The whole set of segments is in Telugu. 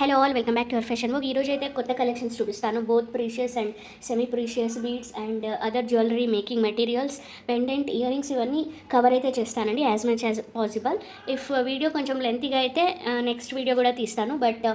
Hello all, welcome back to our fashion work. ఈరోజు అయితే కొత్త కలెక్షన్స్ చూపిస్తాను. Both precious and semi precious beads and other jewellery making materials, pendant, ear rings ఇవన్నీ కవర్ అయితే చేస్తానండి as much as possible. If video కొంచెం లెంతీగా అయితే నెక్స్ట్ వీడియో కూడా తీస్తాను. బట్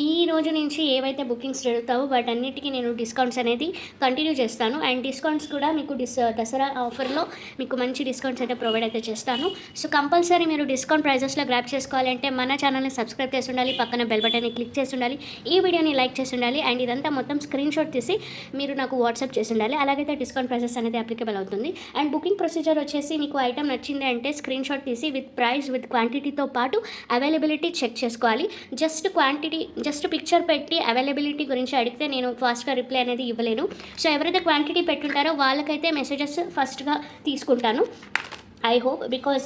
ఈ రోజు నుంచి ఏవైతే బుకింగ్స్ జరుగుతావో వాటన్నిటికీ నేను డిస్కౌంట్స్ అనేది కంటిన్యూ చేస్తాను. అండ్ డిస్కౌంట్స్ కూడా మీకు దసరా ఆఫర్లో మీకు మంచి డిస్కౌంట్స్ అయితే ప్రొవైడ్ అయితే చేస్తాను. సో కంపల్సరీ మీరు డిస్కౌంట్ ప్రైజెస్లో గ్రాప్ చేసుకోవాలంటే మన ఛానల్ని సబ్స్క్రైబ్ చేసి ఉండాలి, పక్కన బెల్ బటన్ని క్లిక్ చేసి ఉండాలి, ఈ వీడియోని లైక్ చేసి ఉండాలి. అండ్ ఇదంతా మొత్తం స్క్రీన్ షాట్ తీసి మీరు నాకు వాట్సాప్ చేసి ఉండాలి. అలాగైతే డిస్కౌంట్ ప్రైసెస్ అనేది అప్లికబుల్ అవుతుంది. అండ్ బుకింగ్ ప్రొసీజర్ వచ్చేసి మీకు ఐటమ్ నచ్చింది అంటే స్క్రీన్ షాట్ తీసి విత్ ప్రైస్ విత్ క్వాంటిటీతో పాటు అవైలబిలిటీ చెక్ చేసుకోవాలి. జస్ట్ పిక్చర్ పెట్టి అవైలబిలిటీ గురించి అడిగితే నేను ఫాస్ట్గా రిప్లై అనేది ఇవ్వలేను. సో ఎవరైతే క్వాంటిటీ పెట్టుంటారో వాళ్ళకైతే మెసేజెస్ ఫస్ట్గా తీసుకుంటాను. ఐ హోప్, బికాజ్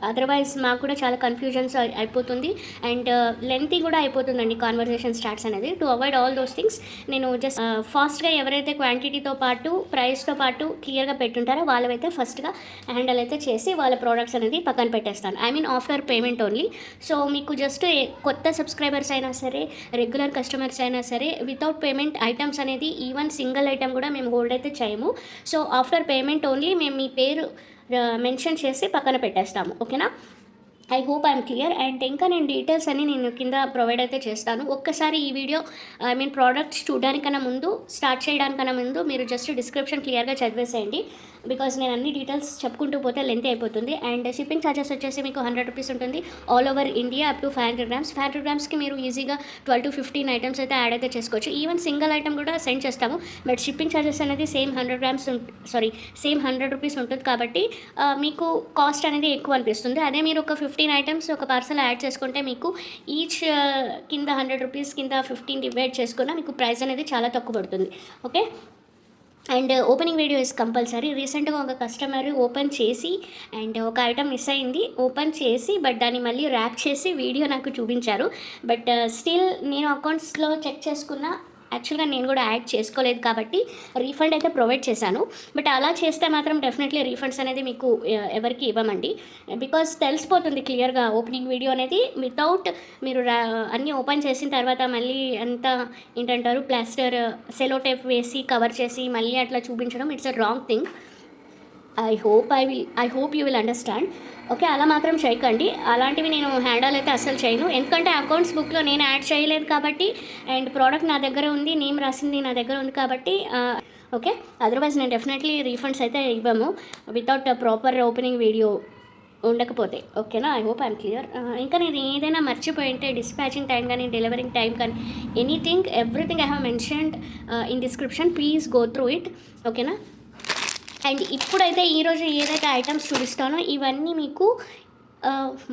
అదర్వైజ్ మాకు కూడా చాలా కన్ఫ్యూజన్స్ అయిపోతుంది అండ్ లెంతీ కూడా అయిపోతుందండి కాన్వర్సేషన్ స్టార్ట్స్ అనేది. To avoid all those things నేను జస్ట్ ఫాస్ట్గా ఎవరైతే క్వాంటిటీతో పాటు ప్రైస్తో పాటు క్లియర్గా పెట్టుంటారో వాళ్ళవైతే ఫస్ట్గా హ్యాండిల్ అయితే చేసి వాళ్ళ ప్రోడక్ట్స్ అనేది పక్కన పెట్టేస్తాను. I mean after payment only. So మీకు జస్ట్ కొత్త సబ్స్క్రైబర్స్ అయినా సరే, రెగ్యులర్ కస్టమర్స్ అయినా సరే, వితౌట్ పేమెంట్ ఐటమ్స్ అనేది ఈవెన్ సింగిల్ ఐటమ్ కూడా మేము హోల్డ్ అయితే చేయము. సో ఆఫ్టర్ పేమెంట్ ఓన్లీ మేము మీ పేరు మెన్షన్ చేసి పక్కన పెట్టేస్తాము. ఓకేనా? I hope I'm clear. And ఇంకా నేను డీటెయిల్స్ అన్ని నేను కింద ప్రొవైడ్ అయితే చేస్తాను. ఒక్కసారి ఈ వీడియో ప్రోడక్ట్స్ చూడడానికన్నా ముందు, స్టార్ట్ చేయడానికన్నా ముందు మీరు జస్ట్ డిస్క్రిప్షన్ క్లియర్గా చదివేసేయండి. బికాజ్ నేను అన్ని డీటెయిల్స్ చెప్పుకుంటూ పోతే లెంత్ అయిపోతుంది. అండ్ షిప్పింగ్ ఛార్జెస్ వచ్చేసి మీకు 100 రూపీస్ ఉంటుంది all over India up to 500 grams. 500 గ్రామ్స్కి మీరు ఈజీగా 12 to 15 ఐటమ్స్ అయితే యాడ్ అయితే చేసుకోవచ్చు. ఈవెన్ సింగిల్ ఐటమ్ కూడా సెండ్ చేస్తాము. బట్ షిప్పింగ్ ఛార్జెస్ అనేది సేమ్ 100 రూపీస్ ఉంటుంది కాబట్టి మీకు కాస్ట్ అనేది ఎక్కువ అనిపిస్తుంది. అదే మీరు ఒక 15 ఐటమ్స్ ఒక పార్సల్ యాడ్ చేసుకుంటే మీకు ఈచ్ కింద 100 రూపీస్ కింద 15 డివైడ్ చేసుకున్నా మీకు ప్రైస్ అనేది చాలా తక్కువ పడుతుంది. Okay? And opening video is compulsory. రీసెంట్గా ఒక కస్టమర్ ఓపెన్ చేసి అండ్ ఒక ఐటమ్ మిస్ అయింది, ఓపెన్ చేసి బట్ దాన్ని మళ్ళీ ర్యాప్ చేసి వీడియో నాకు చూపించారు. బట్ స్టిల్ నేను అకౌంట్స్లో చెక్ చేసుకున్న, యాక్చువల్గా నేను కూడా యాడ్ చేసుకోలేదు కాబట్టి రీఫండ్ అయితే ప్రొవైడ్ చేశాను. బట్ అలా చేస్తే మాత్రం డెఫినెట్లీ రీఫండ్స్ అనేది మీకు ఎవరికి ఇవ్వమండి. బికాజ్ తెలిసిపోతుంది క్లియర్గా ఓపెనింగ్ వీడియో అనేది. వితౌట్ మీరు అన్నీ ఓపెన్ చేసిన తర్వాత మళ్ళీ అంతా ఏంటంటారు ప్లాస్టర్ సెలో టేప్ వేసి కవర్ చేసి మళ్ళీ అట్లా చూపించడం, it's a wrong thing. I hope you will understand. Okay? అలా మాత్రం చేయకండి. అలాంటివి నేను హ్యాండిల్ అయితే అస్సలు చేయను. ఎందుకంటే అకౌంట్స్ బుక్లో నేను యాడ్ చేయలేదు కాబట్టి అండ్ ప్రోడక్ట్ నా దగ్గర ఉంది, నేమ్ రాసింది నా దగ్గర ఉంది కాబట్టి ఓకే. అదర్వైజ్ నేను డెఫినెట్లీ రీఫండ్స్ అయితే ఇవ్వము వితౌట్ ప్రాపర్ ఓపెనింగ్ వీడియో ఉండకపోతే. ఓకేనా? I hope I'm clear. ఇంకా నేను ఏదైనా మర్చిపోయింటే డిస్పాచింగ్ టైం కానీ, డెలివరింగ్ టైం కానీ, everything I have mentioned in description. Please go through it. ఓకేనా? అండ్ ఇప్పుడైతే ఈరోజు ఏదైతే ఐటమ్స్ చూపిస్తానో ఇవన్నీ మీకు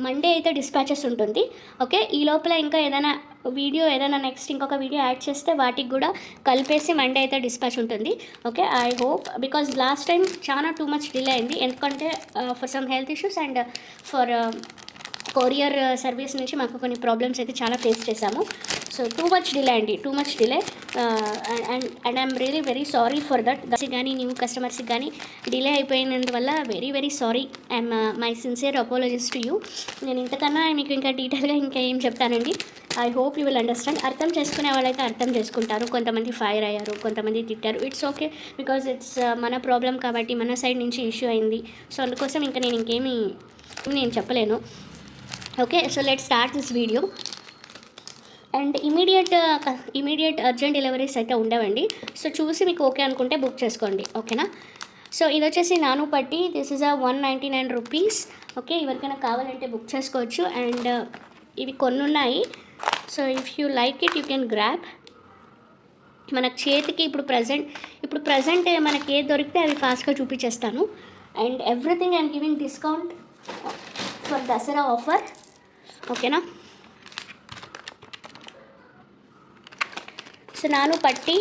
మండే అయితే డిస్పాచెస్ ఉంటుంది. ఓకే? ఈ లోపల ఇంకా ఏదైనా నెక్స్ట్ ఇంకొక వీడియో యాడ్ చేస్తే వాటికి కూడా కలిపేసి మండే అయితే డిస్పాచ్ ఉంటుంది. Okay? I hope, because last time చాలా టూ మచ్ డిలే అయింది. ఎందుకంటే for some health issues and for courier service నుంచి మాకు కొన్ని ప్రాబ్లమ్స్ అయితే చాలా ఫేస్ చేశాము. So too much delay and I'm really very sorry for that. కానీ న్యూ కస్టమర్స్కి కానీ డిలే అయిపోయినందువల్ల very very sorry. I'm my sincere apologies to you. నేను ఇంతకన్నా మీకు ఇంకా డీటెయిల్గా ఇంకా ఏం చెప్తానండి. I hope you will understand. అర్థం చేసుకునే వాళ్ళైతే అర్థం చేసుకుంటారు. కొంతమంది ఫైర్ అయ్యారు, కొంతమంది తిట్టారు. ఇట్స్ ఓకే, బికాజ్ ఇట్స్ మన ప్రాబ్లం కాబట్టి మన సైడ్ నుంచి ఇష్యూ అయింది. సో అందుకోసం ఇంకా నేను చెప్పలేను. Okay? So let's start this video. And immediate urgent deliveries అయితే ఉండవండి. సో చూసి మీకు ఓకే అనుకుంటే బుక్ చేసుకోండి. ఓకేనా? సో ఇది వచ్చేసి నాను పట్టి. This is 199 rupees. ఓకే? ఎవరికైనా కావాలంటే బుక్ చేసుకోవచ్చు. అండ్ ఇవి కొన్ని ఉన్నాయి. So if you like it you can grab. మనకు చేతికి ఇప్పుడు ప్రజెంట్ మనకి ఏది దొరికితే అది ఫాస్ట్గా చూపించేస్తాను. And everything I'm giving discount for Dasara offer. ఓకేనా? సో నాను పట్టి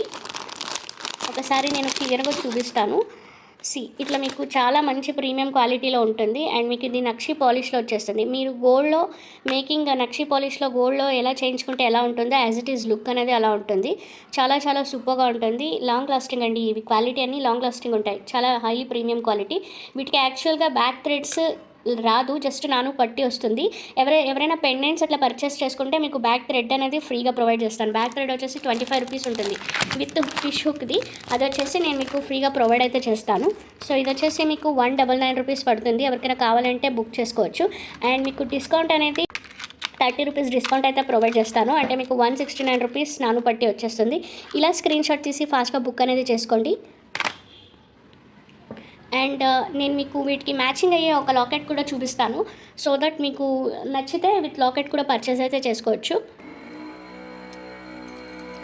ఒకసారి నేను క్లియర్గా చూపిస్తాను. ఇట్లా మీకు చాలా మంచి ప్రీమియం క్వాలిటీలో ఉంటుంది. అండ్ మీకు ఇది నక్షి పాలిష్లో వచ్చేస్తుంది. మీరు గోల్డ్లో నక్షి పాలిష్లో గోల్డ్లో ఎలా చేయించుకుంటే ఎలా ఉంటుందో యాజ్ ఇట్ ఈజ్ లుక్ అనేది అలా ఉంటుంది. చాలా చాలా సూపర్గా ఉంటుంది. లాంగ్ లాస్టింగ్ అండి. ఇవి క్వాలిటీ అన్నీ లాంగ్ లాస్టింగ్ ఉంటాయి. చాలా హైలీ ప్రీమియం క్వాలిటీ. వీటికి యాక్చువల్గా బ్యాక్ థ్రెడ్స్ రాదు, జస్ట్ నాను పట్టి వస్తుంది. ఎవరైనా పెండెంట్స్ అట్లా పర్చేస్ చేసుకుంటే మీకు బ్యాక్ థ్రెడ్ అనేది ఫ్రీగా ప్రొవైడ్ చేస్తాను. బ్యాక్ థ్రెడ్ వచ్చేసి 25 రూపీస్ ఉంటుంది విత్ ఫిష్ హుక్ది. అది వచ్చేసి నేను మీకు ఫ్రీగా ప్రొవైడ్ అయితే చేస్తాను. సో ఇది వచ్చేసి మీకు 199 రూపీస్ పడుతుంది. ఎవరికైనా కావాలంటే బుక్ చేసుకోవచ్చు. అండ్ మీకు డిస్కౌంట్ అనేది 30 రూపీస్ డిస్కౌంట్ అయితే ప్రొవైడ్ చేస్తాను. అంటే మీకు 169 రూపీస్ నాను పట్టి వచ్చేస్తుంది. ఇలా స్క్రీన్ షాట్ తీసి ఫాస్ట్గా బుక్ అనేది చేసుకోండి. అండ్ నేను మీకు వీటికి మ్యాచింగ్ అయ్యే ఒక లాకెట్ కూడా చూపిస్తాను. సో దట్ మీకు నచ్చితే విత్ లాకెట్ కూడా పర్చేస్ అయితే చేసుకోవచ్చు.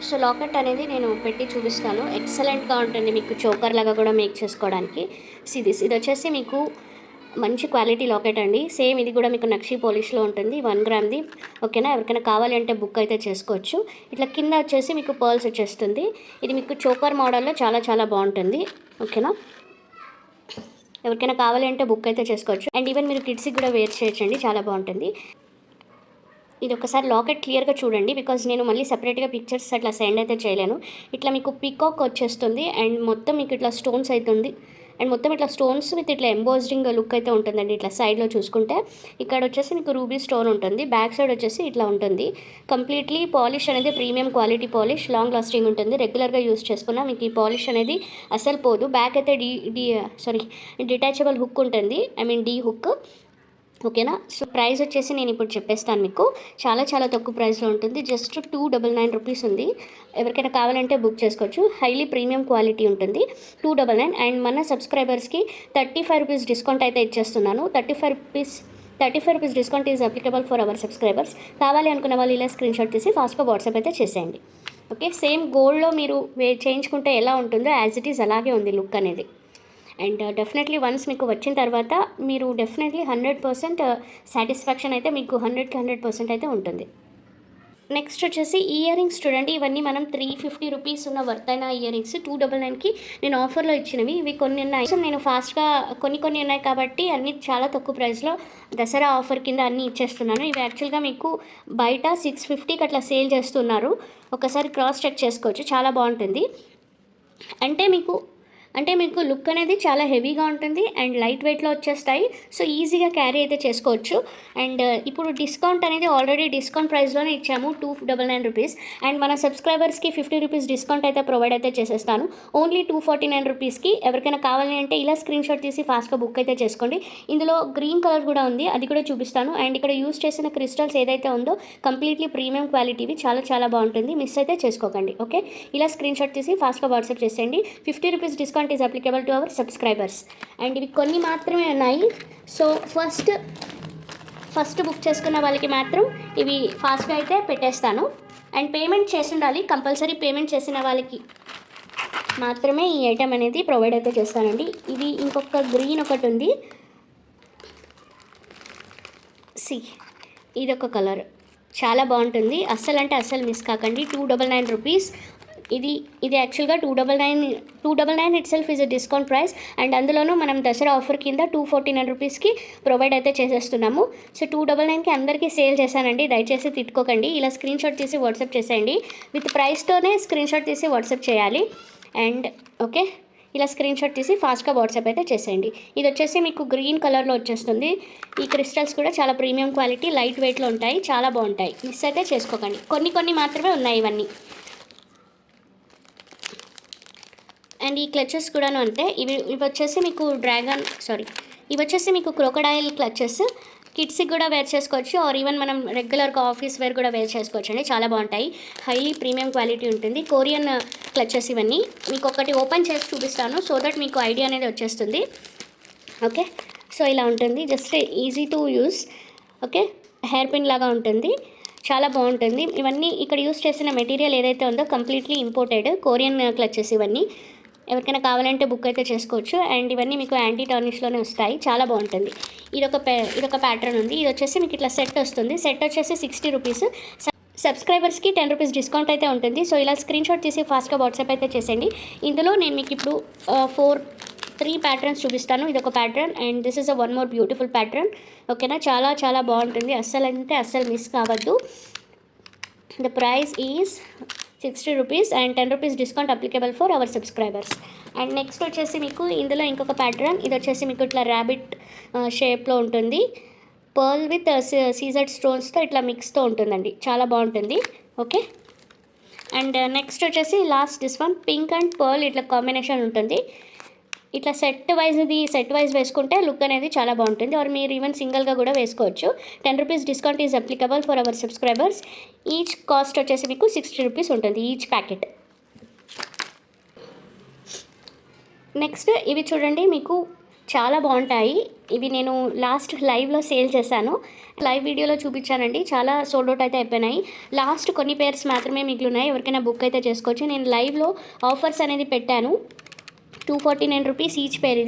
సో లాకెట్ అనేది నేను పెట్టి చూపిస్తాను. ఎక్సలెంట్గా ఉంటుంది, మీకు చోకర్ లాగా కూడా మేక్ చేసుకోవడానికి. ఇది వచ్చేసి మీకు మంచి క్వాలిటీ లాకెట్ అండి. సేమ్ ఇది కూడా మీకు నక్షి పాలిష్లో ఉంటుంది, 1 గ్రామ్ది. ఓకేనా, ఎవరికైనా కావాలంటే బుక్ అయితే చేసుకోవచ్చు. ఇట్లా కింద వచ్చేసి మీకు పర్ల్స్ వచ్చేస్తుంది. ఇది మీకు చోకర్ మోడల్లో చాలా చాలా బాగుంటుంది. ఓకేనా, ఎవరికైనా కావాలంటే బుక్ అయితే చేసుకోవచ్చు. అండ్ ఈవెన్ మీరు కిడ్స్కి కూడా వేర్ చేయొచ్చండి, చాలా బాగుంటుంది. ఇది ఒకసారి లాకెట్ క్లియర్గా చూడండి, బికాజ్ నేను మళ్ళీ సపరేట్గా పిక్చర్స్ అట్లా సెండ్ అయితే చేయలేను. ఇట్లా మీకు పీకాక్ వచ్చేస్తుంది అండ్ మొత్తం మీకు ఇట్లా స్టోన్స్ అవుతుంది. అండ్ మొత్తం ఇట్లా స్టోన్స్ విత్ ఇట్లా ఎంబోజ్డింగ్ లుక్ అయితే ఉంటుందండి. ఇట్లా సైడ్లో చూసుకుంటే ఇక్కడ వచ్చేసి మీకు రూబీ స్టోన్ ఉంటుంది. బ్యాక్ సైడ్ వచ్చేసి ఇట్లా ఉంటుంది. కంప్లీట్లీ పాలిష్ అనేది premium quality polish, long lasting ఉంటుంది. రెగ్యులర్గా యూస్ చేసుకున్నా మీకు ఈ పాలిష్ అనేది అసలు పోదు. బ్యాక్ అయితే డిటాచబుల్ హుక్ ఉంటుంది, డి హుక్. ఓకేనా, సో ప్రైస్ వచ్చేసి నేను ఇప్పుడు చెప్పేస్తాను మీకు. చాలా చాలా తక్కువ ప్రైస్లో ఉంటుంది. జస్ట్ 299 రూపీస్ ఉంది. ఎవరికైనా కావాలంటే బుక్ చేసుకోవచ్చు. హైలీ ప్రీమియం క్వాలిటీ ఉంటుంది. 299. అండ్ మన సబ్స్క్రైబర్స్కి 35 రూపీస్ డిస్కౌంట్ అయితే ఇచ్చేస్తున్నాను. 35 rupees discount is applicable for our subscribers. కావాలి అనుకున్న వాళ్ళు ఇలా స్క్రీన్ షాట్ తీసి ఫాస్ట్గా వాట్సాప్ అయితే చేసేయండి. ఓకే, సేమ్ గోల్డ్లో మీరు చేయించుకుంటే ఎలా ఉంటుందో యాజ్ ఇట్ ఈజ్ అలాగే ఉంది లుక్ అనేది. అండ్ డెఫినెట్లీ వన్స్ మీకు వచ్చిన తర్వాత మీరు డెఫినెట్లీ 100% సాటిస్ఫాక్షన్ అయితే మీకు 100కి 100% అయితే ఉంటుంది. నెక్స్ట్ వచ్చేసి ఇయర్ రింగ్స్ చూడండి. ఇవన్నీ మనం 350 రూపీస్ ఉన్న వర్త్ అయిన ఇయర్ రింగ్స్ 299కి నేను ఆఫర్లో ఇచ్చినవి. ఇవి కొన్ని ఉన్నాయి. సో నేను ఫాస్ట్గా కొన్ని ఉన్నాయి కాబట్టి అన్నీ చాలా తక్కువ ప్రైస్లో దసరా ఆఫర్ కింద అన్నీ ఇచ్చేస్తున్నాను. ఇవి యాక్చువల్గా మీకు బయట 650కి అట్లా సేల్ చేస్తున్నారు. ఒకసారి క్రాస్ చెక్ చేసుకోవచ్చు, చాలా బాగుంటుంది. అంటే మీకు లుక్ అనేది చాలా హెవీగా ఉంటుంది అండ్ లైట్ వెయిట్లో వచ్చేస్తాయి. సో ఈజీగా క్యారీ అయితే చేసుకోవచ్చు. అండ్ ఇప్పుడు డిస్కౌంట్ అనేది ఆల్రెడీ డిస్కౌంట్ ప్రైస్లోనే ఇచ్చాము, 299 రూపీస్. అండ్ మన సబ్స్క్రైబర్స్కి 50 రూపీస్ డిస్కౌంట్ అయితే ప్రొవైడ్ అయితే చేసేస్తాను. ఓన్లీ 249 రూపీస్కి. ఎవరికైనా కావాలి అంటే ఇలా స్క్రీన్ షాట్ తీసి ఫాస్ట్గా బుక్ అయితే చేసుకోండి. ఇందులో గ్రీన్ కలర్ కూడా ఉంది, అది కూడా చూపిస్తాను. అండ్ ఇక్కడ యూస్ చేసిన క్రిస్టల్స్ ఏదైతే ఉందో కంప్లీట్లీ ప్రీమియం క్వాలిటీవి, చాలా చాలా బాగుంటుంది. మిస్ అయితే చేసుకోకండి. ఓకే, ఇలా స్క్రీన్ షాట్ తీసి ఫాస్ట్గా వాట్సాప్ చేసేయండి. 50 rupees discount is applicable to our subscribers. And ఇవి కొన్ని మాత్రమే ఉన్నాయి. సో ఫస్ట్ బుక్ చేసుకున్న వాళ్ళకి మాత్రం ఇవి ఫాస్ట్గా అయితే పెట్టేస్తాను. అండ్ పేమెంట్ చేసి ఉండాలి, కంపల్సరీ పేమెంట్ చేసిన వాళ్ళకి మాత్రమే ఈ ఐటెం అనేది ప్రొవైడ్ అయితే చేస్తానండి. ఇది ఇంకొక గ్రీన్ ఒకటి ఉంది, ఇది ఒక కలర్ చాలా బాగుంటుంది. అస్సలు మిస్ కాకండి. 299 రూపీస్. ఇది యాక్చువల్గా 299 it self is a discount price. And అందులోనూ మనం దసరా ఆఫర్ కింద 249 రూపీస్కి ప్రొవైడ్ అయితే చేసేస్తున్నాము. సో 299కి అందరికీ సేల్ చేశానండి, దయచేసి తిట్టుకోకండి. ఇలా స్క్రీన్ షాట్ తీసి వాట్సాప్ చేసేయండి. విత్ ప్రైస్తోనే స్క్రీన్ షాట్ తీసి వాట్సాప్ చేయాలి. అండ్ ఓకే, ఇలా స్క్రీన్ షాట్ తీసి ఫాస్ట్గా వాట్సాప్ అయితే చేసేయండి. ఇది వచ్చేసి మీకు గ్రీన్ కలర్లో వచ్చేస్తుంది. ఈ క్రిస్టల్స్ కూడా చాలా ప్రీమియం క్వాలిటీ, లైట్ వెయిట్లో ఉంటాయి, చాలా బాగుంటాయి. మిస్ అయితే చేసుకోకండి. కొన్ని మాత్రమే ఉన్నాయి ఇవన్నీ. అండ్ ఈ క్లచెస్ కూడాను అంతే. ఇవి వచ్చేసి మీకు ఇవి వచ్చేసి మీకు క్రొకడైల్ క్లచెస్. కిడ్స్కి కూడా వేర్ చేసుకోవచ్చు, ఆర్ ఈవెన్ మనం రెగ్యులర్గా ఆఫీస్ వేర్ కూడా వేర్ చేసుకోవచ్చు అండి, చాలా బాగుంటాయి. హైలీ ప్రీమియం క్వాలిటీ ఉంటుంది. కొరియన్ క్లచెస్ ఇవన్నీ. మీకు ఒకటి ఓపెన్ చేసి చూపిస్తాను, సో దట్ మీకు ఐడియా అనేది వచ్చేస్తుంది. ఓకే, సో ఇలా ఉంటుంది, just easy to use. Okay, hair pin లాగా ఉంటుంది, చాలా బాగుంటుంది. ఇవన్నీ ఇక్కడ యూస్ చేసిన మెటీరియల్ ఏదైతే ఉందో కంప్లీట్లీ ఇంపోర్టెడ్ కొరియన్ క్లచెస్ ఇవన్నీ. ఎవరికైనా కావాలంటే బుక్ అయితే చేసుకోవచ్చు. అండ్ ఇవన్నీ మీకు యాంటీ టార్నిష్లోనే వస్తాయి, చాలా బాగుంటుంది. ఇదొక ప్యాటర్న్ ఉంది. ఇది వచ్చేసి మీకు ఇట్లా సెట్ వస్తుంది. సెట్ వచ్చేసి 60 రూపీస్. సబ్స్క్రైబర్స్కి 10 రూపీస్ డిస్కౌంట్ అయితే ఉంటుంది. సో ఇలా స్క్రీన్ షాట్ తీసి ఫాస్ట్గా వాట్సాప్ అయితే చేసేయండి. ఇందులో నేను మీకు ఇప్పుడు 3 ప్యాటర్న్స్ చూపిస్తాను. ఇది ఒక pattern and this is one more beautiful pattern. ఓకేనా, చాలా చాలా బాగుంటుంది. అస్సలు మిస్ కావద్దు. The price is 60 rupees and 10 rupees discount applicable for our subscribers. And next వచ్చేసి మీకు ఇందులో ఇంకొక ప్యాటర్న్, ఇది వచ్చేసి మీకు ఇట్లా ర్యాబిట్ షేప్లో ఉంటుంది. పర్ల్ విత్ సీజర్డ్ స్టోన్స్తో ఇట్లా మిక్స్తో ఉంటుందండి, చాలా బాగుంటుంది. ఓకే, అండ్ నెక్స్ట్ వచ్చేసి last this one pink and pearl ఇట్లా కాంబినేషన్ ఉంటుంది. ఇట్లా సెట్ వైజ్ వేసుకుంటే లుక్ అనేది చాలా బాగుంటుంది. ఆర్ మీరు ఈవెన్ సింగిల్గా కూడా వేసుకోవచ్చు. 10 rupees discount is applicable for our subscribers. Each cost వచ్చేసి మీకు 60 రూపీస్ ఉంటుంది ఈచ్ ప్యాకెట్. నెక్స్ట్ ఇవి చూడండి, మీకు చాలా బాగుంటాయి. ఇవి నేను లాస్ట్ లైవ్లో సేల్ చేశాను, లైవ్ వీడియోలో చూపించానండి. చాలా సోల్డ్ అవుట్ అయితే అయిపోయినాయి. లాస్ట్ కొన్ని పేర్స్ మాత్రమే మిగిలినాయి. ఎవరికైనా బుక్ అయితే చేసుకోవచ్చు. నేను లైవ్లో ఆఫర్స్ అనేది పెట్టాను. 249 రూపీస్ ఈచ్ పేర్.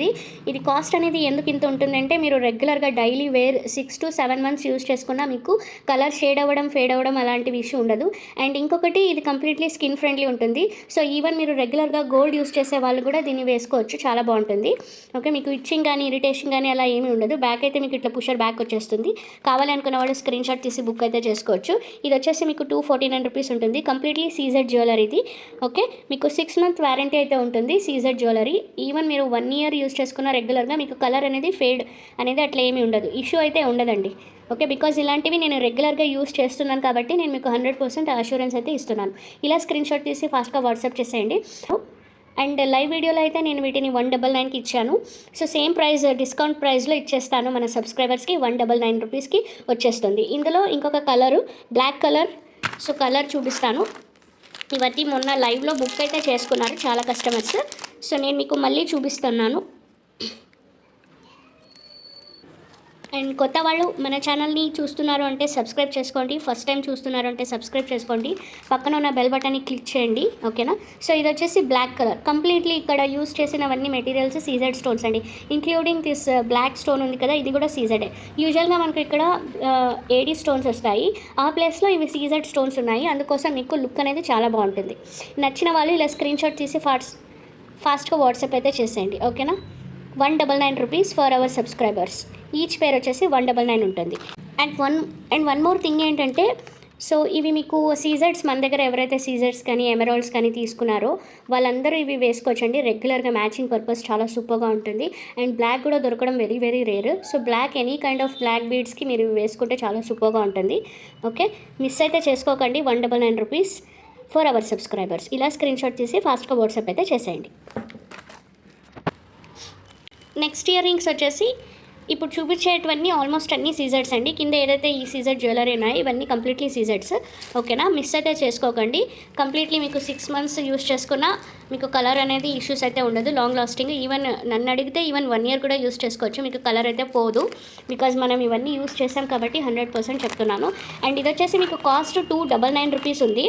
ఇది కాస్ట్ అనేది ఎందుకు ఇంత ఉంటుందంటే, మీరు రెగ్యులర్గా daily wear 6 to 7 months use చేసుకున్నా మీకు కలర్ ఫేడ్ అవ్వడం అలాంటి విషయం ఉండదు. అండ్ ఇంకొకటి, ఇది కంప్లీట్లీ స్కిన్ ఫ్రెండ్లీ ఉంటుంది. సో ఈవెన్ మీరు రెగ్యులర్గా గోల్డ్ యూస్ చేసే వాళ్ళు కూడా దీన్ని వేసుకోవచ్చు, చాలా బాగుంటుంది. ఓకే, మీకు ఇచ్చింగ్ కానీ ఇరిటేషన్ కానీ అలా ఏమీ ఉండదు. బ్యాక్ అయితే మీకు ఇట్లా పుషర్ బ్యాక్ వచ్చేస్తుంది. కావాలి అనుకున్న వాళ్ళు స్క్రీన్ షాట్ తీసి బుక్ అయితే చేసుకోవచ్చు. ఇది వచ్చేసి మీకు 249 రూపీస్ ఉంటుంది. కంప్లీట్లీ సీజెడ్ జ్యువెలరీ ఇది. ఓకే, మీకు 6 month వారంటీ అయితే ఉంటుంది సీజెడ్ జ్యువెలరీ. ఈవెన్ మీరు 1 year యూస్ చేసుకున్న రెగ్యులర్గా మీకు కలర్ అనేది ఫేడ్ అనేది అట్లా ఏమీ ఉండదు, ఇష్యూ అయితే ఉండదండి. ఓకే, బికాజ్ ఇలాంటివి నేను రెగ్యులర్గా యూస్ చేస్తున్నాను కాబట్టి నేను మీకు 100% అష్యూరెన్స్ అయితే ఇస్తున్నాను. ఇలా స్క్రీన్ షాట్ తీసి ఫాస్ట్గా వాట్సాప్ చేసేయండి. అండ్ లైవ్ వీడియోలో అయితే నేను వీటిని 199కి ఇచ్చాను. సో సేమ్ ప్రైస్ డిస్కౌంట్ ప్రైస్లో ఇచ్చేస్తాను మన సబ్స్క్రైబర్స్కి. 199 రూపీస్కి వచ్చేస్తుంది. ఇందులో ఇంకొక colour black colour. So colour చూపిస్తాను. ఇవన్నీ మొన్న లైవ్లో బుక్ అయితే చేసుకున్నారు చాలా కస్టమర్స్. సో నేను మీకు మళ్ళీ చూపిస్తున్నాను. అండ్ కొత్త వాళ్ళు మన ఛానల్ని చూస్తున్నారు అంటే సబ్స్క్రైబ్ చేసుకోండి. ఫస్ట్ టైం చూస్తున్నారు అంటే సబ్స్క్రైబ్ చేసుకోండి. పక్కన ఉన్న బెల్ బటన్ని క్లిక్ చేయండి. ఓకేనా. సో ఇది వచ్చేసి బ్లాక్ కలర్. కంప్లీట్లీ ఇక్కడ యూస్ చేసినవన్నీ మెటీరియల్స్ సీజెడ్ స్టోన్స్ అండి. ఇంక్లూడింగ్ దిస్ బ్లాక్ స్టోన్ ఉంది కదా, ఇది కూడా సీజెడే. యూజువల్గా మనకు ఇక్కడ ఏడీ స్టోన్స్ వస్తాయి, ఆ ప్లేస్లో ఇవి సీజెడ్ స్టోన్స్ ఉన్నాయి. అందుకోసం మీకు లుక్ అనేది చాలా బాగుంటుంది. నచ్చిన వాళ్ళు ఇలా స్క్రీన్ షాట్ తీసి ఫాస్ట్గా వాట్సాప్ అయితే చేసేయండి. ఓకేనా. 199 rupees for our subscribers. Each పేర్ వచ్చేసి 199 ఉంటుంది. అండ్ వన్ మోర్ థింగ్ ఏంటంటే, సో ఇవి మీకు సీజర్స్ మన దగ్గర ఎవరైతే సీజర్స్ కానీ ఎమరాల్డ్స్ కానీ తీసుకున్నారో వాళ్ళందరూ ఇవి వేసుకోవచ్చండి. రెగ్యులర్గా మ్యాచింగ్ పర్పస్ చాలా సూపర్గా ఉంటుంది. అండ్ బ్లాక్ కూడా దొరకడం very very rare. So black any kind of black బీడ్స్కి మీరు వేసుకుంటే చాలా సూపర్గా ఉంటుంది. ఓకే, మిస్ అయితే చేసుకోకండి. 199 రూపీస్ ఫర్ అవర్ సబ్స్క్రైబర్స్. ఇలా స్క్రీన్ షాట్ తీసి ఫాస్ట్గా వాట్సాప్ అయితే చేసేయండి. నెక్స్ట్ ఇయర్ రింగ్స్ వచ్చేసి ఇప్పుడు చూపించేటివన్నీ ఆల్మోస్ట్ అన్నీ సీజర్స్ అండి. కింద ఏదైతే ఈ సీజర్ జ్యువెలరీ ఉన్నాయో ఇవన్నీ కంప్లీట్లీ సీజర్స్. ఓకేనా, మిస్ అయితే చేసుకోకండి. కంప్లీట్లీ మీకు 6 months యూస్ చేసుకున్నా మీకు కలర్ అనేది ఇష్యూస్ అయితే ఉండదు, లాంగ్ లాస్టింగ్. ఈవెన్ నన్ను అడిగితే ఈవెన్ 1 year కూడా యూస్ చేసుకోవచ్చు, మీకు కలర్ అయితే పోదు. బికాజ్ మనం ఇవన్నీ యూస్ చేసాం కాబట్టి 100% చెప్తున్నాను. అండ్ ఇది వచ్చేసి మీకు కాస్ట్ 299 రూపీస్ ఉంది.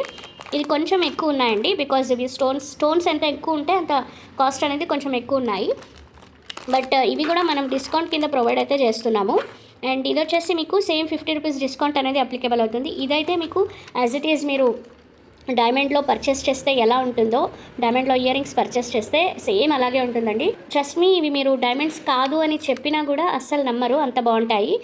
ఇది కొంచెం ఎక్కువ ఉన్నాయండి, బికాజ్ ఇవి స్టోన్స్ ఎంత ఎక్కువ ఉంటే అంత కాస్ట్ అనేది కొంచెం ఎక్కువ ఉన్నాయి. బట్ ఇవి కూడా మనం డిస్కౌంట్ కింద ప్రొవైడ్ అయితే చేస్తున్నాము. అండ్ ఇది వచ్చేసి మీకు సేమ్ 50 రూపీస్ డిస్కౌంట్ అనేది అప్లికేబుల్ అవుతుంది. ఇదైతే మీకు యాజ్ ఇట్ ఈజ్ మీరు డైమండ్లో పర్చేస్ చేస్తే ఎలా ఉంటుందో, డైమండ్లో ఇయర్ రింగ్స్ పర్చేస్ చేస్తే సేమ్ అలాగే ఉంటుందండి. ట్రస్ట్ మీ, ఇవి మీరు డైమండ్స్ కాదు అని చెప్పినా కూడా అస్సలు నమ్మరు, అంత బాగుంటాయి.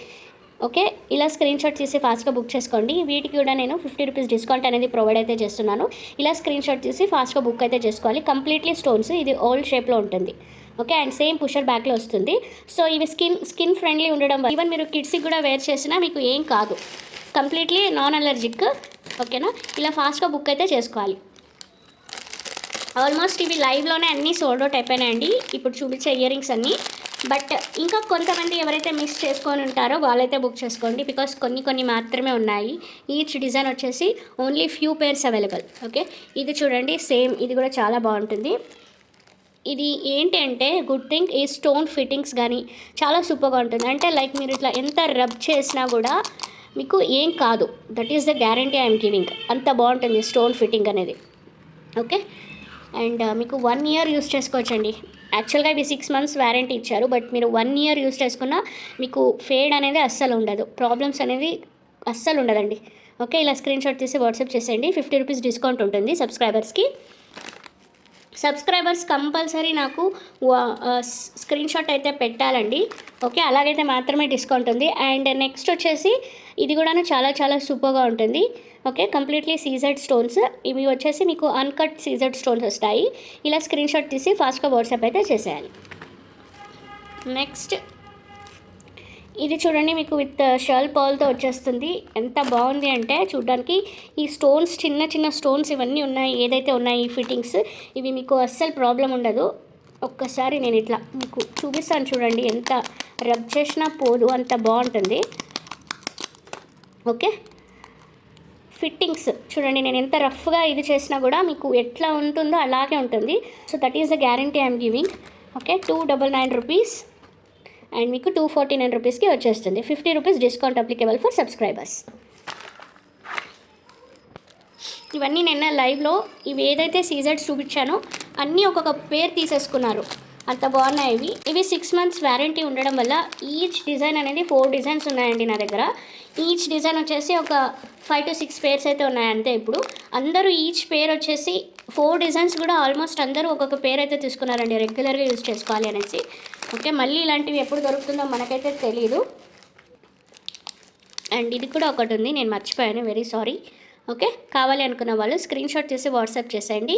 ఓకే, ఇలా స్క్రీన్ షాట్ తీసి ఫాస్ట్గా బుక్ చేసుకోండి. వీటికి కూడా నేను 50 రూపీస్ డిస్కౌంట్ అనేది ప్రొవైడ్ అయితే చేస్తున్నాను. ఇలా స్క్రీన్ షాట్ తీసి ఫాస్ట్గా బుక్ అయితే చేసుకోవాలి. కంప్లీట్లీ స్టోన్స్, ఇది ఓల్డ్ షేప్లో ఉంటుంది. ఓకే, అండ్ సేమ్ పుషర్ బ్యాక్లో వస్తుంది. సో ఇవి స్కిన్ ఫ్రెండ్లీ ఉండడం వల్ల ఈవెన్ మీరు కిడ్స్కి కూడా వేర్ చేసినా మీకు ఏం కాదు, కంప్లీట్లీ నాన్ అలర్జిక్. ఓకేనా, ఇలా ఫాస్ట్గా బుక్ అయితే చేసుకోవాలి. ఆల్మోస్ట్ ఇవి లైవ్లోనే అన్నీ సోల్డ్ అవుట్ అయిపోయినాయండి ఇప్పుడు చూపించే ఇయర్ రింగ్స్ అన్నీ. బట్ ఇంకా కొంతమంది ఎవరైతే మిస్ చేసుకొని ఉంటారో వాళ్ళైతే బుక్ చేసుకోండి, బికాస్ కొన్ని మాత్రమే ఉన్నాయి. ఈచ్ డిజైన్ వచ్చేసి only few pairs available. Okay, ఇది చూడండి, సేమ్ ఇది కూడా చాలా బాగుంటుంది. ఇది ఏంటి అంటే గుడ్ థింగ్, ఈ స్టోన్ ఫిట్టింగ్స్ కానీ చాలా సూపర్గా ఉంటుంది. అంటే లైక్ మీరు ఇట్లా ఎంత రబ్ చేసినా కూడా మీకు ఏం కాదు. That is the guarantee I'm giving. అంత బాగుంటుంది స్టోన్ ఫిట్టింగ్ అనేది. ఓకే, అండ్ మీకు 1 year యూస్ చేసుకోవచ్చండి. యాక్చువల్గా ఇవి 6 months వారంటీ ఇచ్చారు, బట్ మీరు 1 year యూస్ చేసుకున్నా మీకు ఫేడ్ అనేది అస్సలు ఉండదు, ప్రాబ్లమ్స్ అనేది అస్సలు ఉండదండి. ఓకే, ఇలా స్క్రీన్ షాట్ తీసి వాట్సాప్ చేసేయండి. 50 రూపీస్ డిస్కౌంట్ ఉంటుంది సబ్స్క్రైబర్స్కి. సబ్స్క్రైబర్స్ కంపల్సరీ నాకు స్క్రీన్ షాట్ అయితే పెట్టాలండి. ఓకే, అలాగైతే మాత్రమే డిస్కౌంట్ ఉంది. అండ్ నెక్స్ట్ వచ్చేసి ఇది కూడాను చాలా చాలా సూపర్గా ఉంటుంది. Okay, completely CZ stones. ఇవి వచ్చేసి మీకు అన్కట్ సీజెడ్ స్టోన్స్ వస్తాయి. ఇలా స్క్రీన్ షాట్ తీసి ఫాస్ట్గా వాట్సాప్ అయితే చేసేయాలి. నెక్స్ట్ ఇది చూడండి, మీకు విత్ షర్ల్ పర్ల్తో వచ్చేస్తుంది. ఎంత బాగుంది అంటే చూడడానికి. ఈ స్టోన్స్ చిన్న చిన్న స్టోన్స్ ఇవన్నీ ఉన్నాయి, ఏదైతే ఉన్నాయి ఈ ఫిట్టింగ్స్, ఇవి మీకు అస్సలు ప్రాబ్లం ఉండదు. ఒక్కసారి నేను ఇట్లా మీకు చూపిస్తాను చూడండి, ఎంత రబ్ చేసినా పోదు, అంత బాగుంటుంది. ఓకే, ఫిట్టింగ్స్ చూడండి, నేను ఎంత రఫ్గా ఇది చేసినా కూడా మీకు ఎట్లా ఉంటుందో అలాగే ఉంటుంది. So that is the guarantee I'm giving. Okay, 299 rupees and మీకు 249 రూపీస్కి వచ్చేస్తుంది. 50 rupees discount applicable for subscribers. ఇవన్నీ నిన్న లైవ్లో ఇవి ఏదైతే సీజర్స్ చూపించానో అన్నీ ఒక్కొక్క పేరు తీసేసుకున్నారు, అంత బాగున్నాయి ఇవి. ఇవి 6 months వ్యారంటీ ఉండడం వల్ల ఈచ్ డిజైన్ అనేది 4 డిజైన్స్ ఉన్నాయండి నా దగ్గర. ఈచ్ డిజైన్ వచ్చేసి ఒక 5 to 6 పేర్స్ అయితే ఉన్నాయి అంతే. ఇప్పుడు అందరూ ఈచ్ పేర్ వచ్చేసి 4 డిజైన్స్ కూడా ఆల్మోస్ట్ అందరూ ఒక్కొక్క పేరు అయితే తీసుకున్నారండి, రెగ్యులర్గా యూజ్ చేసుకోవాలి అనేసి. ఓకే, మళ్ళీ ఇలాంటివి ఎప్పుడు దొరుకుతుందో మనకైతే తెలీదు. అండ్ ఇది కూడా ఒకటి ఉంది, నేను మర్చిపోయాను, వెరీ సారీ. ఓకే, కావాలి అనుకున్న వాళ్ళు స్క్రీన్ షాట్ చేసి వాట్సాప్ చేసేయండి.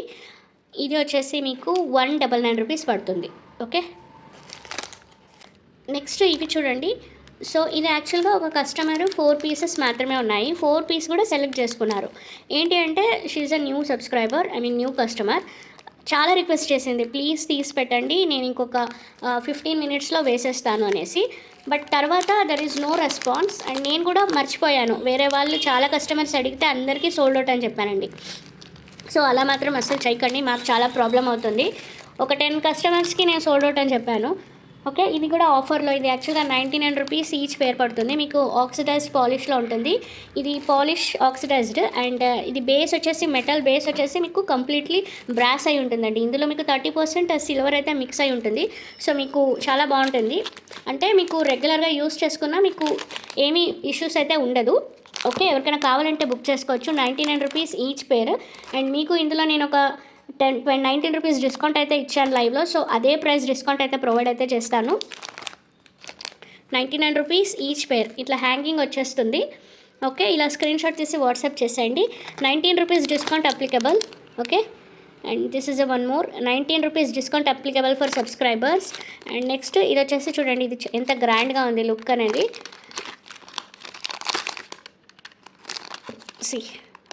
ఇది వచ్చేసి మీకు 199 రూపీస్ పడుతుంది. ఓకే, నెక్స్ట్ ఇవి చూడండి. సో ఇది యాక్చువల్గా ఒక కస్టమర్ 4 pieces మాత్రమే ఉన్నాయి, 4 piece కూడా సెలెక్ట్ చేసుకున్నారు. ఏంటి అంటే she a new subscriber, I mean new customer. చాలా రిక్వెస్ట్ చేసింది, ప్లీజ్ తీసి పెట్టండి, నేను ఇంకొక 15 minutesలో వేసేస్తాను అనేసి. బట్ తర్వాత there is no response and నేను కూడా మర్చిపోయాను. వేరే వాళ్ళు చాలా కస్టమర్స్ అడిగితే అందరికీ సోల్డ్ అవుట్ అని చెప్పానండి. సో అలా మాత్రం అస్సలు చేయకండి, మాకు చాలా ప్రాబ్లం అవుతుంది. ఒక 10 customers నేను సోల్డ్ అవుట్ అని చెప్పాను. ఓకే, ఇది కూడా ఆఫర్లో, ఇది యాక్చువల్గా 99 రూపీస్ ఈచ్ పేర్ పడుతుంది. మీకు ఆక్సిడైజ్డ్ పాలిష్లో ఉంటుంది. ఇది పాలిష్ ఆక్సిడైజ్డ్ అండ్ ఇది బేస్ వచ్చేసి మెటల్ బేస్ వచ్చేసి మీకు కంప్లీట్లీ బ్రాస్ అయి ఉంటుందండి. ఇందులో మీకు 30% సిల్వర్ అయితే మిక్స్ అయి ఉంటుంది. సో మీకు చాలా బాగుంటుంది, అంటే మీకు రెగ్యులర్గా యూస్ చేసుకున్నా మీకు ఏమీ ఇష్యూస్ అయితే ఉండదు. ఓకే, ఎవరికైనా కావాలంటే బుక్ చేసుకోవచ్చు. 99 రూపీస్ ఈచ్ పేర్. అండ్ మీకు ఇందులో నేను ఒక 19 రూపీస్ డిస్కౌంట్ అయితే ఇచ్చాను లైవ్లో. సో అదే ప్రైస్ డిస్కౌంట్ అయితే ప్రొవైడ్ అయితే చేస్తాను. 99 రూపీస్ ఈచ్ పేర్, ఇట్లా హ్యాంగింగ్ వచ్చేస్తుంది. ఓకే, ఇలా స్క్రీన్ షాట్ తీసి వాట్సాప్ చేసేయండి. 19 rupees discount applicable. Okay, and this is one more 19 rupees discount applicable for subscribers. And next ఇది వచ్చేసి చూడండి, ఇది ఎంత గ్రాండ్గా ఉంది లుక్ అనేది.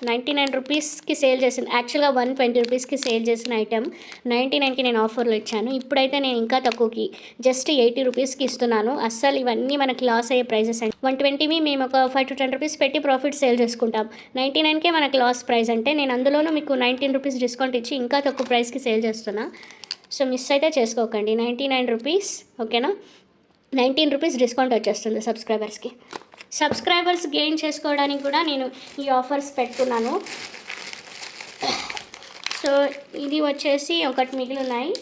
99 రూపీస్కి సేల్ చేసిన, యాక్చువల్గా 120 రూపీస్కి సేల్ చేసిన ఐటమ్ 99కి నేను ఆఫర్లో ఇచ్చాను. ఇప్పుడైతే నేను ఇంకా తక్కువకి జస్ట్ 80 రూపీస్కి ఇస్తున్నాను. అస్సలు ఇవన్నీ మనకి లాస్ అయ్యే ప్రైజెస్ అండి. 120వి మేము ఒక 5 to 10 రూపీస్ పెట్టి ప్రాఫిట్ సేల్ చేసుకుంటాం. 99కే మనకి లాస్ ప్రైస్ అంటే నేను అందులోనూ మీకు 19 రూపీస్ డిస్కౌంట్ ఇచ్చి ఇంకా తక్కువ ప్రైస్కి సేల్ చేస్తున్నా. సో మిస్ అయితే చేసుకోకండి. 99 రూపీస్, ఓకేనా. 19 రూపీస్ డిస్కౌంట్ వచ్చేస్తుంది సబ్స్క్రైబర్స్కి. సబ్స్క్రైబర్స్ గెయిన్ చేసుకోవడానికి కూడా నేను ఈ ఆఫర్స్ పెట్టుకున్నాను. సో ఇది వచ్చేసి ఒకటి మిగిలి ఉన్నాయి.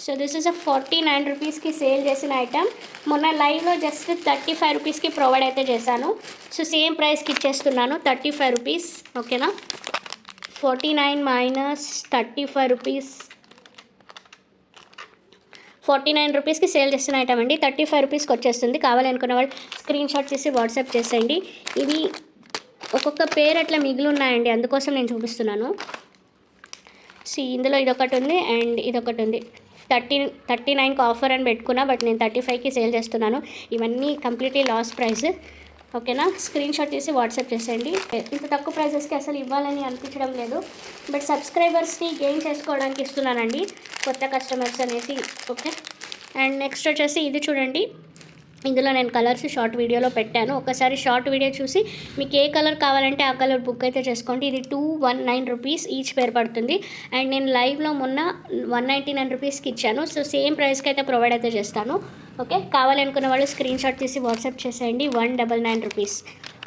సో దిస్ ఇస్ 49 రూపీస్కి సేల్ చేసిన ఐటమ్. మొన్న లైవ్లో జస్ట్ 35 రూపీస్కి ప్రొవైడ్ అయితే చేశాను. సో సేమ్ ప్రైస్కి ఇచ్చేస్తున్నాను, 35 రూపీస్. ఓకేనా, 49 మైనస్ 35 రూపీస్, 49 రూపీస్కి సేల్ చేస్తున్న ఐటమ్ అండి. 35 రూపీస్కి వచ్చేస్తుంది. కావాలనుకున్న వాళ్ళు స్క్రీన్ షాట్ తీసి వాట్సాప్ చేసేయండి. ఇది ఒక్కొక్క పేరు అట్లా మిగిలి ఉన్నాయండి, అందుకోసం నేను చూపిస్తున్నాను. ఇందులో ఇదొకటి ఉంది అండ్ ఇదొకటి ఉంది. 39కి ఆఫర్ అని పెట్టుకున్నా, బట్ నేను 35కి సేల్ చేస్తున్నాను. ఇవన్నీ కంప్లీట్లీ లాస్ ప్రైస్. ఓకేనా, స్క్రీన్ షాట్ తీసి వాట్సాప్ చేసేయండి. ఇంత తక్కువ ప్రైజెస్కి అసలు ఇవ్వాలని అనిపించడం లేదు, బట్ సబ్స్క్రైబర్స్ని గెయిన్ చేసుకోవడానికి ఇస్తున్నానండి, కొత్త కస్టమర్స్ అనేసి. ఓకే, అండ్ నెక్స్ట్ వచ్చేసి ఇది చూడండి, ఇందులో నేను కలర్స్ షార్ట్ వీడియోలో పెట్టాను. ఒకసారి షార్ట్ వీడియో చూసి మీకు ఏ కలర్ కావాలంటే ఆ కలర్ బుక్ అయితే చేసుకోండి. ఇది 219 రూపీస్ ఈచ్ పేర్ పడుతుంది. అండ్ నేను లైవ్లో మొన్న 199 రూపీస్కి ఇచ్చాను. సో సేమ్ ప్రైస్కి అయితే ప్రొవైడ్ అయితే చేస్తాను. ఓకే, కావాలనుకున్న వాళ్ళు స్క్రీన్ షాట్ తీసి వాట్సాప్ చేసేయండి. 199 రూపీస్.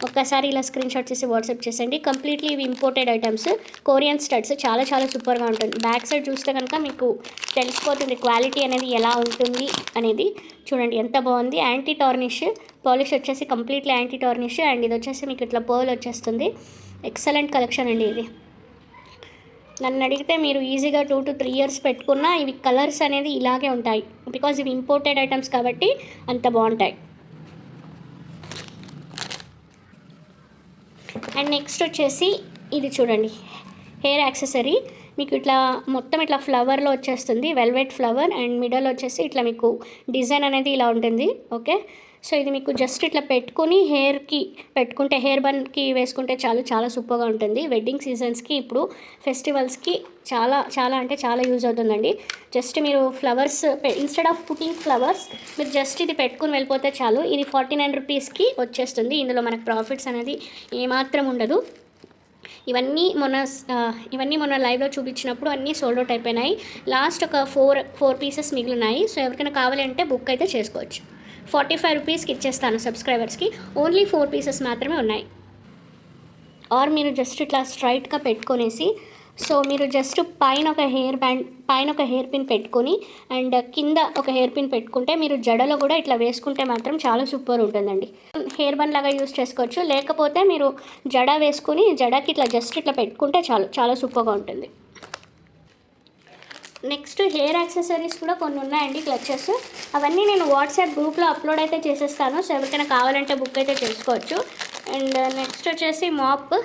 ఒక్కసారి ఇలా స్క్రీన్ షాట్ చేసి వాట్సాప్ చేసేయండి. కంప్లీట్లీ ఇవి ఇంపోర్టెడ్ ఐటమ్స్, కొరియన్ స్టడ్స్, చాలా చాలా సూపర్గా ఉంటుంది. బ్యాక్ సైడ్ చూస్తే కనుక మీకు తెలిసిపోతుంది క్వాలిటీ అనేది ఎలా ఉంటుంది అనేది. చూడండి ఎంత బాగుంది. యాంటీ టార్నిష్ పాలిష్ వచ్చేసి కంప్లీట్లీ యాంటీ టార్నిష్. అండ్ ఇది వచ్చేసి మీకు ఇట్లా పర్ల్ వచ్చేస్తుంది. ఎక్సలెంట్ కలెక్షన్ అండి ఇది. నన్ను అడిగితే మీరు ఈజీగా 2 to 3 years పెట్టుకున్నా ఇవి కలర్స్ అనేది ఇలాగే ఉంటాయి, బికాజ్ ఇవి ఇంపోర్టెడ్ ఐటమ్స్ కాబట్టి అంత బాగుంటాయి. అండ్ నెక్స్ట్ వచ్చేసి ఇది చూడండి, హెయిర్ యాక్సెసరీ. మీకు ఇట్లా మొత్తం ఇట్లా ఫ్లవర్లో వచ్చేస్తుంది, వెల్వెట్ ఫ్లవర్, అండ్ మిడల్ వచ్చేసి ఇట్లా మీకు డిజైన్ అనేది ఇలా ఉంటుంది. ఓకే, సో ఇది మీకు జస్ట్ ఇట్లా పెట్టుకుని హెయిర్కి పెట్టుకుంటే, హెయిర్ బన్కి వేసుకుంటే చాలా సూపర్గా ఉంటుంది. వెడ్డింగ్ సీజన్స్కి, ఇప్పుడు ఫెస్టివల్స్కి చాలా అంటే చాలా యూజ్ అవుతుందండి. జస్ట్ మీరు flowers instead of putting flowers మీరు జస్ట్ ఇది పెట్టుకుని వెళ్ళిపోతే చాలు. ఇది 49 రూపీస్కి వచ్చేస్తుంది. ఇందులో మనకు ప్రాఫిట్స్ అనేది ఏమాత్రం ఉండదు. ఇవన్నీ మొన్న లైవ్లో చూపించినప్పుడు అన్నీ సోల్డ్ అవుట్ అయిపోయినాయి. లాస్ట్ ఒక ఫోర్ పీసెస్ మిగిలినాయి. సో ఎవరికైనా కావాలంటే బుక్ అయితే చేసుకోవచ్చు. 45 రూపీస్కి ఇచ్చేస్తాను సబ్స్క్రైబర్స్కి. ఓన్లీ 4 పీసెస్ మాత్రమే ఉన్నాయి. ఆర్ మీరు జస్ట్ ఇట్లా స్ట్రైట్గా పెట్టుకొనేసి, సో మీరు జస్ట్ పైన ఒక హెయిర్ పిన్ పెట్టుకొని అండ్ కింద ఒక హెయిర్ పిన్ పెట్టుకుంటే మీరు జడలో కూడా ఇట్లా వేసుకుంటే మాత్రం చాలా సూపర్ ఉంటుందండి. హెయిర్ బన్ లాగా యూస్ చేసుకోవచ్చు, లేకపోతే మీరు జడ వేసుకుని జడకి ఇట్లా జస్ట్ ఇట్లా పెట్టుకుంటే చాలా సూపర్గా ఉంటుంది. నెక్స్ట్ హెయిర్ యాక్సెసరీస్ కూడా కొన్ని ఉన్నాయండి, క్లచెస్. అవన్నీ నేను వాట్సాప్ గ్రూప్లో అప్లోడ్ అయితే చేసేస్తాను. సో ఎవరికైనా కావాలంటే బుక్ అయితే చేసుకోవచ్చు. అండ్ నెక్స్ట్ వచ్చేసి mop.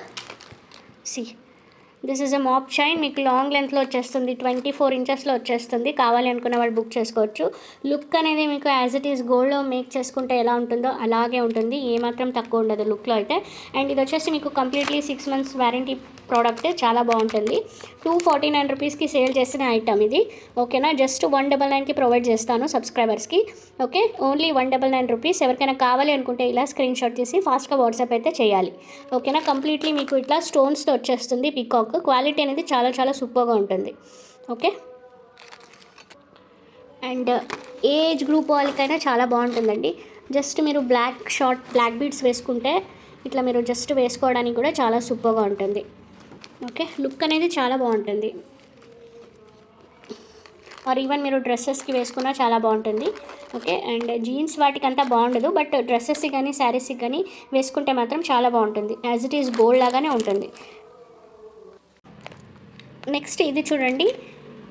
This is a mop chain. మీకు లాంగ్ లెంత్లో వచ్చేస్తుంది, 24 ఇంచెస్లో వచ్చేస్తుంది. కావాలి అనుకున్న వాళ్ళు బుక్ చేసుకోవచ్చు. లుక్ అనేది మీకు యాజ్ ఇట్ ఈస్ గోల్డ్లో మేక్ చేసుకుంటే ఎలా ఉంటుందో అలాగే ఉంటుంది, ఏమాత్రం తక్కువ ఉండదు లుక్లో అయితే. అండ్ ఇది వచ్చేసి మీకు కంప్లీట్లీ 6 months వారంటీ ప్రోడక్ట్, చాలా బాగుంటుంది. 249 రూపీస్కి సేల్ చేసిన ఐటమ్ ఇది. ఓకేనా, జస్ట్ 199కి ప్రొవైడ్ చేస్తాను సబ్స్క్రైబర్స్కి. Okay, only 199 rupees. ఎవరికైనా కావాలి అనుకుంటే ఇలా స్క్రీన్ షాట్ తీసి ఫాస్ట్గా వాట్సాప్ అయితే చేయాలి. ఓకేనా, కంప్లీట్లీ మీకు ఇట్లా స్టోన్స్తో వచ్చేస్తుంది పీకాక్. క్వాలిటీ అనేది చాలా సూపర్గా ఉంటుంది. ఓకే, అండ్ ఏజ్ గ్రూప్ వాళ్ళకైనా చాలా బాగుంటుందండి. జస్ట్ మీరు బ్లాక్ బీడ్స్ వేసుకుంటే ఇట్లా మీరు జస్ట్ వేసుకోవడానికి కూడా చాలా సూపర్గా ఉంటుంది. ఓకే, లుక్ అనేది చాలా బాగుంటుంది. ఆర్ ఈవెన్ మీరు డ్రెస్సెస్కి వేసుకున్నా చాలా బాగుంటుంది. ఓకే, అండ్ జీన్స్ వాటికంతా బాగుండదు, బట్ డ్రెస్సెస్కి కానీ శారీస్కి కానీ వేసుకుంటే మాత్రం చాలా బాగుంటుంది. యాజ్ ఇట్ ఈస్ గోల్డ్ లాగానే ఉంటుంది. నెక్స్ట్ ఇది చూడండి,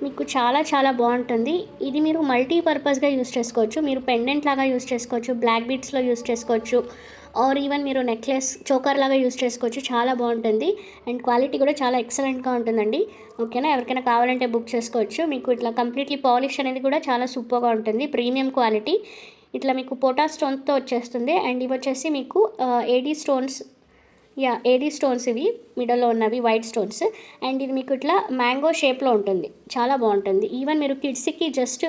మీకు చాలా బాగుంటుంది. ఇది మీరు మల్టీపర్పస్గా యూస్ చేసుకోవచ్చు. మీరు పెండెంట్ లాగా యూస్ చేసుకోవచ్చు, బ్లాక్ బీడ్స్లో యూస్ చేసుకోవచ్చు, ఆర్ ఈవెన్ మీరు నెక్లెస్ చోకర్ లాగా యూస్ చేసుకోవచ్చు. చాలా బాగుంటుంది అండ్ క్వాలిటీ కూడా చాలా ఎక్సలెంట్గా ఉంటుందండి. ఓకేనా, ఎవరికైనా కావాలంటే బుక్ చేసుకోవచ్చు. మీకు ఇట్లా కంప్లీట్లీ పాలిష్ అనేది కూడా చాలా సూపర్గా ఉంటుంది, ప్రీమియం క్వాలిటీ. ఇట్లా మీకు పోటా స్టోన్స్తో వచ్చేస్తుంది. అండ్ ఇవి వచ్చేసి మీకు ఏడీ స్టోన్స్ ఇవి మిడల్లో ఉన్నవి వైట్ స్టోన్స్. అండ్ ఇది మీకు ఇట్లా మ్యాంగో షేప్లో ఉంటుంది, చాలా బాగుంటుంది. ఈవెన్ మీరు కిడ్స్కి జస్ట్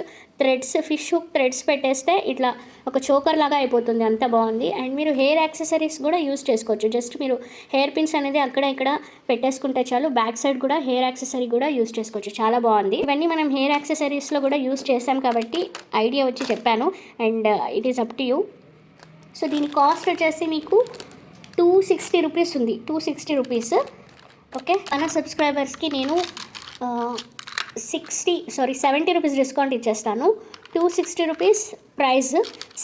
ఫిష్ హుక్ థ్రెడ్స్ పెట్టేస్తే ఇట్లా ఒక చోకర్ లాగా అయిపోతుంది, అంత బాగుంది. అండ్ మీరు హెయిర్ యాక్సెసరీస్ కూడా యూస్ చేసుకోవచ్చు. జస్ట్ మీరు హెయిర్ పిన్స్ అనేది అక్కడ ఇక్కడ పెట్టేసుకుంటే చాలు. బ్యాక్ సైడ్ కూడా హెయిర్ యాక్సెసరీ కూడా యూస్ చేసుకోవచ్చు, చాలా బాగుంది. ఇవన్నీ మనం హెయిర్ యాక్సెసరీస్లో కూడా యూస్ చేసాం కాబట్టి ఐడియా వచ్చి చెప్పాను. And it is up to you. So దీని కాస్ట్ వచ్చేసి మీకు 260 రూపీస్ ఉంది, 260 రూపీస్. ఓకే, మన సబ్స్క్రైబర్స్కి నేను 70 రూపీస్ డిస్కౌంట్ ఇచ్చేస్తాను. 260 రూపీస్ ప్రైస్,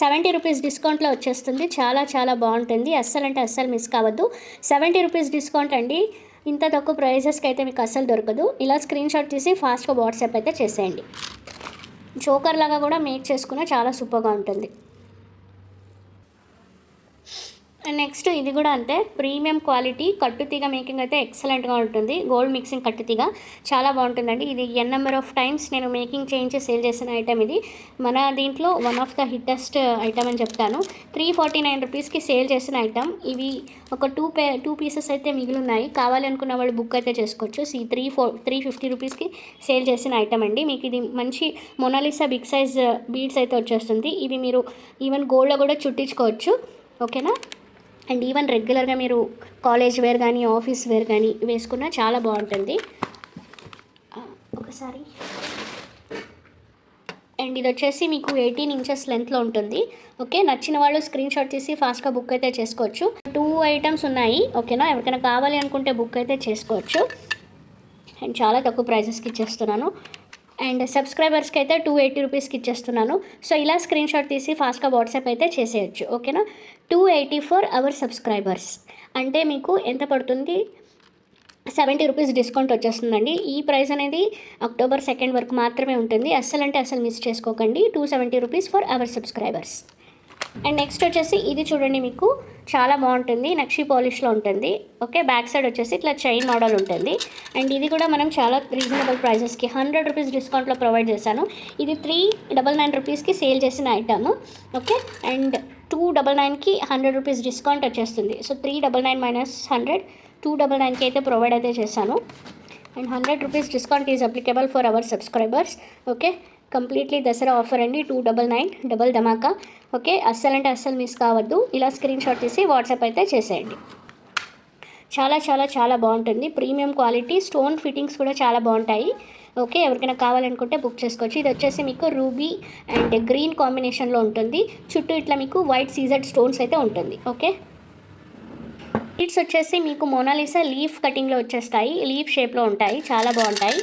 70 రూపీస్ డిస్కౌంట్లో వచ్చేస్తుంది. చాలా బాగుంటుంది, అస్సలు మిస్ కావద్దు. 70 రూపీస్ డిస్కౌంట్ అండి, ఇంత తక్కువ ప్రైజెస్కి అయితే మీకు అస్సలు దొరకదు. ఇలా స్క్రీన్ షాట్ తీసి ఫాస్ట్గా వాట్సాప్ అయితే చేసేయండి. చోకర్ లాగా కూడా మేక్ చేసుకున్న చాలా సూపర్గా ఉంటుంది. అండ్ నెక్స్ట్ ఇది కూడా అంతే, ప్రీమియం క్వాలిటీ కట్టుతీగ మేకింగ్ అయితే ఎక్సలెంట్గా ఉంటుంది. గోల్డ్ మిక్సింగ్ కట్టుతీగ చాలా బాగుంటుందండి. ఇది n నెంబర్ ఆఫ్ టైమ్స్ నేను మేకింగ్ చేయించి సేల్ చేసిన ఐటమ్. ఇది మన దీంట్లో వన్ ఆఫ్ ద హిట్టెస్ట్ ఐటమ్ అని చెప్తాను. 349 రూపీస్కి సేల్ చేసిన ఐటమ్. ఇవి ఒక టూ పీసెస్ అయితే మిగిలిన్నాయి. కావాలి అనుకున్న వాళ్ళు బుక్ అయితే చేసుకోవచ్చు. 350 రూపీస్కి సేల్ చేసిన ఐటమ్ అండి. మీకు ఇది మంచి మొనాలిసా బిగ్ సైజ్ బీడ్స్ అయితే వచ్చేస్తుంది. ఇవి మీరు ఈవెన్ గోల్డ్లో కూడా చుట్టించుకోవచ్చు. ఓకేనా, అండ్ ఈవెన్ రెగ్యులర్గా మీరు కాలేజ్ వేర్ కానీ ఆఫీస్ వేర్ కానీ వేసుకున్నా చాలా బాగుంటుంది. ఒకసారి అండ్ ఇది వచ్చేసి మీకు 18 ఇంచెస్ లెంత్లో ఉంటుంది. ఓకే, నచ్చిన వాళ్ళు స్క్రీన్ షాట్ తీసి ఫాస్ట్గా బుక్ అయితే చేసుకోవచ్చు. 2 ఐటమ్స్ ఉన్నాయి. ఓకేనా, ఎవరికైనా కావాలి అనుకుంటే బుక్ అయితే చేసుకోవచ్చు. అండ్ చాలా తక్కువ ప్రైజెస్కి ఇచ్చేస్తున్నాను. అండ్ సబ్స్క్రైబర్స్కి అయితే 280 రూపీస్కి ఇచ్చేస్తున్నాను. సో ఇలా స్క్రీన్ షాట్ తీసి ఫాస్ట్గా వాట్సాప్ అయితే చేసేయచ్చు. ఓకేనా, 280 ఫర్ అవర్ సబ్స్క్రైబర్స్ అంటే మీకు ఎంత పడుతుంది? 70 రూపీస్ డిస్కౌంట్ వచ్చేస్తుందండి. ఈ ప్రైస్ అనేది అక్టోబర్ 2 వరకు మాత్రమే ఉంటుంది. అస్సలు మిస్ చేసుకోకండి. 270 rupees for our subscribers. And next వచ్చేసి ఇది చూడండి, మీకు చాలా బాగుంటుంది, నక్షి పాలిష్లో ఉంటుంది. ఓకే, బ్యాక్ సైడ్ వచ్చేసి ఇట్లా చైన్ మోడల్ ఉంటుంది. అండ్ ఇది కూడా మనం చాలా రీజనబుల్ ప్రైజెస్కి 100 రూపీస్ డిస్కౌంట్లో ప్రొవైడ్ చేశాను. ఇది 399 రూపీస్కి సేల్ చేసిన ఐటమ్. ఓకే, అండ్ 299కి 100 రూపీస్ డిస్కౌంట్ వచ్చేస్తుంది. సో 399 మైనస్ 100, 299కి అయితే ప్రొవైడ్ అయితే చేశాను. And 100 rupees discount is applicable for our subscribers. Okay, completely Dasara offer అండి, 299 డబల్ ధమాకా. ఓకే, అస్సలంటే అస్సలు మిస్ కావద్దు. ఇలా స్క్రీన్ షాట్ తీసి వాట్సాప్ అయితే చేసేయండి. చాలా చాలా చాలా బాగుంటుంది, ప్రీమియం క్వాలిటీ, స్టోన్ ఫిట్టింగ్స్ కూడా చాలా బాగుంటాయి. ఓకే, ఎవరికైనా కావాలనుకుంటే బుక్ చేసుకోవచ్చు. ఇది వచ్చేసి మీకు రూబీ అండ్ గ్రీన్ కాంబినేషన్లో ఉంటుంది. చుట్టూ ఇట్లా మీకు వైట్ సీజెడ్ స్టోన్స్ అయితే ఉంటుంది. ఓకే, బీడ్స్ వచ్చేసి మీకు మోనాలిసా లీఫ్ కటింగ్లో వచ్చేస్తాయి, లీఫ్ షేప్లో ఉంటాయి, చాలా బాగుంటాయి.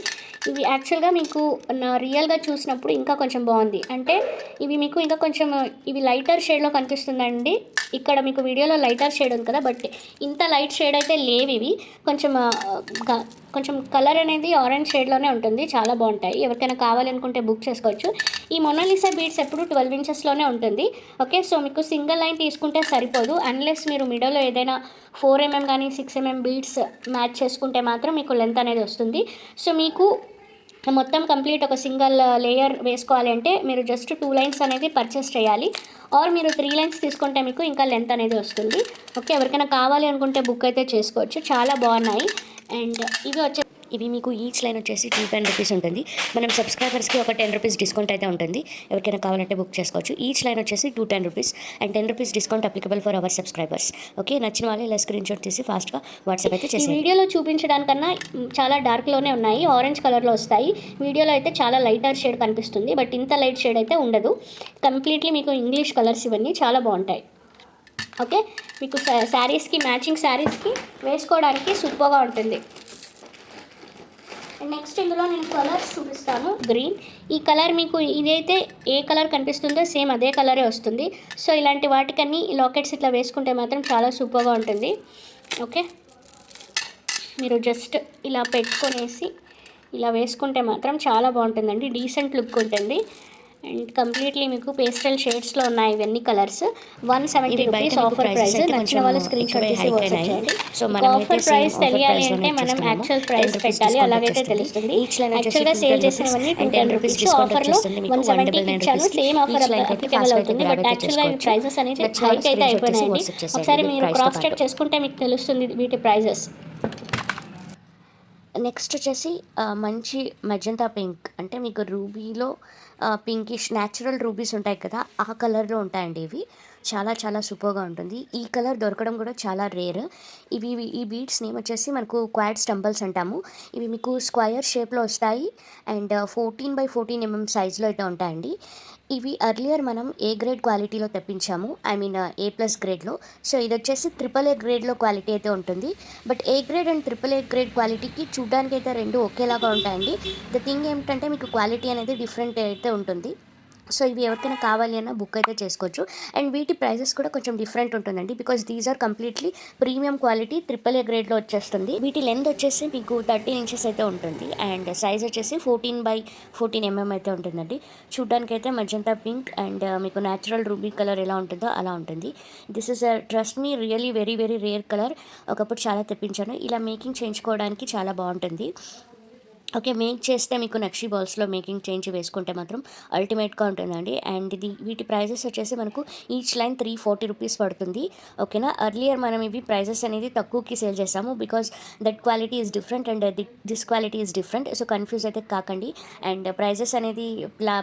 ఇవి యాక్చువల్గా మీకు రియల్గా చూసినప్పుడు ఇంకా కొంచెం బాగుంది. అంటే ఇవి మీకు ఇంకా కొంచెం ఇవి లైటర్ షేడ్లో కనిపిస్తుందండి. ఇక్కడ మీకు వీడియోలో లైటర్ షేడ్ ఉంది కదా, బట్ ఇంత లైట్ షేడ్ అయితే లేవు ఇవి. కొంచెం కలర్ అనేది ఆరెంజ్ షేడ్లోనే ఉంటుంది, చాలా బాగుంటాయి. ఎవరికైనా కావాలనుకుంటే బుక్ చేసుకోవచ్చు. ఈ మొనాలిసా బీడ్స్ ఎప్పుడు 12 ఇంచెస్లోనే ఉంటుంది. ఓకే, సో మీకు సింగిల్ లైన్ తీసుకుంటే సరిపోదు, అన్లెస్ మీరు మిడిల్లో ఏదైనా 4mm కానీ 6mm బీడ్స్ మ్యాచ్ చేసుకుంటే మాత్రం మీకు లెంత్ అనేది వస్తుంది. సో మీకు మొత్తం కంప్లీట్ ఒక సింగిల్ లేయర్ వేసుకోవాలి అంటే మీరు జస్ట్ 2 లైన్స్ అనేది పర్చేస్ చేయాలి, ఆర్ మీరు 3 లైన్స్ తీసుకుంటే మీకు ఇంకా లెంత్ అనేది వస్తుంది. ఓకే, ఎవరికైనా కావాలి అనుకుంటే బుక్ అయితే చేసుకోవచ్చు, చాలా బాగున్నాయి. అండ్ ఇవి మీకు ఈచ్ లైన్ వచ్చేసి 210 రూపీస్ ఉంటుంది. మనం సబ్స్క్రైబర్స్కి ఒక 10 రూపీస్ డిస్కౌంట్ అయితే ఉంటుంది. ఎవరికైనా కావాలంటే బుక్ చేసుకోవచ్చు. ఈచ్ లైన్ వచ్చేసి 210 rupees and 10 rupees discount applicable for our subscribers. Okay, నచ్చిన వాళ్ళు ఇలా స్క్రీన్ షాట్ తీసి ఫాస్ట్గా వాట్సాప్ అయితే చేసి. వీడియోలో చూపించడానికన్నా చాలా డార్క్లోనే ఉన్నాయి, ఆరెంజ్ కలర్లో వస్తాయి. వీడియోలో అయితే చాలా లైటర్ షేడ్ కనిపిస్తుంది, బట్ ఇంత లైట్ షేడ్ అయితే ఉండదు. కంప్లీట్లీ మీకు ఇంగ్లీష్ కలర్స్ ఇవన్నీ చాలా బాగుంటాయి. ఓకే, మీకు శారీస్కి మ్యాచింగ్ శారీస్కి వేసుకోవడానికి సూపర్గా ఉంటుంది. నెక్స్ట్ ఇందులో నేను కలర్స్ చూపిస్తాను. గ్రీన్, ఈ కలర్ మీకు ఇదైతే ఏ కలర్ కనిపిస్తుందో సేమ్ అదే కలరే వస్తుంది. సో ఇలాంటి వాటికన్నీ లాకెట్స్ ఇట్లా వేసుకుంటే మాత్రం చాలా సూపర్గా ఉంటుంది. ఓకే, మీరు జస్ట్ ఇలా పెట్టుకొనేసి ఇలా వేసుకుంటే మాత్రం చాలా బాగుంటుందండి, డీసెంట్ లుక్ ఉంటుంది. అండ్ కంప్లీట్లీ మీకు పేస్టల్ షేడ్స్లో ఉన్నాయి ఇవన్నీ కలర్స్. 170 rupees offer price. నచ్చిన వాళ్ళు స్క్రీన్ షాట్ చేసి వాట్సాప్ చేయండి. ఆఫర్ ప్రైస్ తెలియాలి అంటే మనం యాక్చువల్ ప్రైస్ పెట్టాలి, అలాగైతే తెలుస్తుంది. యాక్చువల్గా సేల్ చేసినవన్నీ 210 రూపీస్, ఆఫర్లో 170కి ఇచ్చాను. సేమ్ ఆఫర్ అప్లికేబుల్ అవుతుంది, బట్ యాక్చువల్గా ఈ ప్రైజెస్ అనేది హైక్ అయితే అయిపోయినాయండి. ఒకసారి మీరు క్రాస్ చెక్ చేసుకుంటే మీకు తెలుస్తుంది వీటి ప్రైజెస్. నెక్స్ట్ వచ్చేసి మంచి మెజంతా పింక్, అంటే మీకు రూబీలో పింకిష్ న్యాచురల్ రూబీస్ ఉంటాయి కదా, ఆ కలర్లో ఉంటాయండి. ఇవి చాలా చాలా సూపర్గా ఉంటుంది. ఈ కలర్ దొరకడం కూడా చాలా రేర్. ఈ బీడ్స్ నేమ్ వచ్చేసి మనకు క్వాడ్ స్టంబల్స్ అంటాము. ఇవి మీకు స్క్వయర్ షేప్లో వస్తాయి అండ్ 14x14mm సైజులో అయితే ఉంటాయండి. ఇవి అర్లియర్ మనం ఏ గ్రేడ్ క్వాలిటీలో తెప్పించాము, A+ గ్రేడ్లో. సో ఇది వచ్చేసి AAA గ్రేడ్లో క్వాలిటీ అయితే ఉంటుంది. But A grade and AAA grade క్వాలిటీకి చూడడానికి అయితే రెండు ఒకేలాగా ఉంటాయండి. ద థింగ్ ఏమిటంటే మీకు క్వాలిటీ అనేది డిఫరెంట్ అయితే ఉంటుంది. సో ఇవి ఎవరికైనా కావాలి అన్న బుక్ అయితే చేసుకోవచ్చు. అండ్ వీటి ప్రైజెస్ కూడా కొంచెం డిఫరెంట్ ఉంటుందండి, because these are completely premium quality AAA గ్రేడ్లో వచ్చేస్తుంది. వీటి లెంత్ వచ్చేసి మీకు 13 ఇంచెస్ అయితే ఉంటుంది అండ్ సైజ్ వచ్చేసి 14x14mm అయితే ఉంటుందండి. చూడ్డానికి అయితే మజంతా పింక్ అండ్ మీకు న్యాచురల్ రూబీ కలర్ ఎలా ఉంటుందో అలా ఉంటుంది. This is trust me really very very rare colour. ఒకప్పుడు చాలా తెప్పించాను. ఇలా మేకింగ్ చేయించుకోవడానికి చాలా బాగుంటుంది. ఓకే, మేక్ చేస్తే మీకు నక్షి బాల్స్లో మేకింగ్ చేయించి వేసుకుంటే మాత్రం అల్టిమేట్గా ఉంటుందండి. అండ్ వీటి ప్రైజెస్ వచ్చేసి మనకు ఈచ్ లైన్ 340 రూపీస్ పడుతుంది. ఓకేనా, అర్లియర్ మనం ఇవి ప్రైజెస్ అనేది తక్కువకి సేల్ చేస్తాము, because that quality is different and this quality is different. So confuse అయితే కాకండి. అండ్ ప్రైజెస్ అనేది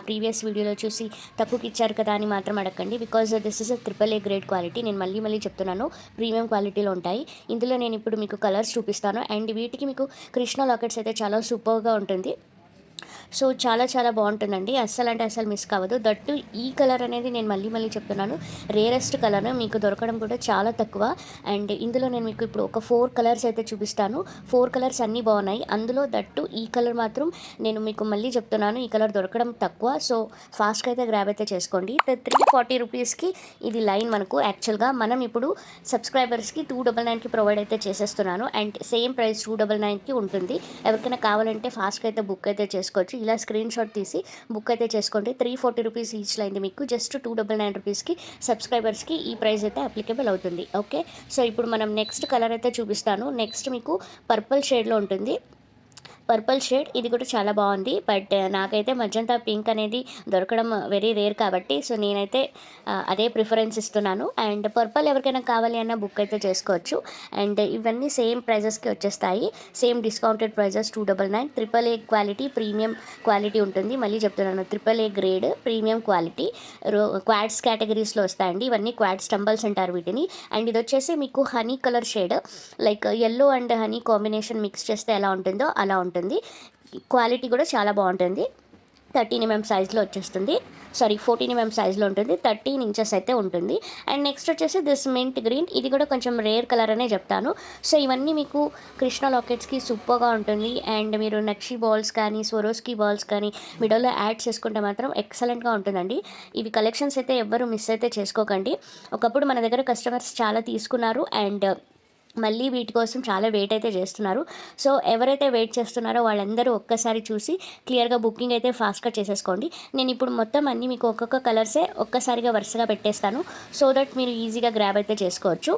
ప్రీవియస్ వీడియోలో చూసి తక్కువకి ఇచ్చారు కదా అని మాత్రం అడగండి, because this is AAA grade quality. నేను మళ్ళీ చెప్తున్నాను, ప్రీమియం క్వాలిటీలో ఉంటాయి. ఇందులో నేను ఇప్పుడు మీకు కలర్స్ చూపిస్తాను. అండ్ వీటికి మీకు కృష్ణ లాకెట్స్ అయితే చాలా సూపర్గా ఉంటుంది. సో చాలా చాలా బాగుంటుందండి, అస్సలు అంటే అస్సలు మిస్ కావద్దు. దట్టు ఈ కలర్ అనేది నేను మళ్ళీ చెప్తున్నాను, రేరెస్ట్ కలర్, మీకు దొరకడం కూడా చాలా తక్కువ. అండ్ ఇందులో నేను మీకు ఇప్పుడు ఒక 4 కలర్స్ అయితే చూపిస్తాను. 4 కలర్స్ అన్నీ బాగున్నాయి. అందులో దట్టు ఈ కలర్ మాత్రం నేను మీకు మళ్ళీ చెప్తున్నాను, ఈ కలర్ దొరకడం తక్కువ. సో ఫాస్ట్గా అయితే గ్రాబ్ అయితే చేసుకోండి. 340 రూపీస్కి ఇది లైన్ మనకు యాక్చువల్గా మనం ఇప్పుడు సబ్స్క్రైబర్స్కి 299కి ప్రొవైడ్ అయితే చేసేస్తున్నాను. అండ్ సేమ్ ప్రైస్ 299కి ఉంటుంది. ఎవరికైనా కావాలంటే ఫాస్ట్గా అయితే బుక్ అయితే చేసుకోవచ్చు. ఇలా స్క్రీన్ షాట్ తీసి బుక్ అయితే చేసుకోండి. 340 రూపీస్ ఈచ్లో అయింది మీకు. జస్ట్ 299 రూపీస్కి సబ్స్క్రైబర్స్కి ఈ ప్రైస్ అయితే అప్లికేబుల్ అవుతుంది. ఓకే, సో ఇప్పుడు మనం నెక్స్ట్ కలర్ అయితే చూపిస్తాను. నెక్స్ట్ మీకు పర్పుల్ షేడ్లో ఉంటుంది. పర్పుల్ షేడ్ ఇది కూడా చాలా బాగుంది. బట్ నాకైతే మజంతా పింక్ అనేది దొరకడం వెరీ రేర్ కాబట్టి సో నేనైతే అదే ప్రిఫరెన్స్ ఇస్తున్నాను. అండ్ పర్పుల్ ఎవరికైనా కావాలి అన్న బుక్ అయితే చేసుకోవచ్చు. అండ్ ఇవన్నీ సేమ్ ప్రైజెస్కి వచ్చేస్తాయి. Same discounted prices 299. AAA quality, premium quality ఉంటుంది. మళ్ళీ చెప్తున్నాను, AAA grade, premium quality, quads కేటగిరీస్లో వస్తాయండి. ఇవన్నీ క్వాడ్ స్టంబల్స్ అంటారు వీటిని. అండ్ ఇది వచ్చేసి మీకు honey colour shade, like yellow and honey combination mix చేస్తే ఎలా ఉంటుందో అలా ఉంటుంది. క్వాలిటీ కూడా చాలా బాగుంటుంది. 13 mm సైజ్లో వచ్చేస్తుంది. 14 mm సైజ్లో ఉంటుంది. 13 ఇంచెస్ అయితే ఉంటుంది. అండ్ నెక్స్ట్ వచ్చేసి దిస్ మింట్ గ్రీన్, ఇది కూడా కొంచెం రేర్ కలర్ అనే చెప్తాను. సో ఇవన్నీ మీకు కృష్ణ లాకెట్స్కి సూపర్గా ఉంటుంది. అండ్ మీరు నక్షి బాల్స్ కానీ స్వరోస్కి బాల్స్ కానీ మిడిల్లో యాడ్ చేసుకుంటే మాత్రం ఎక్సలెంట్గా ఉంటుందండి. ఇవి కలెక్షన్స్ అయితే ఎవ్వరు మిస్ అయితే చేసుకోకండి. ఒకప్పుడు మన దగ్గర కస్టమర్స్ చాలా తీసుకున్నారు అండ్ మళ్ళీ వీటి కోసం చాలా వెయిట్ అయితే చేస్తున్నారు. సో ఎవరైతే వెయిట్ చేస్తున్నారో వాళ్ళందరూ ఒక్కసారి చూసి క్లియర్గా బుకింగ్ అయితే ఫాస్ట్గా చేసేసుకోండి. నేను ఇప్పుడు మొత్తం అన్నీ మీకు ఒక్కొక్క కలర్సే ఒక్కసారిగా వరుసగా పెట్టేస్తాను, సో దట్ మీరు ఈజీగా గ్రాబ్ అయితే చేసుకోవచ్చు.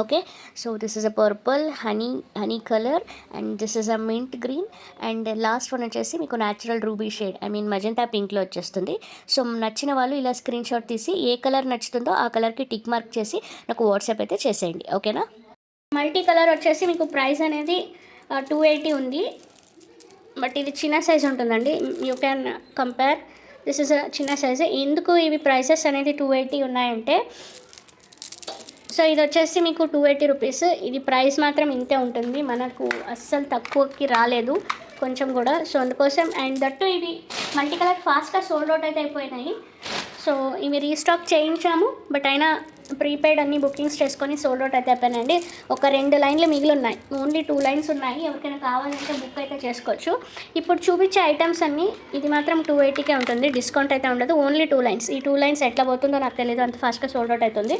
Okay, so this is a purple honey colour and this is a mint green and last one వచ్చేసి మీకు natural ruby shade, I mean magenta పింక్లో వచ్చేస్తుంది. సో నచ్చిన వాళ్ళు ఇలా స్క్రీన్ షాట్ తీసి ఏ కలర్ నచ్చుతుందో ఆ కలర్కి టిక్ మార్క్ చేసి నాకు వాట్సాప్ అయితే చేసేయండి. ఓకేనా. మల్టీ కలర్ వచ్చేసి మీకు ప్రైస్ అనేది 280 ఉంది. బట్ ఇది చిన్న సైజ్ ఉంటుందండి. You can compare, this is చిన్న సైజ్. ఎందుకు ఇవి ప్రైసెస్ అనేది 280 ఉన్నాయంటే, సో ఇది వచ్చేసి మీకు 280 రూపీస్. ఇది ప్రైస్ మాత్రం ఇంతే ఉంటుంది, మనకు అస్సలు తక్కువకి రాలేదు కొంచెం కూడా. సో అందుకోసం అండ్ దట్టు ఇవి మల్టీ కలర్ ఫాస్ట్గా సోల్డ్ అవుట్ అయితే అయిపోయినాయి. సో ఇవి రీస్టాక్ చేయించాము, బట్ అయినా ప్రీపెయిడ్ అన్ని బుకింగ్స్ చేసుకొని సోల్డ్ అవుట్ అయితే అయిపోయినాయండి. ఒక 2 లైన్లు మిగిలి ఉన్నాయి, ఓన్లీ 2 లైన్స్ ఉన్నాయి. ఎవరికైనా కావాలంటే బుక్ అయితే చేసుకోవచ్చు. ఇప్పుడు చూపించే ఐటమ్స్ అన్నీ ఇది మాత్రం 280కే ఉంటుంది, డిస్కౌంట్ అయితే ఉండదు. Only 2 lines. ఈ 2 లైన్స్ ఎట్లా పోతుందో నాకు తెలియదు, అంత ఫాస్ట్గా సోల్డ్ అవుట్ అవుతుంది.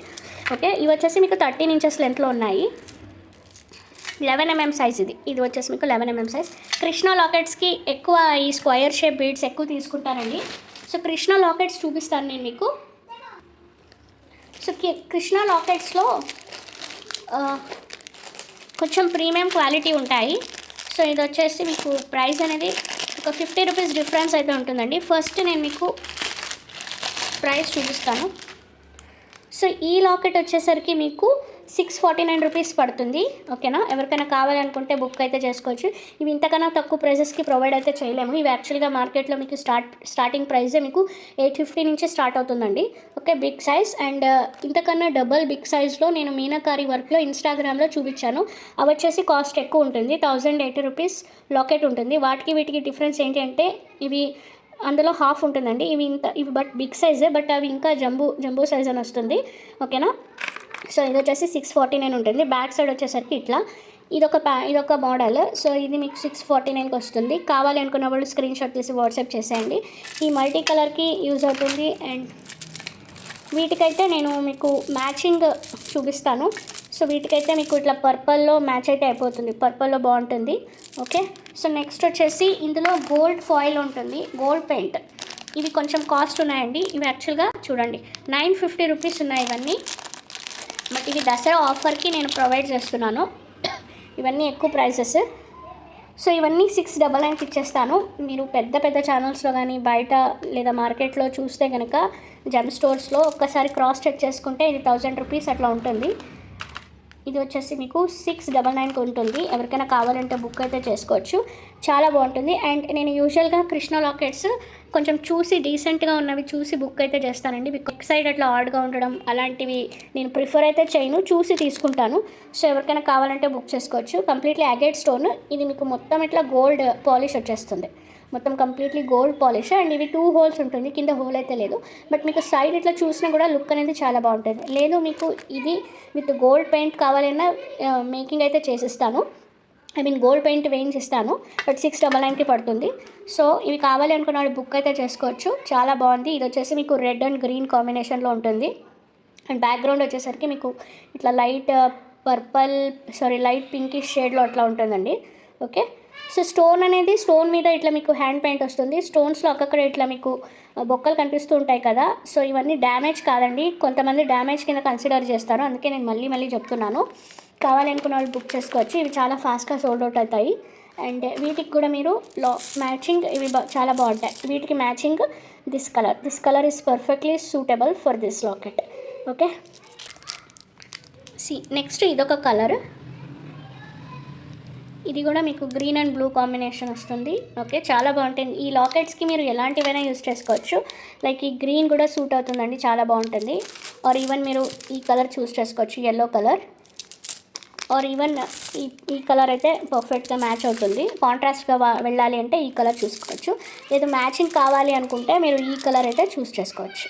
ఓకే, ఇవి వచ్చేసి మీకు 13 ఇంచెస్ లెంత్లో ఉన్నాయి. 11 mm సైజ్ ఇది వచ్చేసి మీకు 11 mm సైజ్. కృష్ణ లాకెట్స్కి ఎక్కువ ఈ స్క్వయర్ షేప్ బీడ్స్ ఎక్కువ తీసుకుంటారండి. సో కృష్ణ లాకెట్స్ చూపిస్తాను నేను మీకు. సో కృష్ణ లాకెట్స్లో కొంచెం ప్రీమియం క్వాలిటీ ఉంటాయి. సో ఇది వచ్చేసి మీకు ప్రైస్ అనేది ఒక 50 రూపీస్ డిఫరెన్స్ అయితే ఉంటుందండి. ఫస్ట్ నేను మీకు ప్రైస్ చూపిస్తాను. సో ఈ లాకెట్ వచ్చేసరికి మీకు 649 రూపీస్ పడుతుంది. ఓకేనా, ఎవరికైనా కావాలనుకుంటే బుక్ అయితే చేసుకోవచ్చు. ఇవి ఇంతకన్నా తక్కువ ప్రైజెస్కి ప్రొవైడ్ అయితే చేయలేము. ఇవి యాక్చువల్గా మార్కెట్లో మీకు స్టార్టింగ్ ప్రైజే మీకు 850 నుంచి స్టార్ట్ అవుతుందండి. Okay, big size. అండ్ ఇంతకన్నా డబల్ బిగ్ సైజ్లో నేను మీనాకారి వర్క్లో ఇన్స్టాగ్రామ్లో చూపించాను. అవి వచ్చేసి కాస్ట్ ఎక్కువ ఉంటుంది, 1080 రూపీస్ లాకెట్ ఉంటుంది. వాటికి వీటికి డిఫరెన్స్ ఏంటి అంటే, ఇవి అందులో హాఫ్ ఉంటుందండి. ఇవి బట్ బిగ్ సైజే, బట్ అవి ఇంకా జంబో సైజ్ అని వస్తుంది. ఓకేనా, సో ఇది వచ్చేసి 649 ఉంటుంది. బ్యాక్ సైడ్ వచ్చేసరికి ఇట్లా ఇదొక మోడల్. సో ఇది మీకు 649కి వస్తుంది. కావాలి అనుకున్న వాళ్ళు స్క్రీన్ షాట్ తీసి వాట్సాప్ చేసేయండి. ఈ మల్టీ కలర్కి యూజ్ అవుతుంది. అండ్ వీటికైతే నేను మీకు మ్యాచింగ్ చూపిస్తాను. సో వీటికైతే మీకు ఇట్లా పర్పల్లో మ్యాచ్ అయితే అయిపోతుంది, పర్పల్లో బాగుంటుంది. ఓకే, సో నెక్స్ట్ వచ్చేసి ఇందులో గోల్డ్ ఫాయిల్ ఉంటుంది, గోల్డ్ పెయింట్. ఇవి కొంచెం కాస్ట్ ఉన్నాయండి. ఇవి యాక్చువల్గా చూడండి 950 రూపీస్ ఉన్నాయి ఇవన్నీ. బట్ ఇవి దసరా ఆఫర్కి నేను ప్రొవైడ్ చేస్తున్నాను. ఇవన్నీ ఎక్కువ ప్రైసెస్. సో ఇవన్నీ 699కి ఇచ్చేస్తాను. మీరు పెద్ద ఛానల్స్లో కానీ బయట లేదా మార్కెట్లో చూస్తే కనుక జెమ్ స్టోర్స్లో ఒక్కసారి క్రాస్ చెక్ చేసుకుంటే ఇది 1000 రూపీస్ అట్లా ఉంటుంది. ఇది వచ్చేసి మీకు 699కి ఉంటుంది. ఎవరికైనా కావాలంటే బుక్ అయితే చేసుకోవచ్చు, చాలా బాగుంటుంది. అండ్ నేను యూజువల్గా కృష్ణ లాకెట్స్ కొంచెం చూసి డీసెంట్గా ఉన్నవి చూసి బుక్ అయితే చేస్తానండి. బిగ్ సైడ్ అట్లా ఆడ్గా ఉండడం అలాంటివి నేను ప్రిఫర్ అయితే చేయను, చూసి తీసుకుంటాను. సో ఎవరికైనా కావాలంటే బుక్ చేసుకోవచ్చు. Completely agate stone. ఇది మీకు మొత్తం ఇట్లా గోల్డ్ పాలిష్ వచ్చేస్తుంది, మొత్తం కంప్లీట్లీ గోల్డ్ పాలిష్. అండ్ ఇవి 2 హోల్స్ ఉంటుంది, కింద హోల్ అయితే లేదు. బట్ మీకు సైడ్ ఇట్లా చూసినా కూడా లుక్ అనేది చాలా బాగుంటుంది. లేదు మీకు ఇది విత్ గోల్డ్ పెయింట్ కావాలన్నా మేకింగ్ అయితే చేసిస్తాను, ఐ మీన్ గోల్డ్ పెయింట్ వేయించిస్తాను. బట్ 699కి పడుతుంది. సో ఇవి కావాలి అనుకున్న వాళ్ళు బుక్ అయితే చేసుకోవచ్చు, చాలా బాగుంది. ఇది వచ్చేసి మీకు రెడ్ అండ్ గ్రీన్ కాంబినేషన్లో ఉంటుంది. అండ్ బ్యాక్గ్రౌండ్ వచ్చేసరికి మీకు ఇట్లా లైట్ పింకిష్ షేడ్లో అట్లా ఉంటుందండి. ఓకే, సో స్టోన్ అనేది స్టోన్ మీద ఇట్లా మీకు హ్యాండ్ పెయింట్ వస్తుంది. స్టోన్స్లో అక్కడక్కడ ఇట్లా మీకు బొక్కలు కనిపిస్తూ ఉంటాయి కదా. సో ఇవన్నీ డ్యామేజ్ కాదండి, కొంతమంది డ్యామేజ్ కింద కన్సిడర్ చేస్తారు. అందుకే నేను మళ్ళీ చెప్తున్నాను. కావాలనుకున్న వాళ్ళు బుక్ చేసుకోవచ్చు. ఇవి చాలా ఫాస్ట్గా సోల్డ్ అవుట్ అవుతాయి. అండ్ వీటికి కూడా మీరు మ్యాచింగ్ ఇవి చాలా బాగుంటాయి. వీటికి matching this colour is perfectly suitable for this locket. Okay, next ఇదొక కలర్. ఇది కూడా మీకు గ్రీన్ అండ్ బ్లూ కాంబినేషన్ వస్తుంది. ఓకే, చాలా బాగుంటుంది. ఈ లాకెట్స్కి మీరు ఎలాంటివైనా యూస్ చేసుకోవచ్చు. లైక్ ఈ గ్రీన్ కూడా సూట్ అవుతుందండి, చాలా బాగుంటుంది. ఆర్ ఈవెన్ మీరు ఈ కలర్ చూస్ చేసుకోవచ్చు, ఎల్లో కలర్. ఆర్ ఈవెన్ ఈ కలర్ అయితే పర్ఫెక్ట్గా మ్యాచ్ అవుతుంది. కాంట్రాస్ట్గా వెళ్ళాలి అంటే ఈ కలర్ చూసుకోవచ్చు. లేదు మ్యాచింగ్ కావాలి అనుకుంటే మీరు ఈ కలర్ అయితే చూస్ చేసుకోవచ్చు.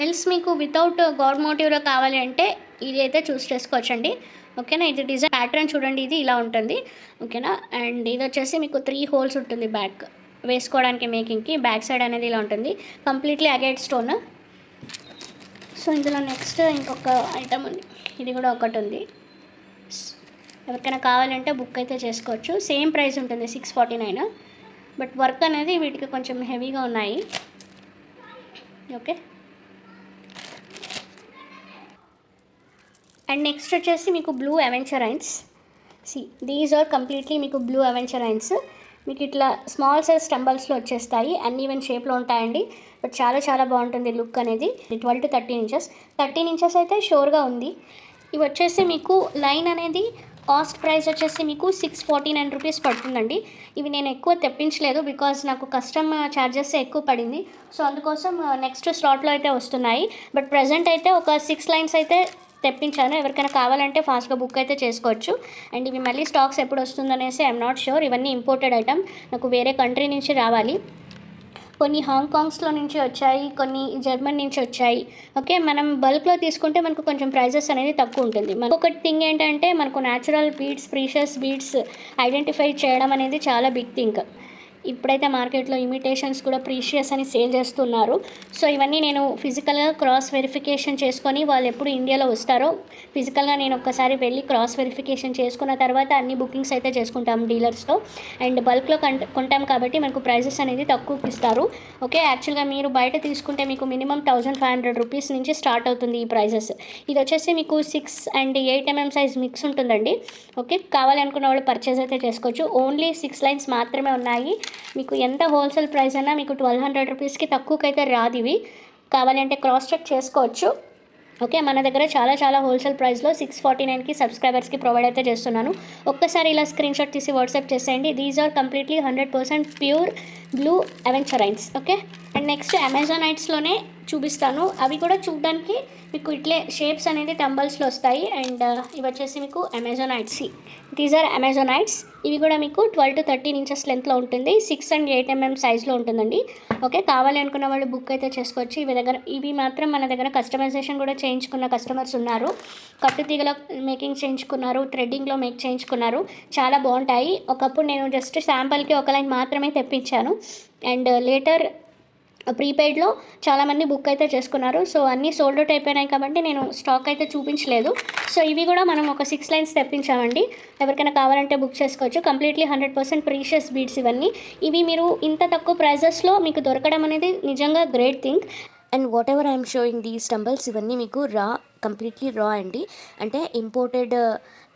ఎల్స్ మీకు వితౌట్ గాడ్ మోటివ్లో కావాలి అంటే ఇది అయితే చూస్ చేసుకోవచ్చు అండి. ఓకేనా, ఇది డిజైన్ ప్యాటర్న్ చూడండి, ఇది ఇలా ఉంటుంది. ఓకేనా, అండ్ ఇది వచ్చేసి మీకు 3 హోల్స్ ఉంటుంది బ్యాక్ వేసుకోవడానికి, మేకింగ్కి. బ్యాక్ సైడ్ అనేది ఇలా ఉంటుంది, కంప్లీట్లీ అగేట్ స్టోన్. సో ఇందులో నెక్స్ట్ ఇంకొక ఐటమ్ ఉంది, ఇది కూడా ఒకటి ఉంది. ఎవరికైనా కావాలంటే బుక్ అయితే చేసుకోవచ్చు. సేమ్ ప్రైస్ ఉంటుంది 649. బట్ వర్క్ అనేది వీటికి కొంచెం హెవీగా ఉన్నాయి. ఓకే, అండ్ నెక్స్ట్ వచ్చేసి మీకు బ్లూ అవెంచరైన్స్. దీస్ ఆర్ కంప్లీట్లీ మీకు బ్లూ అవెంచరైన్స్. మీకు ఇట్లా స్మాల్ సైజ్ స్టంబల్స్లో వచ్చేస్తాయి, అన్ఈవెన్ షేప్లో ఉంటాయండి. బట్ చాలా బాగుంటుంది లుక్ అనేది. 12 to 13 inches. 13 inches అయితే షూర్గా ఉంది. ఇవి వచ్చేసి మీకు లైన్ అనేది కాస్ట్ ప్రైస్ వచ్చేసి మీకు 649 రూపీస్ పడుతుందండి. ఇవి నేను ఎక్కువ తెప్పించలేదు, బికాజ్ నాకు కస్టమ్ ఛార్జెస్ ఎక్కువ పడింది. సో అందుకోసం నెక్స్ట్ స్లాట్లో అయితే వస్తున్నాయి. బట్ ప్రజెంట్ అయితే ఒక 6 lines అయితే తెప్పించాను. ఎవరికైనా కావాలంటే ఫాస్ట్గా బుక్ అయితే చేసుకోవచ్చు. అండ్ ఇవి మళ్ళీ స్టాక్స్ ఎప్పుడు వస్తుందనేసి ఐఎమ్ నాట్ షూర్. ఇవన్నీ ఇంపోర్టెడ్ ఐటమ్, నాకు వేరే కంట్రీ నుంచి రావాలి. కొన్ని హాంకాంగ్స్లో నుంచి వచ్చాయి, కొన్ని జర్మనీ నుంచి వచ్చాయి. ఓకే, మనం బల్క్లో తీసుకుంటే మనకు కొంచెం ప్రైజెస్ అనేది తక్కువ ఉంటుంది. ఒక థింగ్ ఏంటంటే మనకు natural beads, precious beads identify చేయడం అనేది చాలా బిగ్ థింగ్. ఇప్పుడైతే మార్కెట్లో ఇమిటేషన్స్ కూడా ప్రీషియస్ అని సేల్ చేస్తున్నారు. సో ఇవన్నీ నేను ఫిజికల్గా క్రాస్ వెరిఫికేషన్ చేసుకొని, వాళ్ళు ఎప్పుడు ఇండియాలో వస్తారో ఫిజికల్గా నేను ఒక్కసారి వెళ్ళి క్రాస్ వెరిఫికేషన్ చేసుకున్న తర్వాత అన్ని బుకింగ్స్ అయితే చేసుకుంటాం డీలర్స్తో. అండ్ బల్క్లో కొంటాం కాబట్టి మనకు ప్రైజెస్ అనేది తక్కువకి ఇస్తారు. ఓకే, యాక్చువల్గా మీరు బయట తీసుకుంటే మీకు మినిమం 1500 రూపీస్ నుంచి స్టార్ట్ అవుతుంది ఈ ప్రైజెస్. ఇది వచ్చేసి మీకు 6 and 8 mm సైజ్ మిక్స్ ఉంటుందండి. ఓకే, కావాలనుకున్న వాళ్ళు పర్చేజ్ అయితే చేసుకోవచ్చు. ఓన్లీ 6 lines మాత్రమే ఉన్నాయి. మీకు ఎంత హోల్సేల్ ప్రైస్ అయినా మీకు 1200 రూపీస్కి తక్కువకైతే రాదు. ఇవి కావాలంటే క్రాస్ చెక్ చేసుకోవచ్చు. ఓకే, మన దగ్గర చాలా హోల్సేల్ ప్రైస్లో 649కి సబ్స్క్రైబర్స్కి ప్రొవైడ్ అయితే చేస్తున్నాను. ఒక్కసారి ఇలా స్క్రీన్ షాట్ తీసి వాట్సాప్ చేసేయండి. These are completely 100% pure blue aventurines. Okay, and next అమెజానైట్స్లోనే చూపిస్తాను. అవి కూడా చూడడానికి మీకు ఇట్లే షేప్స్ అనేది టంబల్స్లో వస్తాయి. అండ్ ఇవి వచ్చేసి మీకు అమెజానైట్స్. These are అమెజానైట్స్. ఇవి కూడా మీకు 12 to 13 inches లెంత్లో ఉంటుంది, 6 and 8 mm సైజ్లో ఉంటుందండి. ఓకే, కావాలి అనుకున్న వాళ్ళు బుక్ అయితే చేసుకోవచ్చు. ఇవి మాత్రం మన దగ్గర కస్టమైజేషన్ కూడా చేయించుకున్న కస్టమర్స్ ఉన్నారు. కట్టుతీగలో మేకింగ్ చేయించుకున్నారు, థ్రెడ్డింగ్లో మేక్ చేయించుకున్నారు. చాలా బాగుంటాయి. ఒకప్పుడు నేను జస్ట్ శాంపుల్కి ఒక లైన్ మాత్రమే తెప్పించాను. అండ్ లేటర్ ప్రీపెయిడ్లో చాలామంది బుక్ అయితే చేసుకున్నారు. సో అన్నీ సోల్డ్ అవుట్ అయిపోయినాయి కాబట్టి నేను స్టాక్ అయితే చూపించలేదు. సో ఇవి కూడా మనం ఒక 6 lines తెప్పించామండి. ఎవరికైనా కావాలంటే బుక్ చేసుకోవచ్చు. కంప్లీట్లీ 100% ప్రీషియస్ బీడ్స్ ఇవన్నీ. ఇవి మీరు ఇంత తక్కువ ప్రైజెస్లో మీకు దొరకడం అనేది నిజంగా great thing. And whatever I'm showing these tumbles, ఇవన్నీ మీకు కంప్లీట్లీ రా అండి. అంటే ఇంపోర్టెడ్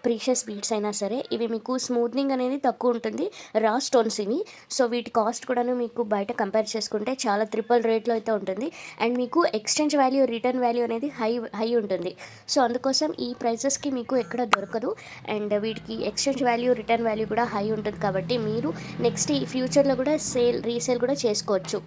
ప్రీషియస్ బీడ్స్ అయినా సరే ఇవి మీకు స్మూత్నింగ్ అనేది తక్కువ ఉంటుంది, రా స్టోన్స్ ఇవి. సో వీటి కాస్ట్ కూడాను మీకు బయట కంపేర్ చేసుకుంటే చాలా ట్రిపుల్ రేట్లో అయితే ఉంటుంది. అండ్ మీకు ఎక్స్చేంజ్ వాల్యూ, రిటర్న్ వాల్యూ అనేది హై ఉంటుంది. సో అందుకోసం ఈ ప్రైసెస్కి మీకు ఎక్కడ దొరకదు. అండ్ వీటికి ఎక్స్చేంజ్ వాల్యూ, రిటర్న్ వాల్యూ కూడా హై ఉంటుంది. కాబట్టి మీరు నెక్స్ట్ ఈ ఫ్యూచర్లో కూడా రీసేల్ కూడా చేసుకోవచ్చు.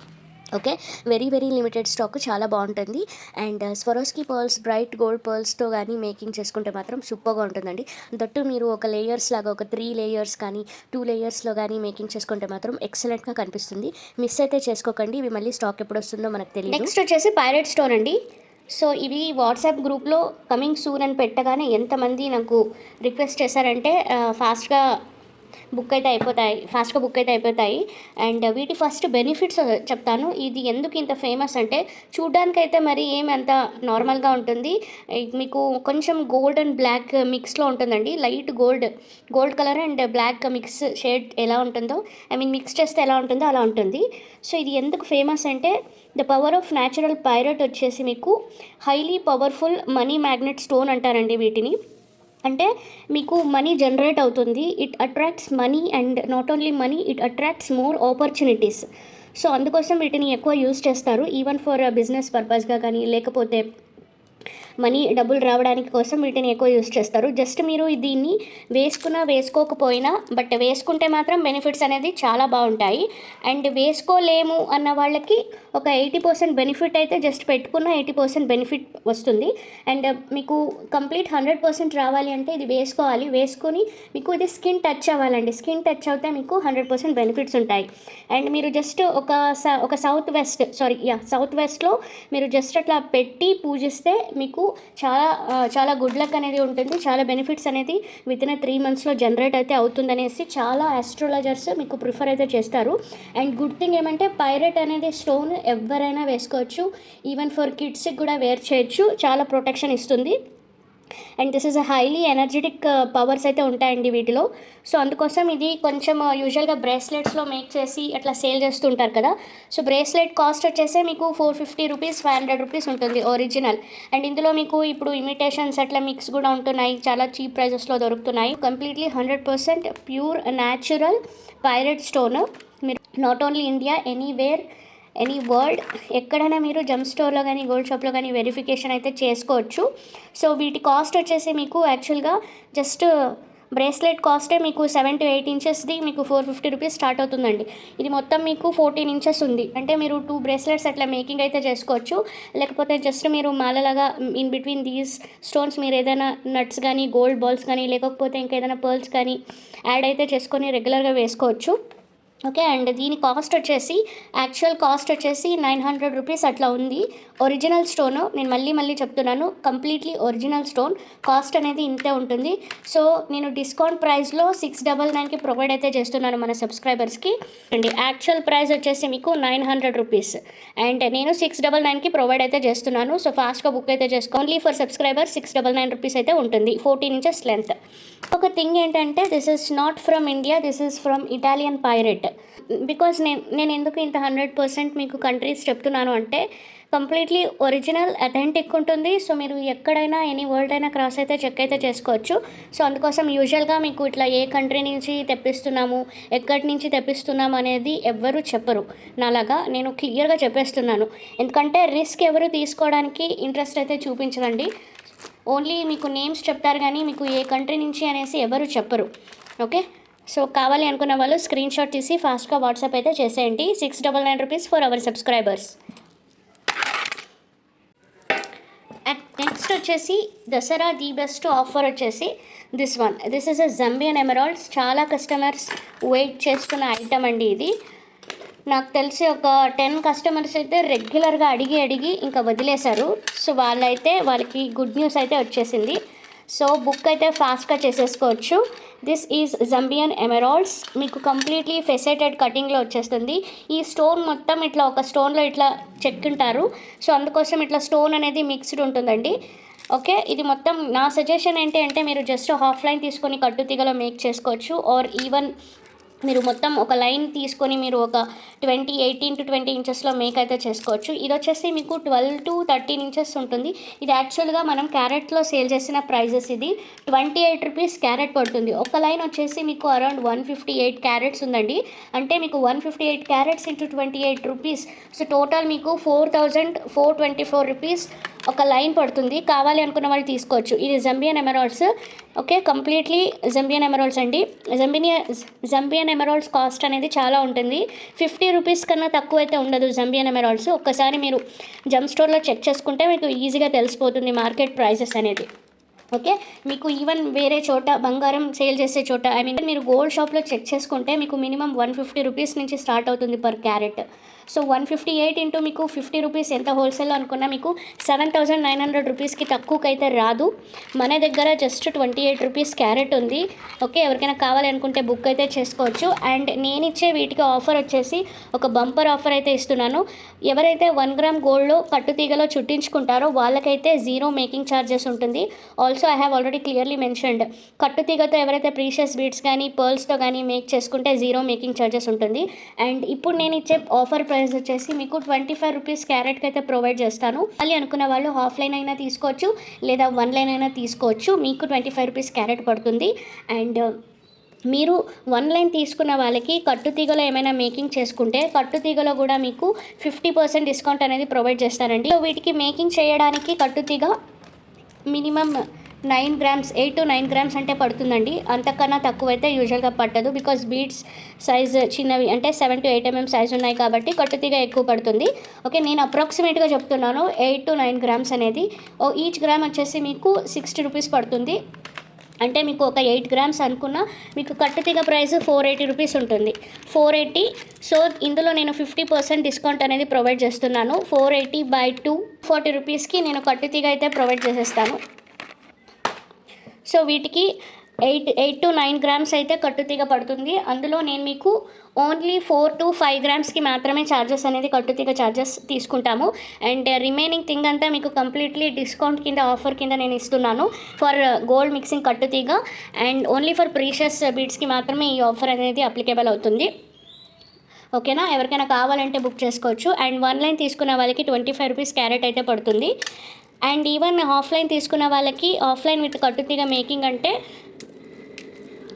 ఓకే, వెరీ లిమిటెడ్ స్టాక్, చాలా బాగుంటుంది. And Swarovski pearls, bright gold పర్ల్స్తో కానీ మేకింగ్ చేసుకుంటే మాత్రం సూపర్గా ఉంటుందండి. దట్టు మీరు ఒక లేయర్స్ లాగా ఒక 3 layers కానీ 2 layers కానీ మేకింగ్ చేసుకుంటే మాత్రం ఎక్సలెంట్గా కనిపిస్తుంది. మిస్ అయితే చేసుకోకండి. ఇవి మళ్ళీ స్టాక్ ఎప్పుడు వస్తుందో మనకు తెలియదు. నెక్స్ట్ వచ్చేసి పైరేట్ స్టోన్ అండి. సో ఇవి వాట్సాప్ గ్రూప్లో కమింగ్ సూన్ అని పెట్టగానే ఎంతమంది నాకు రిక్వెస్ట్ చేశారంటే ఫాస్ట్గా ఫాస్ట్గా బుక్ అయితే అయిపోతాయి. అండ్ వీటి ఫస్ట్ బెనిఫిట్స్ చెప్తాను. ఇది ఎందుకు ఇంత ఫేమస్ అంటే, చూడ్డానికైతే మరి ఏమి అంత నార్మల్గా ఉంటుంది. మీకు కొంచెం గోల్డ్ అండ్ బ్లాక్ మిక్స్లో ఉంటుందండి. Light gold colour and black mix shade ఎలా ఉంటుందో, మిక్స్ చేస్తే ఎలా ఉంటుందో అలా ఉంటుంది. సో ఇది ఎందుకు ఫేమస్ అంటే, the power of natural pyrite వచ్చేసి మీకు highly powerful money magnet stone అంటారండి వీటిని. అంటే మీకు మనీ జనరేట్ అవుతుంది. It attracts money and not only money, it attracts more opportunities. So అందుకోసం వీటిని ఎక్కువ యూజ్ చేస్తారు, ఈవెన్ ఫర్ బిజినెస్ పర్పస్గా కానీ, లేకపోతే డబ్బులు రావడానికి కోసం వీటిని ఎక్కువ యూజ్ చేస్తారు. జస్ట్ మీరు దీన్ని వేసుకోకపోయినా, బట్ వేసుకుంటే మాత్రం బెనిఫిట్స్ అనేది చాలా బాగుంటాయి. అండ్ వేసుకోలేము అన్న వాళ్ళకి ఒక 80% బెనిఫిట్ అయితే, జస్ట్ పెట్టుకున్న 80% బెనిఫిట్ వస్తుంది. అండ్ మీకు కంప్లీట్ 100% రావాలి అంటే ఇది వేసుకొని మీకు ఇది స్కిన్ టచ్ అవ్వాలండి. స్కిన్ టచ్ అవుతే మీకు 100% బెనిఫిట్స్ ఉంటాయి. అండ్ మీరు జస్ట్ ఒక సౌత్ వెస్ట్లో మీరు జస్ట్ అట్లా పెట్టి పూజిస్తే మీకు చాలా గుడ్ లక్ అనేది ఉంటుంది. చాలా బెనిఫిట్స్ అనేది వితిన్ 3 monthsలో జనరేట్ అయితే అవుతుందనేసి చాలా ఆస్ట్రాలజర్స్ మీకు ప్రిఫర్ అయితే చేస్తారు. అండ్ గుడ్ థింగ్ ఏమంటే, పైరెట్ అనేది స్టోన్ ఎవరైనా వేసుకోవచ్చు, ఈవెన్ ఫర్ కిడ్స్కి కూడా వేర్ చేయొచ్చు. చాలా ప్రొటెక్షన్ ఇస్తుంది. And this is a highly energetic powers అయితే ఉంటాయండి వీటిలో. సో అందుకోసం ఇది కొంచెం యూజువల్గా బ్రేస్లెట్స్లో మేక్ చేసి అట్లా సేల్ చేస్తుంటారు కదా. సో బ్రేస్లెట్ కాస్ట్ వచ్చేసి మీకు 450 రూపీస్, 500 రూపీస్ ఉంటుంది ఒరిజినల్. అండ్ ఇందులో మీకు ఇప్పుడు ఇమిటేషన్స్ అట్లా మిక్స్ కూడా ఉంటున్నాయి, చాలా చీప్ ప్రైజెస్లో దొరుకుతున్నాయి. Completely 100% pure natural pyrite stone. మీరు not only India, any world ఎక్కడైనా మీరు జమ్ స్టోర్లో కానీ, గోల్డ్ షాప్లో కానీ వెరిఫికేషన్ అయితే చేసుకోవచ్చు. సో వీటి కాస్ట్ వచ్చేసి మీకు యాక్చువల్గా జస్ట్ బ్రేస్లెట్ కాస్టే మీకు 7 to 8 ఇంచెస్ది మీకు 450 రూపీస్ స్టార్ట్ అవుతుందండి. ఇది మొత్తం మీకు 14 ఇంచెస్ ఉంది. అంటే మీరు 2 బ్రేస్లెట్స్ అట్లా మేకింగ్ అయితే చేసుకోవచ్చు. లేకపోతే జస్ట్ మీరు మాలలాగా ఇన్ బిట్వీన్ దీస్ స్టోన్స్ మీరు ఏదైనా నట్స్ కానీ, గోల్డ్ బాల్స్ కానీ, లేకపోతే ఇంకేదైనా పర్ల్స్ కానీ యాడ్ అయితే చేసుకొని రెగ్యులర్గా వేసుకోవచ్చు. ఓకే. అండ్ దీని యాక్చువల్ కాస్ట్ వచ్చేసి 900 రూపీస్ అట్లా ఉంది. ఒరిజినల్ స్టోను, నేను మళ్ళీ చెప్తున్నాను, కంప్లీట్లీ ఒరిజినల్ స్టోన్. కాస్ట్ అనేది ఇంతే ఉంటుంది. సో నేను డిస్కౌంట్ ప్రైస్లో 699కి ప్రొవైడ్ అయితే చేస్తున్నాను మన సబ్స్క్రైబర్స్కి. అండి యాక్చువల్ ప్రైస్ వచ్చేసి మీకు 900 రూపీస్, అండ్ నేను 699కి ప్రొవైడ్ అయితే చేస్తున్నాను. సో ఫాస్ట్గా బుక్ అయితే చేసుకో. ఓన్లీ ఫర్ సబ్స్క్రైబర్ 699 రూపీస్ అయితే ఉంటుంది, 14 ఇంచెస్ లెంత్. ఒక థింగ్ ఏంటంటే, this is not from India, this is from Italian parrot. Because నేను ఎందుకు ఇంత 100% మీకు కంట్రీస్ చెప్తున్నాను అంటే, కంప్లీట్లీ ఒరిజినల్ అథెంటిక్ ఉంటుంది. సో మీరు ఎక్కడైనా ఎనీ వరల్డ్ అయినా క్రాస్ అయితే చెక్ అయితే చేసుకోవచ్చు. సో అందుకోసం యూజువల్గా మీకు ఇట్లా ఏ కంట్రీ నుంచి తెప్పిస్తున్నాము, ఎక్కడి నుంచి తెప్పిస్తున్నాము అనేది ఎవ్వరూ చెప్పరు. నాలాగా నేను క్లియర్గా చెప్పేస్తున్నాను. ఎందుకంటే రిస్క్ ఎవరు తీసుకోవడానికి ఇంట్రెస్ట్ అయితే చూపించదండి. ఓన్లీ మీకు నేమ్స్ చెప్తారు కానీ మీకు ఏ కంట్రీ నుంచి అనేసి ఎవరు చెప్పరు. ఓకే. సో కావాలి అనుకున్న వాళ్ళు స్క్రీన్ షాట్ తీసి ఫాస్ట్గా వాట్సాప్ అయితే చేసేయండి. 699 rupees for our subscribers. Next వచ్చేసి దసరా ది బెస్ట్ ఆఫర్ వచ్చేసి దిస్ ఈజ్ అ జంబియన్ ఎమరాల్డ్స్. చాలా కస్టమర్స్ వెయిట్ చేస్తున్న ఐటమ్ అండి ఇది. నాకు తెలిసి ఒక 10 కస్టమర్స్ అయితే రెగ్యులర్గా అడిగి ఇంకా వదిలేశారు. సో వాళ్ళకి గుడ్ న్యూస్ అయితే వచ్చేసింది. సో బుక్ అయితే ఫాస్ట్గా చేసేసుకోవచ్చు. This is Zambian emeralds. మీకు కంప్లీట్లీ ఫెసెటెడ్ కటింగ్లో వచ్చేస్తుంది. ఈ స్టోన్ మొత్తం ఇట్లా ఒక స్టోన్లో ఇట్లా చెక్కుంటారు. సో అందుకోసం ఇట్లా స్టోన్ అనేది మిక్స్డ్ ఉంటుందండి. ఓకే. ఇది మొత్తం నా సజెషన్ ఏంటి అంటే, మీరు జస్ట్ హాఫ్ లైన్ తీసుకొని కట్టుతీగలో మేక్ చేసుకోవచ్చు. ఆర్ ఈవెన్ మీరు మొత్తం ఒక లైన్ తీసుకొని మీరు ఒక 18 to 20 ఇంచెస్లో మేక్ అయితే చేసుకోవచ్చు. ఇది వచ్చేసి మీకు 12 to 13 ఇంచెస్ ఉంటుంది. ఇది యాక్చువల్గా మనం క్యారెట్లో సేల్ చేసిన ప్రైజెస్. ఇది 28 రూపీస్ క్యారెట్ పడుతుంది. ఒక లైన్ వచ్చేసి మీకు అరౌండ్ 158 క్యారెట్స్ ఉందండి. అంటే మీకు 158 carats into 28 rupees. So total మీకు 4424 రూపీస్ ఒక లైన్ పడుతుంది. కావాలి అనుకున్న వాళ్ళు తీసుకోవచ్చు. ఇది జంబియన్ ఎమరాల్డ్స్. ఓకే. కంప్లీట్లీ జంబియన్ ఎమరాల్డ్స్ అండి. జంబియన్ ఎమరాల్డ్స్ కాస్ట్ అనేది చాలా ఉంటుంది. 50 రూపీస్ కన్నా తక్కువ అయితే ఉండదు జంబియన్ ఎమరాల్డ్స్. ఒక్కసారి మీరు జమ్ స్టోర్లో చెక్ చేసుకుంటే మీకు ఈజీగా తెలిసిపోతుంది మార్కెట్ ప్రైజెస్ అనేది. ఓకే. మీకు ఈవెన్ వేరే చోట బంగారం సేల్ చేసే చోట మీరు గోల్డ్ షాప్లో చెక్ చేసుకుంటే మీకు మినిమం 150 రూపీస్ నుంచి స్టార్ట్ అవుతుంది పర్ క్యారెట్. సో 158 ఇంటూ మీకు 50 రూపీస్ ఎంత హోల్సేల్లో అనుకున్నా మీకు 7,900 రూపీస్కి తక్కువకైతే రాదు. మన దగ్గర జస్ట్ 28 రూపీస్ క్యారెట్ ఉంది. ఓకే, ఎవరికైనా కావాలి అనుకుంటే బుక్ అయితే చేసుకోవచ్చు. అండ్ నేను ఇచ్చే వీటికి ఆఫర్ వచ్చేసి ఒక బంపర్ ఆఫర్ అయితే ఇస్తున్నాను. ఎవరైతే 1 గ్రామ్ గోల్డ్లో కట్టుతీగలో చుట్టించుకుంటారో వాళ్ళకైతే జీరో మేకింగ్ ఛార్జెస్ ఉంటుంది. Also I have already clearly mentioned, కట్టుతీగతో ఎవరైతే ప్రీషియస్ బీడ్స్ కానీ పర్ల్స్తో కానీ మేక్ చేసుకుంటే జీరో మేకింగ్ ఛార్జెస్ ఉంటుంది. అండ్ ఇప్పుడు నేను ఇచ్చే ఆఫర్ ప్రైస్ వచ్చేసి మీకు 25 రూపీస్ క్యారెట్కి అయితే ప్రొవైడ్ చేస్తాను. మళ్ళీ అనుకున్న వాళ్ళు హాఫ్ లైన్ అయినా తీసుకోవచ్చు లేదా 1 లైన్ అయినా తీసుకోవచ్చు. మీకు 25 రూపీస్ క్యారెట్ పడుతుంది. అండ్ మీరు 1 లైన్ తీసుకున్న వాళ్ళకి కట్టుతీగలో ఏమైనా మేకింగ్ చేసుకుంటే కట్టుతీగలో కూడా మీకు 50% డిస్కౌంట్ అనేది ప్రొవైడ్ చేస్తారండి. సో వీటికి మేకింగ్ చేయడానికి కట్టుతీగ మినిమం 9 గ్రామ్స్ 8 to 9 గ్రామ్స్ అంటే పడుతుందండి. అంతకన్నా తక్కువైతే యూజువల్గా పట్టదు. బికాస్ బీడ్స్ సైజ్ చిన్నవి అంటే 7 to 8 mm సైజ్ ఉన్నాయి కాబట్టి కట్టుతీగ ఎక్కువ పడుతుంది. ఓకే, నేను అప్రాక్సిమేట్గా చెప్తున్నాను 8 to 9 గ్రామ్స్ అనేది. ఈచ్ గ్రామ్ వచ్చేసి మీకు 60 రూపీస్ పడుతుంది. అంటే మీకు ఒక 8 గ్రామ్స్ అనుకున్నా మీకు కట్టుతీగ ప్రైస్ 480 రూపీస్ ఉంటుంది. 480. సో ఇందులో నేను 50% డిస్కౌంట్ అనేది ప్రొవైడ్ చేస్తున్నాను. 480 by 2 40 రూపీస్కి నేను కట్టుతీగ అయితే ప్రొవైడ్ చేసేస్తాను. సో వీటికి 8 to 9 గ్రామ్స్ అయితే కట్టుతీగ పడుతుంది. అందులో నేను మీకు ఓన్లీ 4 to 5 గ్రామ్స్కి మాత్రమే ఛార్జెస్ అనేది కట్టుతీగ ఛార్జెస్ తీసుకుంటాము. అండ్ రిమైనింగ్ థింగ్ అంతా మీకు కంప్లీట్లీ డిస్కౌంట్ కింద ఆఫర్ కింద నేను ఇస్తున్నాను ఫర్ గోల్డ్ మిక్సింగ్ కట్టుతీగ. అండ్ ఓన్లీ ఫర్ ప్రీషియస్ బీడ్స్కి మాత్రమే ఈ ఆఫర్ అనేది అప్లికేబుల్ అవుతుంది. ఓకేనా, ఎవరికైనా కావాలంటే బుక్ చేసుకోవచ్చు. అండ్ 1 లైన్ తీసుకున్న వాళ్ళకి 25 రూపీస్ క్యారెట్ అయితే పడుతుంది. అండ్ ఈవెన్ ఆఫ్లైన్ తీసుకున్న వాళ్ళకి ఆఫ్లైన్ విత్ కట్టుతీగ మేకింగ్ అంటే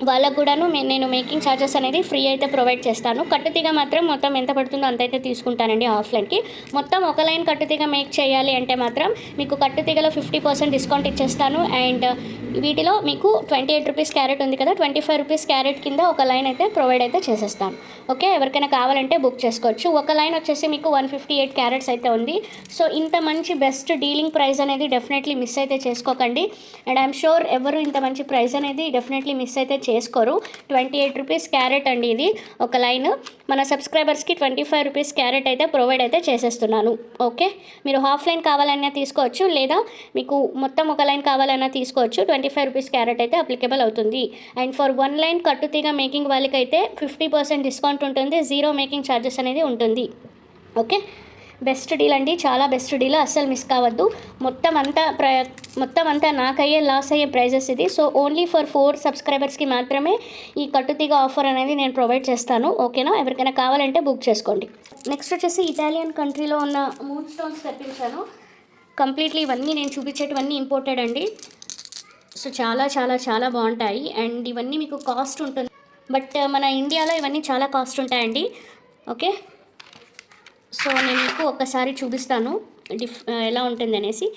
వాళ్ళకు కూడాను నేను మేకింగ్ ఛార్జెస్ అనేది ఫ్రీ అయితే ప్రొవైడ్ చేస్తాను. కట్టుతీగ మాత్రం మొత్తం ఎంత పడుతుందో అంత అయితే తీసుకుంటానండి ఆఫ్లైన్కి. మొత్తం ఒక లైన్ కట్టుతీగ మేక్ చేయాలి అంటే మాత్రం మీకు కట్టుతీగలో 50% డిస్కౌంట్ ఇచ్చేస్తాను. అండ్ వీటిలో మీకు 28 రూపీస్ క్యారెట్ ఉంది కదా, 25 రూపీస్ క్యారెట్ కింద ఒక లైన్ అయితే ప్రొవైడ్ అయితే చేసేస్తాను. ఓకే, ఎవరికైనా కావాలంటే బుక్ చేసుకోవచ్చు. ఒక లైన్ వచ్చేసి మీకు 158 క్యారెట్స్ అయితే ఉంది. సో ఇంత మంచి బెస్ట్ డీలింగ్ ప్రైస్ అనేది డెఫినెట్లీ మిస్ అయితే చేసుకోకండి. అండ్ ఐఎమ్ షూర్ ఎవరు ఇంత మంచి ప్రైస్ అనేది డెఫినెట్లీ మిస్ అయితే చేసుకోరు. 28 రూపీస్ క్యారెట్ అండి ఇది ఒక లైన్. మన సబ్స్క్రైబర్స్కి 25 రూపీస్ క్యారెట్ అయితే ప్రొవైడ్ అయితే చేసేస్తున్నాను. ఓకే, మీరు హాఫ్ లైన్ కావాలన్నా తీసుకోవచ్చు లేదా మీకు మొత్తం ఒక లైన్ కావాలన్నా తీసుకోవచ్చు. 25 రూపీస్ క్యారెట్ అయితే అప్లికేబుల్ అవుతుంది. అండ్ ఫర్ 1 లైన్ కట్టుతీగ మేకింగ్ వాళ్ళకైతే 50% డిస్కౌంట్ ఉంటుంది. జీరో మేకింగ్ ఛార్జెస్ అనేది ఉంటుంది. ఓకే, బెస్ట్ డీల్ అండి, చాలా బెస్ట్ డీల్, అస్సలు మిస్ కావద్దు. మొత్తం అంతా నాకయ్యే లాస్ అయ్యే ప్రైజెస్ ఇది. సో ఓన్లీ ఫర్ 4 సబ్స్క్రైబర్స్కి మాత్రమే ఈ కట్టుతీగ ఆఫర్ అనేది నేను ప్రొవైడ్ చేస్తాను. ఓకేనా, ఎవరికైనా కావాలంటే బుక్ చేసుకోండి. నెక్స్ట్ వచ్చేసి ఇటాలియన్ కంట్రీలో ఉన్న మూన్ స్టోన్స్ తెప్పించాను. కంప్లీట్లీ ఇవన్నీ నేను చూపించేటివన్నీ ఇంపోర్టెడ్ అండి. సో చాలా చాలా చాలా బాగుంటాయి. అండ్ ఇవన్నీ మీకు కాస్ట్ ఉంటుంది, బట్ మన ఇండియాలో ఇవన్నీ చాలా కాస్ట్ ఉంటాయండి. ఓకే, సో నేను మీకు ఒక్కసారి చూపిస్తాను ఎలా ఉంటుంది అనేసి.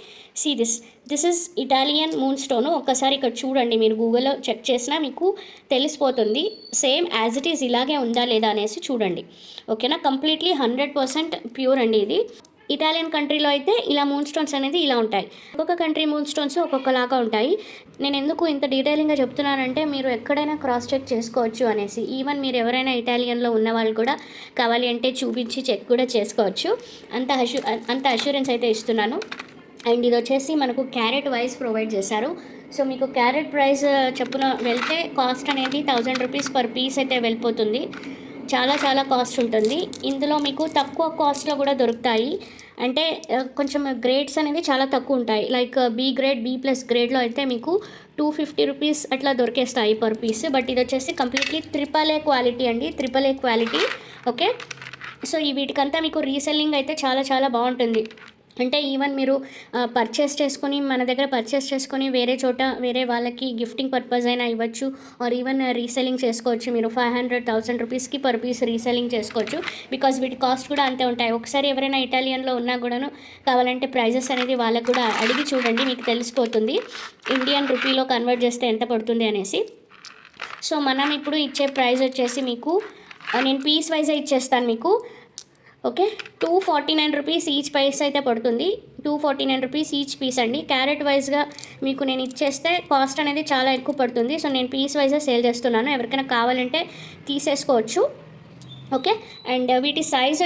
This is Italian moon stone. ఒక్కసారి ఇక్కడ చూడండి, మీరు గూగుల్లో చెక్ చేసినా మీకు తెలిసిపోతుంది సేమ్ యాజ్ ఇట్ ఈజ్ ఇలాగే ఉందా లేదా అనేసి చూడండి. ఓకేనా, కంప్లీట్లీ 100% ప్యూర్ అండి ఇది. ఇటాలియన్ కంట్రీలో అయితే ఇలా మూన్ స్టోన్స్ అనేది ఇలా ఉంటాయి. ఒక్కొక్క కంట్రీ మూన్ స్టోన్స్ ఒక్కొక్కలాగా ఉంటాయి. నేను ఎందుకు ఇంత డీటెయిలింగ్గా చెప్తున్నానంటే మీరు ఎక్కడైనా క్రాస్ చెక్ చేసుకోవచ్చు అనేసి. ఈవెన్ మీరు ఎవరైనా ఇటాలియన్లో ఉన్న వాళ్ళు కూడా కావాలి అంటే చూపించి చెక్ కూడా చేసుకోవచ్చు. అంత అష్యూరెన్స్ అయితే ఇస్తున్నాను. అండ్ ఇది వచ్చేసి మనకు క్యారెట్ వైజ్ ప్రొవైడ్ చేశారు. సో మీకు క్యారెట్ ప్రైస్ చెప్పున వెళ్తే కాస్ట్ అనేది 1000 రూపీస్ పర్ పీస్ అయితే వెళ్ళిపోతుంది. చాలా చాలా కాస్ట్ ఉంటుంది. ఇందులో మీకు తక్కువ కాస్ట్లో కూడా దొరుకుతాయి. అంటే కొంచెం గ్రేడ్స్ అనేవి చాలా తక్కువ ఉంటాయి. లైక్ బి గ్రేడ్, B+ గ్రేడ్లో అయితే మీకు 250 రూపీస్ అట్లా దొరికేస్తాయి పర్ పీస్. బట్ ఇది వచ్చేసి కంప్లీట్లీ AAA క్వాలిటీ అండి, AAA క్వాలిటీ. ఓకే, సో ఈ వీటికంతా మీకు రీసెల్లింగ్ అయితే చాలా చాలా బాగుంటుంది. అంటే ఈవెన్ మీరు పర్చేస్ చేసుకొని మన దగ్గర పర్చేస్ చేసుకొని వేరే చోట వేరే వాళ్ళకి గిఫ్టింగ్ పర్పస్ అయినా ఇవ్వచ్చు. ఆర్ ఈవెన్ రీసెల్లింగ్ చేసుకోవచ్చు. మీరు 500,000 రూపీస్కి పర్ పీస్ రీసెల్లింగ్ చేసుకోవచ్చు. బికాజ్ వీటి కాస్ట్ కూడా అంతే ఉంటాయి. ఒకసారి ఎవరైనా ఇటాలియన్లో ఉన్నా కూడాను కావాలంటే ప్రైజెస్ అనేది వాళ్ళకు కూడా అడిగి చూడండి, మీకు తెలిసిపోతుంది ఇండియన్ రూపీలో కన్వర్ట్ చేస్తే ఎంత పడుతుంది అనేసి. సో మనం ఇప్పుడు ఇచ్చే ప్రైస్ వచ్చేసి మీకు నేను పీస్ వైజే ఇచ్చేస్తాను మీకు. ఓకే, 249 రూపీస్ ఈచ్ పీస్ అయితే పడుతుంది. 249 రూపీస్ ఈచ్ పీస్ అండి. క్యారెట్ వైజ్గా మీకు నేను ఇచ్చేస్తే కాస్ట్ అనేది చాలా ఎక్కువ పడుతుంది. సో నేను పీస్ వైజ్గా సేల్ చేస్తున్నాను. ఎవరికైనా కావాలంటే తీసేసుకోవచ్చు. ఓకే. అండ్ వీటి సైజ్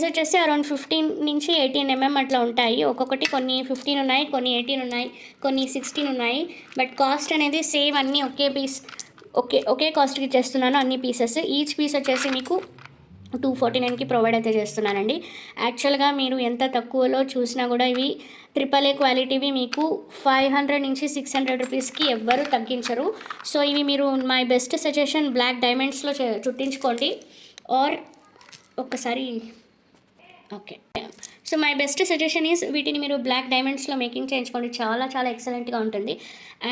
వచ్చేసి అరౌండ్ 15 నుంచి 18 అట్లా ఉంటాయి. ఒక్కొక్కటి కొన్ని 15 ఉన్నాయి, కొన్ని 18 ఉన్నాయి, కొన్ని 16 ఉన్నాయి. బట్ కాస్ట్ అనేది సేమ్, అన్నీ ఒకే కాస్ట్కి ఇచ్చేస్తున్నాను అన్ని పీసెస్. ఈచ్ పీస్ వచ్చేసి మీకు 249కి ప్రొవైడ్ అయితే చేస్తున్నానండి. యాక్చువల్గా మీరు ఎంత తక్కువలో చూసినా కూడా ఇవి AAA క్వాలిటీవి మీకు 500 నుంచి 600 రూపీస్కి ఎవ్వరూ తగ్గించరు. సో ఇవి మీరు మై బెస్ట్ సజెషన్ బ్లాక్ డైమండ్స్లో చుట్టించుకోండి. ఆర్ ఒక్కసారి okay. So my best suggestion is వీటిని మీరు బ్లాక్ డైమండ్స్లో మేకింగ్ చేయించుకోండి. చాలా చాలా ఎక్సలెంట్గా ఉంటుంది.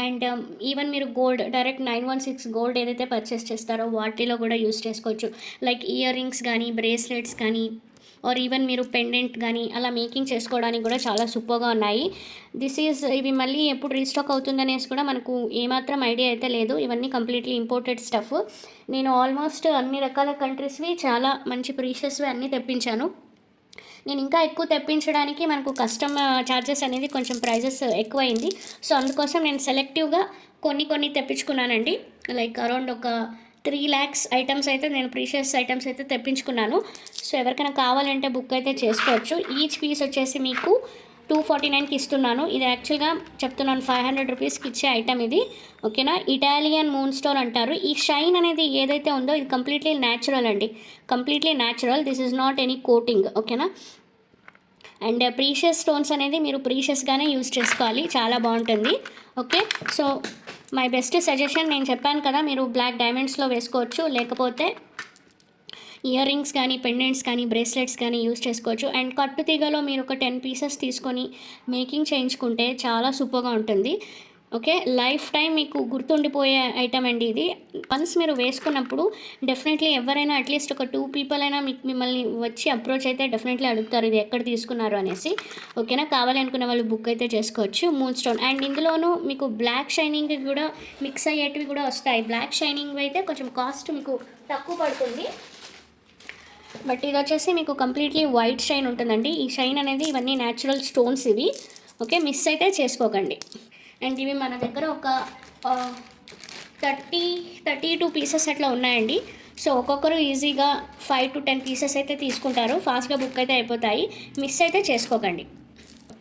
అండ్ ఈవెన్ మీరు గోల్డ్ డైరెక్ట్ 916 గోల్డ్ ఏదైతే పర్చేస్ చేస్తారో వాటిలో కూడా యూస్ చేసుకోవచ్చు. లైక్ ఇయర్ రింగ్స్ కానీ, బ్రేస్లెట్స్ కానీ, ఆర్ ఈవెన్ మీరు పెండెంట్ కానీ అలా మేకింగ్ చేసుకోవడానికి కూడా చాలా సూపర్గా ఉన్నాయి. ఇవి మళ్ళీ ఎప్పుడు రీస్టాక్ అవుతుందనేసి కూడా మనకు ఏమాత్రం ఐడియా అయితే లేదు. ఇవన్నీ కంప్లీట్లీ ఇంపోర్టెడ్ స్టఫ్. నేను ఆల్మోస్ట్ అన్ని రకాల కంట్రీస్వి చాలా మంచి ప్రీషియస్వి అన్నీ తెప్పించాను. నేను ఇంకా ఎక్కువ తెప్పించడానికి మనకు కస్టమ్ ఛార్జెస్ అనేది కొంచెం ప్రైజెస్ ఎక్కువైంది. సో అందుకోసం నేను సెలెక్టివ్గా కొన్ని తెప్పించుకున్నానండి. లైక్ అరౌండ్ ఒక 3 lakhs ఐటమ్స్ అయితే నేను ప్రీషియస్ ఐటమ్స్ అయితే తెప్పించుకున్నాను. సో ఎవరికైనా కావాలంటే బుక్ అయితే చేసుకోవచ్చు. ఈచ్ పీస్ వచ్చేసి మీకు 249కి ఇస్తున్నాను. ఇది యాక్చువల్గా చెప్తున్నాను 500 రూపీస్కి ఇచ్చే ఐటమ్ ఇది. ఓకేనా. ఇటాలియన్ మూన్ స్టోన్ అంటారు. ఈ షైన్ అనేది ఏదైతే ఉందో ఇది కంప్లీట్లీ న్యాచురల్ అండి. Completely natural. This is not any coating. ఓకేనా. అండ్ ప్రీషియస్ స్టోన్స్ అనేది మీరు ప్రీషియస్గానే యూజ్ చేసుకోవాలి. చాలా బాగుంటుంది. Okay. So my best suggestion నేను చెప్పాను కదా, మీరు బ్లాక్ డైమండ్స్లో వేసుకోవచ్చు, లేకపోతే ఇయర్ రింగ్స్ కానీ, పెండెంట్స్ కానీ, బ్రేస్లెట్స్ కానీ యూస్ చేసుకోవచ్చు. అండ్ కట్టు తీగలో మీరు ఒక 10 పీసెస్ తీసుకొని మేకింగ్ చేయించుకుంటే చాలా సూపర్గా ఉంటుంది. ఓకే. లైఫ్ టైం మీకు గుర్తుండిపోయే ఐటమ్ అండి ఇది. వన్స్ మీరు వేసుకున్నప్పుడు డెఫినెట్లీ ఎవరైనా అట్లీస్ట్ ఒక 2 పీపుల్ అయినా మిమ్మల్ని వచ్చి అప్రోచ్ అయితే డెఫినెట్లీ అడుగుతారు ఇది ఎక్కడ తీసుకున్నారు అనేసి. ఓకేనా. కావాలనుకునే వాళ్ళు బుక్ అయితే చేసుకోవచ్చు. Moon stone. అండ్ ఇందులోనూ మీకు బ్లాక్ షైనింగ్ కూడా మిక్స్ అయ్యేటివి కూడా వస్తాయి. బ్లాక్ షైనింగ్ అయితే కొంచెం కాస్ట్ మీకు తక్కువ పడుతుంది. బట్ ఇది వచ్చేసి మీకు కంప్లీట్లీ వైట్ షైన్ ఉంటుందండి. ఈ షైన్ అనేది ఇవన్నీ న్యాచురల్ స్టోన్స్ ఇవి. ఓకే. మిస్ అయితే చేసుకోకండి. అండ్ ఇవి మన దగ్గర ఒక 32 పీసెస్ అట్లా ఉన్నాయండి. సో ఒక్కొక్కరు ఈజీగా 5 to 10 పీసెస్ అయితే తీసుకుంటారు. ఫాస్ట్గా బుక్ అయితే అయిపోతాయి. మిస్ అయితే చేసుకోకండి.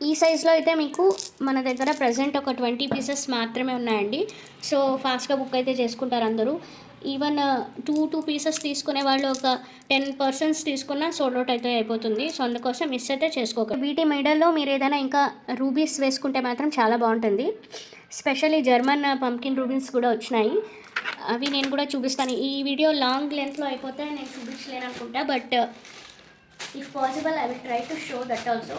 ఈ సైజులో అయితే మీకు మన దగ్గర ప్రజెంట్ ఒక 20 పీసెస్ మాత్రమే ఉన్నాయండి. సో ఫాస్ట్గా బుక్ అయితే చేసుకుంటారు అందరూ. ఈవెన్ 2 పీసెస్ తీసుకునే వాళ్ళు ఒక 10 persons తీసుకున్నా సోల్డ్ అవుట్ అయితే అయిపోతుంది. సో అందుకోసం మిస్ అయితే చేసుకోకండి. వీటి మెడల్లో మీరు ఏదైనా ఇంకా రూబీస్ వేసుకుంటే మాత్రం చాలా బాగుంటుంది. స్పెషల్లీ జర్మన్ పంకిన్ రూబీస్ కూడా వచ్చినాయి. అవి నేను కూడా చూపిస్తాను. ఈ వీడియో లాంగ్ లెంత్లో అయిపోతే నేను చూపించలేను అనుకుంటా. But if possible I will try to show that also.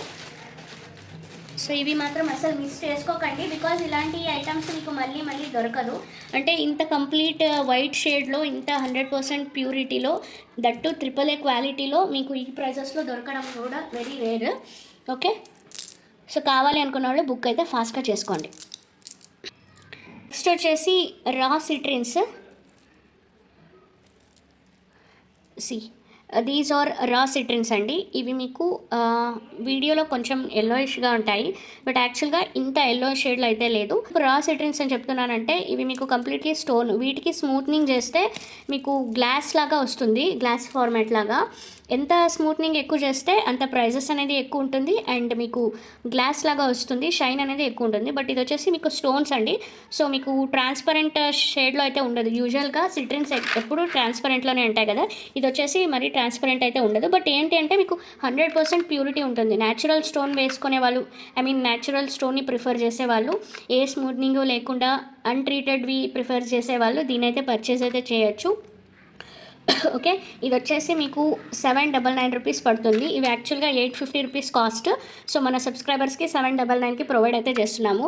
So ఇవి మాత్రం అసలు మిస్ చేసుకోకండి. బికాజ్ ఇలాంటి ఐటమ్స్ మీకు మళ్ళీ దొరకదు. అంటే ఇంత కంప్లీట్ వైట్ షేడ్లో, ఇంత 100% ప్యూరిటీలో, దట్టు AAA క్వాలిటీలో మీకు ఈ ప్రైజెస్లో దొరకడం కూడా వెరీ రేర్. ఓకే. సో కావాలి అనుకున్న వాళ్ళు బుక్ అయితే ఫాస్ట్గా చేసుకోండి. నెక్స్ట్ వచ్చేసి రా సిట్రిన్స్. దీస్ ఆర్ రా సిట్రిన్స్ అండి. ఇవి మీకు వీడియోలో కొంచెం ఎల్లోయిష్గా ఉంటాయి. బట్ యాక్చువల్గా ఇంత ఎల్లో షేడ్లో అయితే లేదు. రా సిట్రిన్స్ అని చెప్తున్నానంటే ఇవి మీకు కంప్లీట్లీ స్టోన్. వీటికి స్మూత్నింగ్ చేస్తే మీకు గ్లాస్ లాగా వస్తుంది. గ్లాస్ ఫార్మాట్ లాగా. ఎంత స్మూత్నింగ్ ఎక్కువ చేస్తే అంత ప్రైజెస్ అనేది ఎక్కువ ఉంటుంది. అండ్ మీకు గ్లాస్ లాగా వస్తుంది. షైన్ అనేది ఎక్కువ ఉంటుంది. బట్ ఇది వచ్చేసి మీకు స్టోన్స్ అండి. సో మీకు ట్రాన్స్పరెంట్ షేడ్లో అయితే ఉండదు. యూజువల్గా సిట్రిన్స్ ఎప్పుడు ట్రాన్స్పరెంట్లోనే ఉంటాయి కదా. ఇది వచ్చేసి మరీ ట్రాన్స్పరెంట్ అయితే ఉండదు. బట్ ఏంటి అంటే మీకు 100% ప్యూరిటీ ఉంటుంది. న్యాచురల్ స్టోన్ వేసుకునే వాళ్ళు, న్యాచురల్ స్టోన్ని ప్రిఫర్ చేసేవాళ్ళు, ఏ స్మూత్నింగ్ లేకుండా అన్ట్రీటెడ్వి ప్రిఫర్ చేసేవాళ్ళు దీని అయితే పర్చేస్ అయితే చేయొచ్చు. ఓకే. ఇది వచ్చేసి మీకు 799 రూపీస్ పడుతుంది. ఇవి యాక్చువల్గా 850 రూపీస్ కాస్ట్. సో మన సబ్స్క్రైబర్స్కి 799కి ప్రొవైడ్ అయితే చేస్తున్నాము.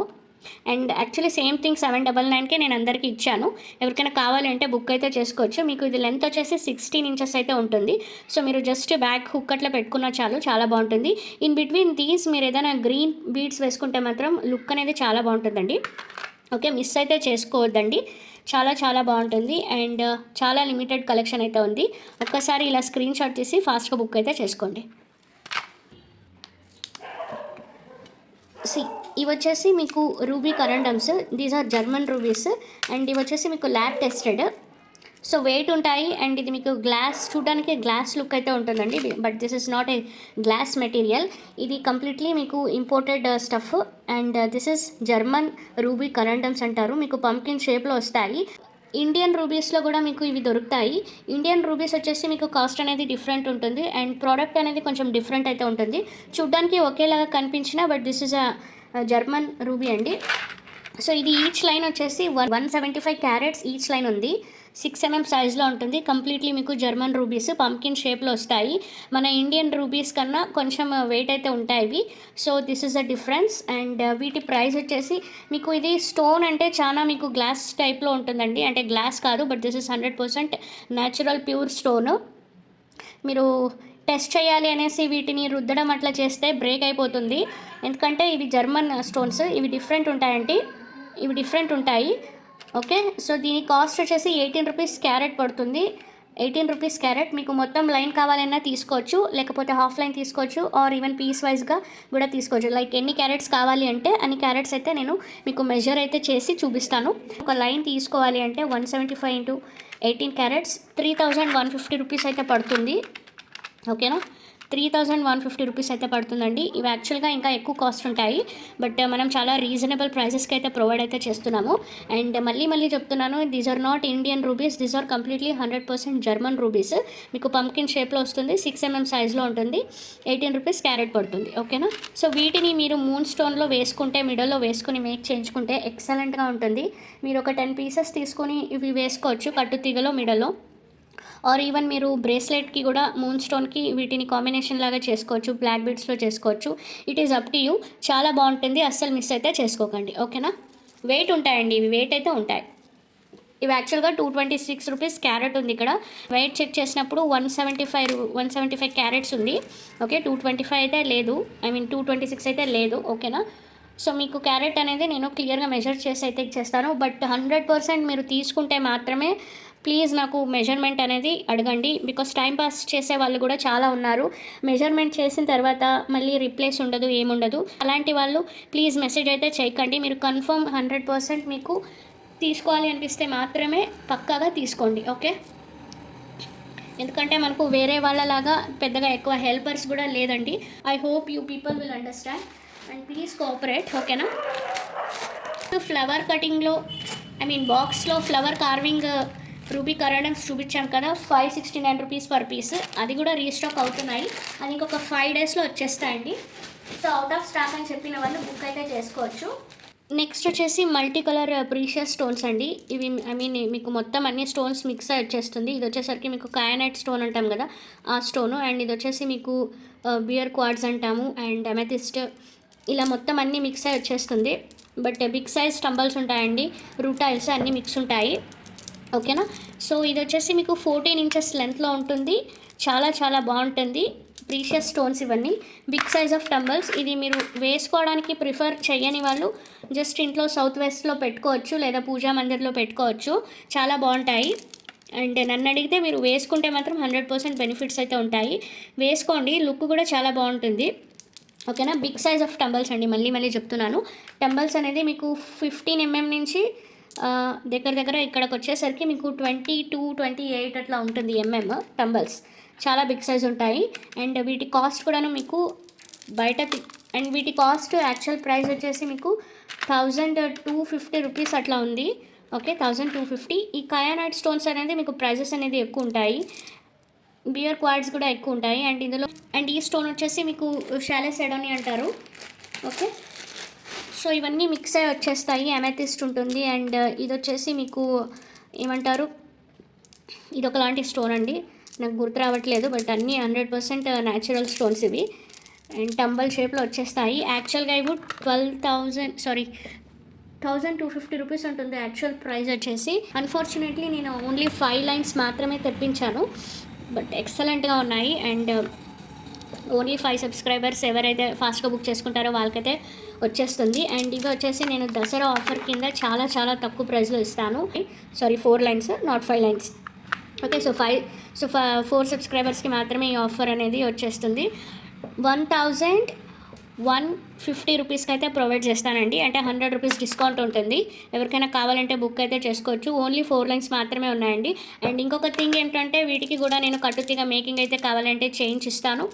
అండ్ యాక్చువల్లీ సేమ్ థింగ్ 799కే నేను అందరికీ ఇచ్చాను. ఎవరికైనా కావాలంటే బుక్ అయితే చేసుకోవచ్చు. మీకు ఇది లెంత్ వచ్చేసి 16 inches అయితే ఉంటుంది. సో మీరు జస్ట్ బ్యాక్ హుక్ అట్లా పెట్టుకున్నా చాలు, చాలా బాగుంటుంది. ఇన్ బిట్వీన్ దీస్ మీరు ఏదైనా గ్రీన్ బీడ్స్ వేసుకుంటే మాత్రం లుక్ అనేది చాలా బాగుంటుందండి. ఓకే. మిస్ అయితే చేసుకోవద్దండి. చాలా బాగుంటుంది. అండ్ చాలా లిమిటెడ్ కలెక్షన్ అయితే ఉంది. ఒక్కసారి ఇలా స్క్రీన్ షాట్ తీసి ఫాస్ట్గా బుక్ అయితే చేసుకోండి. ఇవి వచ్చేసి మీకు ruby corundums. These are German rubies. And ఇవి వచ్చేసి మీకు ల్యాబ్ టెస్టెడ్. సో వెయిట్ ఉంటాయి అండ్ ఇది మీకు గ్లాస్ చూడడానికి గ్లాస్ లుక్ అయితే ఉంటుందండి, but this is not a glass material. ఇది కంప్లీట్లీ మీకు imported stuff and this is German ruby corundums అంటారు. మీకు పంకిన్ షేప్లో వస్తాయి. ఇండియన్ రూబీస్లో కూడా మీకు ఇవి దొరుకుతాయి. ఇండియన్ రూబీస్ వచ్చేసి మీకు కాస్ట్ అనేది డిఫరెంట్ ఉంటుంది అండ్ ప్రోడక్ట్ అనేది కొంచెం డిఫరెంట్ అయితే ఉంటుంది. చూడ్డానికి ఒకేలాగా కనిపించిన but this is a German ruby అండి. సో ఇది ఈచ్ లైన్ వచ్చేసి 175 క్యారెట్స్ ఈచ్ లైన్ ఉంది. 6 mm సైజ్లో ఉంటుంది. కంప్లీట్లీ మీకు జర్మన్ రూబీస్ పంకిన్ షేప్లో వస్తాయి. మన ఇండియన్ రూబీస్ కన్నా కొంచెం వెయిట్ అయితే ఉంటాయి ఇవి. So this is the difference and వీటి ప్రైస్ వచ్చేసి మీకు ఇది స్టోన్ అంటే చాలా మీకు గ్లాస్ టైప్లో ఉంటుందండి, అంటే గ్లాస్ కాదు but this is 100% natural pure stone. మీరు టెస్ట్ చేయాలి అనేసి వీటిని రుద్దడం అట్లా చేస్తే బ్రేక్ అయిపోతుంది, ఎందుకంటే ఇవి జర్మన్ స్టోన్స్, ఇవి డిఫరెంట్ ఉంటాయి. ఓకే, సో దీని కాస్ట్ వచ్చేసి 18 రూపీస్ క్యారెట్ పడుతుంది. 18 రూపీస్ క్యారెట్. మీకు మొత్తం లైన్ కావాలన్నా తీసుకోవచ్చు, లేకపోతే హాఫ్ లైన్ తీసుకోవచ్చు, ఆర్ ఈవెన్ పీస్ వైజ్గా కూడా తీసుకోవచ్చు. లైక్ ఎన్ని క్యారెట్స్ కావాలి అంటే అన్ని క్యారెట్స్ అయితే నేను మీకు మెజర్ అయితే చేసి చూపిస్తాను. ఒక లైన్ తీసుకోవాలి అంటే 175 × 18 క్యారెట్స్ 3150 రూపీస్ అయితే పడుతుంది. ఓకేనా, 3150 రూపీస్ అయితే పడుతుందండి. ఇవి యాక్చువల్గా ఇంకా ఎక్కువ కాస్ట్ ఉంటాయి, బట్ మనం చాలా రీజనబుల్ ప్రైజెస్కి అయితే ప్రొవైడ్ అయితే చేస్తున్నాము. అండ్ మళ్ళీ చెప్తున్నాను, these are not Indian rubies, these are completely 100% German rubies. మీకు పంకిన్ షేప్లో వస్తుంది, 6 mm సైజ్లో ఉంటుంది, 18 రూపీస్ క్యారెట్ పడుతుంది. ఓకేనా, సో వీటిని మీరు మూన్ స్టోన్లో వేసుకుంటే, మిడల్లో వేసుకుని మేక్ చేయించుకుంటే ఎక్సలెంట్గా ఉంటుంది. మీరు ఒక 10 పీసెస్ తీసుకొని ఇవి వేసుకోవచ్చు కట్టు తీగలో, మిడల్లో, ఆర్ ఈవెన్ మీరు బ్రేస్లెట్కి కూడా మూన్ స్టోన్కి వీటిని కాంబినేషన్ లాగా చేసుకోవచ్చు, బ్లాక్ బీడ్స్లో చేసుకోవచ్చు. It is up to you. చాలా బాగుంటుంది, అస్సలు మిస్ అయితే చేసుకోకండి. ఓకేనా, వెయిట్ ఉంటాయండి, ఇవి వెయిట్ అయితే ఉంటాయి. ఇవి యాక్చువల్గా 226 రూపీస్ క్యారెట్ ఉంది. ఇక్కడ వెయిట్ చెక్ చేసినప్పుడు 175 క్యారెట్స్ ఉంది. ఓకే, 225 అయితే లేదు, 226 అయితే లేదు. ఓకేనా, సో మీకు క్యారెట్ అనేది నేను క్లియర్గా మెజర్ చేసి అయితే ఇచ్చేస్తాను, బట్ 100% మీరు తీసుకుంటే మాత్రమే ప్లీజ్ నాకు మెజర్మెంట్ అనేది అడగండి, బికాస్ టైం పాస్ చేసే వాళ్ళు కూడా చాలా ఉన్నారు. మెజర్మెంట్ చేసిన తర్వాత మళ్ళీ రిప్లేస్ ఉండదు, ఏముండదు. అలాంటి వాళ్ళు ప్లీజ్ మెసేజ్ అయితే చేయకండి. మీరు కన్ఫర్మ్ 100% మీకు తీసుకోవాలి అనిపిస్తే మాత్రమే పక్కాగా తీసుకోండి. ఓకే, ఎందుకంటే మనకు వేరే వాళ్ళలాగా పెద్దగా ఎక్కువ హెల్పర్స్ కూడా లేదండి. I hope you people will understand and please cooperate. ఓకేనా, ఫ్లవర్ కటింగ్లో బాక్స్లో ఫ్లవర్ కార్వింగ్ రూబీ కరెండమ్స్ చూపించాం కదా, 569 రూపీస్ పర్ పీస్. అది కూడా రీస్టాక్ అవుతున్నాయి, అది ఇంకొక 5 డేస్లో వచ్చేస్తాయండి. సో అవుట్ ఆఫ్ స్టాక్ అని చెప్పిన వాళ్ళు బుక్ అయితే చేసుకోవచ్చు. నెక్స్ట్ వచ్చేసి మల్టీ కలర్ ప్రీషియస్ స్టోన్స్ అండి. ఇవి మీకు మొత్తం అన్ని స్టోన్స్ మిక్స్ అయి వచ్చేస్తుంది. ఇది వచ్చేసరికి మీకు కయానైట్ స్టోన్ అంటాం కదా, ఆ స్టోను. అండ్ ఇది వచ్చేసి మీకు బియర్ క్వార్ట్స్ అంటాము, అండ్ అమెథిస్ట్. ఇలా మొత్తం అన్నీ మిక్స్ అయి వచ్చేస్తుంది. బట్ బిగ్ సైజ్ స్టంబల్స్ ఉంటాయండి, రూటైల్స్ అన్నీ మిక్స్ ఉంటాయి. ఓకేనా, సో ఇది వచ్చేసి మీకు 14 ఇంచెస్ లెంత్లో ఉంటుంది. చాలా బాగుంటుంది. ప్రీషియస్ స్టోన్స్ ఇవన్నీ, బిగ్ సైజ్ ఆఫ్ టంబల్స్. ఇది మీరు వేసుకోవడానికి ప్రిఫర్ చేయని వాళ్ళు జస్ట్ ఇంట్లో సౌత్ వెస్ట్లో పెట్టుకోవచ్చు, లేదా పూజా మందిర్లో పెట్టుకోవచ్చు. చాలా బాగుంటాయి. అండ్ నన్ను అడిగితే మీరు వేసుకుంటే మాత్రం 100% బెనిఫిట్స్ అయితే ఉంటాయి. వేసుకోండి, లుక్ కూడా చాలా బాగుంటుంది. ఓకేనా, బిగ్ సైజ్ ఆఫ్ టంబల్స్ అండి. మళ్ళీ చెప్తున్నాను, టంబల్స్ అనేది మీకు 15 mm నుంచి దగ్గర ఇక్కడికి వచ్చేసరికి మీకు 22-28 అట్లా ఉంటుంది టంబల్స్. చాలా బిగ్ సైజ్ ఉంటాయి. అండ్ వీటి కాస్ట్ కూడాను మీకు బయట, అండ్ వీటి కాస్ట్ యాక్చువల్ ప్రైస్ వచ్చేసి మీకు 1250 రూపీస్ అట్లా ఉంది. ఓకే, 1250. ఈ కయానైట్ స్టోన్స్ అనేది మీకు ప్రైజెస్ అనేది ఎక్కువ ఉంటాయి, బియర్ క్వార్ట్స్ కూడా ఎక్కువ ఉంటాయి. అండ్ ఈ స్టోన్ వచ్చేసి మీకు షాలెస్ ఎడోని అంటారు. ఓకే, సో ఇవన్నీ మిక్స్ అయ్యి వచ్చేస్తాయి. అమెథిస్ట్ ఉంటుంది, అండ్ ఇది వచ్చేసి మీకు ఏమంటారు, ఇది ఒకలాంటి స్టోన్ అండి, నాకు గుర్తు రావట్లేదు, బట్ అన్నీ 100% న్యాచురల్ స్టోన్స్ ఇవి. అండ్ టంబల్ షేప్లో వచ్చేస్తాయి. యాక్చువల్గా ఇవి 1250 రూపీస్ ఉంటుంది యాక్చువల్ ప్రైస్ వచ్చేసి. అన్ఫార్చునేట్లీ నేను ఓన్లీ 5 లైన్స్ మాత్రమే తెప్పించాను, బట్ ఎక్సలెంట్గా ఉన్నాయి. అండ్ ఓన్లీ 5 సబ్స్క్రైబర్స్ ఎవరైతే ఫాస్ట్గా బుక్ చేసుకుంటారో వాళ్ళకైతే వచ్చేస్తుంది. అండ్ ఇవి వచ్చేసి నేను దసరా ఆఫర్ కింద చాలా తక్కువ ప్రైస్లో ఇస్తాను. 4 lines, not 5 lines. Okay, so 4 సబ్స్క్రైబర్స్కి మాత్రమే ఈ ఆఫర్ అనేది వచ్చేస్తుంది. 1000 150 రూపీస్కి అయితే ప్రొవైడ్ చేస్తానండి. అంటే 100 రూపీస్ డిస్కౌంట్ ఉంటుంది. ఎవరికైనా కావాలంటే బుక్ అయితే చేసుకోవచ్చు. ఓన్లీ 4 లైన్స్ మాత్రమే ఉన్నాయండి. అండ్ ఇంకొక థింగ్ ఏంటంటే వీటికి కూడా నేను కట్టుతీగ మేకింగ్ అయితే కావాలంటే చేయించిస్తాను.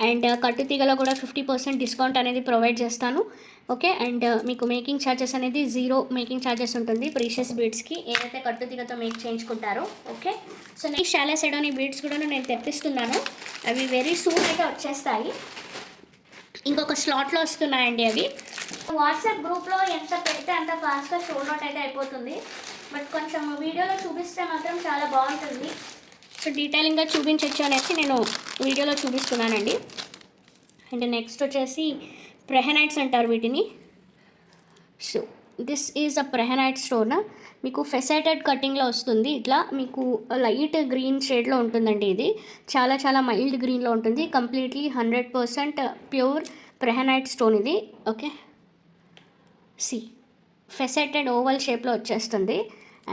అండ్ కట్టుతీగలో కూడా 50% డిస్కౌంట్ అనేది ప్రొవైడ్ చేస్తాను. ఓకే. అండ్ మీకు మేకింగ్ ఛార్జెస్ అనేది 0 మేకింగ్ ఛార్జెస్ ఉంటుంది ప్రీషియస్ బీడ్స్కి ఏదైతే కట్టుతీగతో మేక్ చేయించుకుంటారో. ఓకే. సో నెక్స్ట్ షాలా సెడోని బీడ్స్ కూడా నేను తెప్పిస్తున్నాను. అవి వెరీ సూన్ అయితే వచ్చేస్తాయి. ఇంకొక స్లాట్లో వస్తున్నాయండి అవి. వాట్సాప్ గ్రూప్లో ఎంత పెడితే అంత ఫాస్ట్గా షో నోట్ అయితే అయిపోతుంది. బట్ కొంచెం వీడియోలో చూపిస్తే మాత్రం చాలా బాగుంటుంది. సో డీటెయిలింగ్గా చూపించవచ్చు అనేసి నేను వీడియోలో చూపిస్తున్నానండి. అండ్ నెక్స్ట్ వచ్చేసి ప్రెహనైట్స్ అంటారు వీటిని. So this is a prehnite stone. మీకు ఫెసైటెడ్ కటింగ్లో వస్తుంది. ఇట్లా మీకు లైట్ గ్రీన్ షేడ్లో ఉంటుందండి. ఇది చాలా చాలా మైల్డ్ గ్రీన్లో ఉంటుంది. కంప్లీట్లీ 100% ప్యూర్ ప్రెహనైట్ స్టోన్ ఇది. ఓకే. ఫెసైటెడ్ ఓవల్ షేప్లో వచ్చేస్తుంది.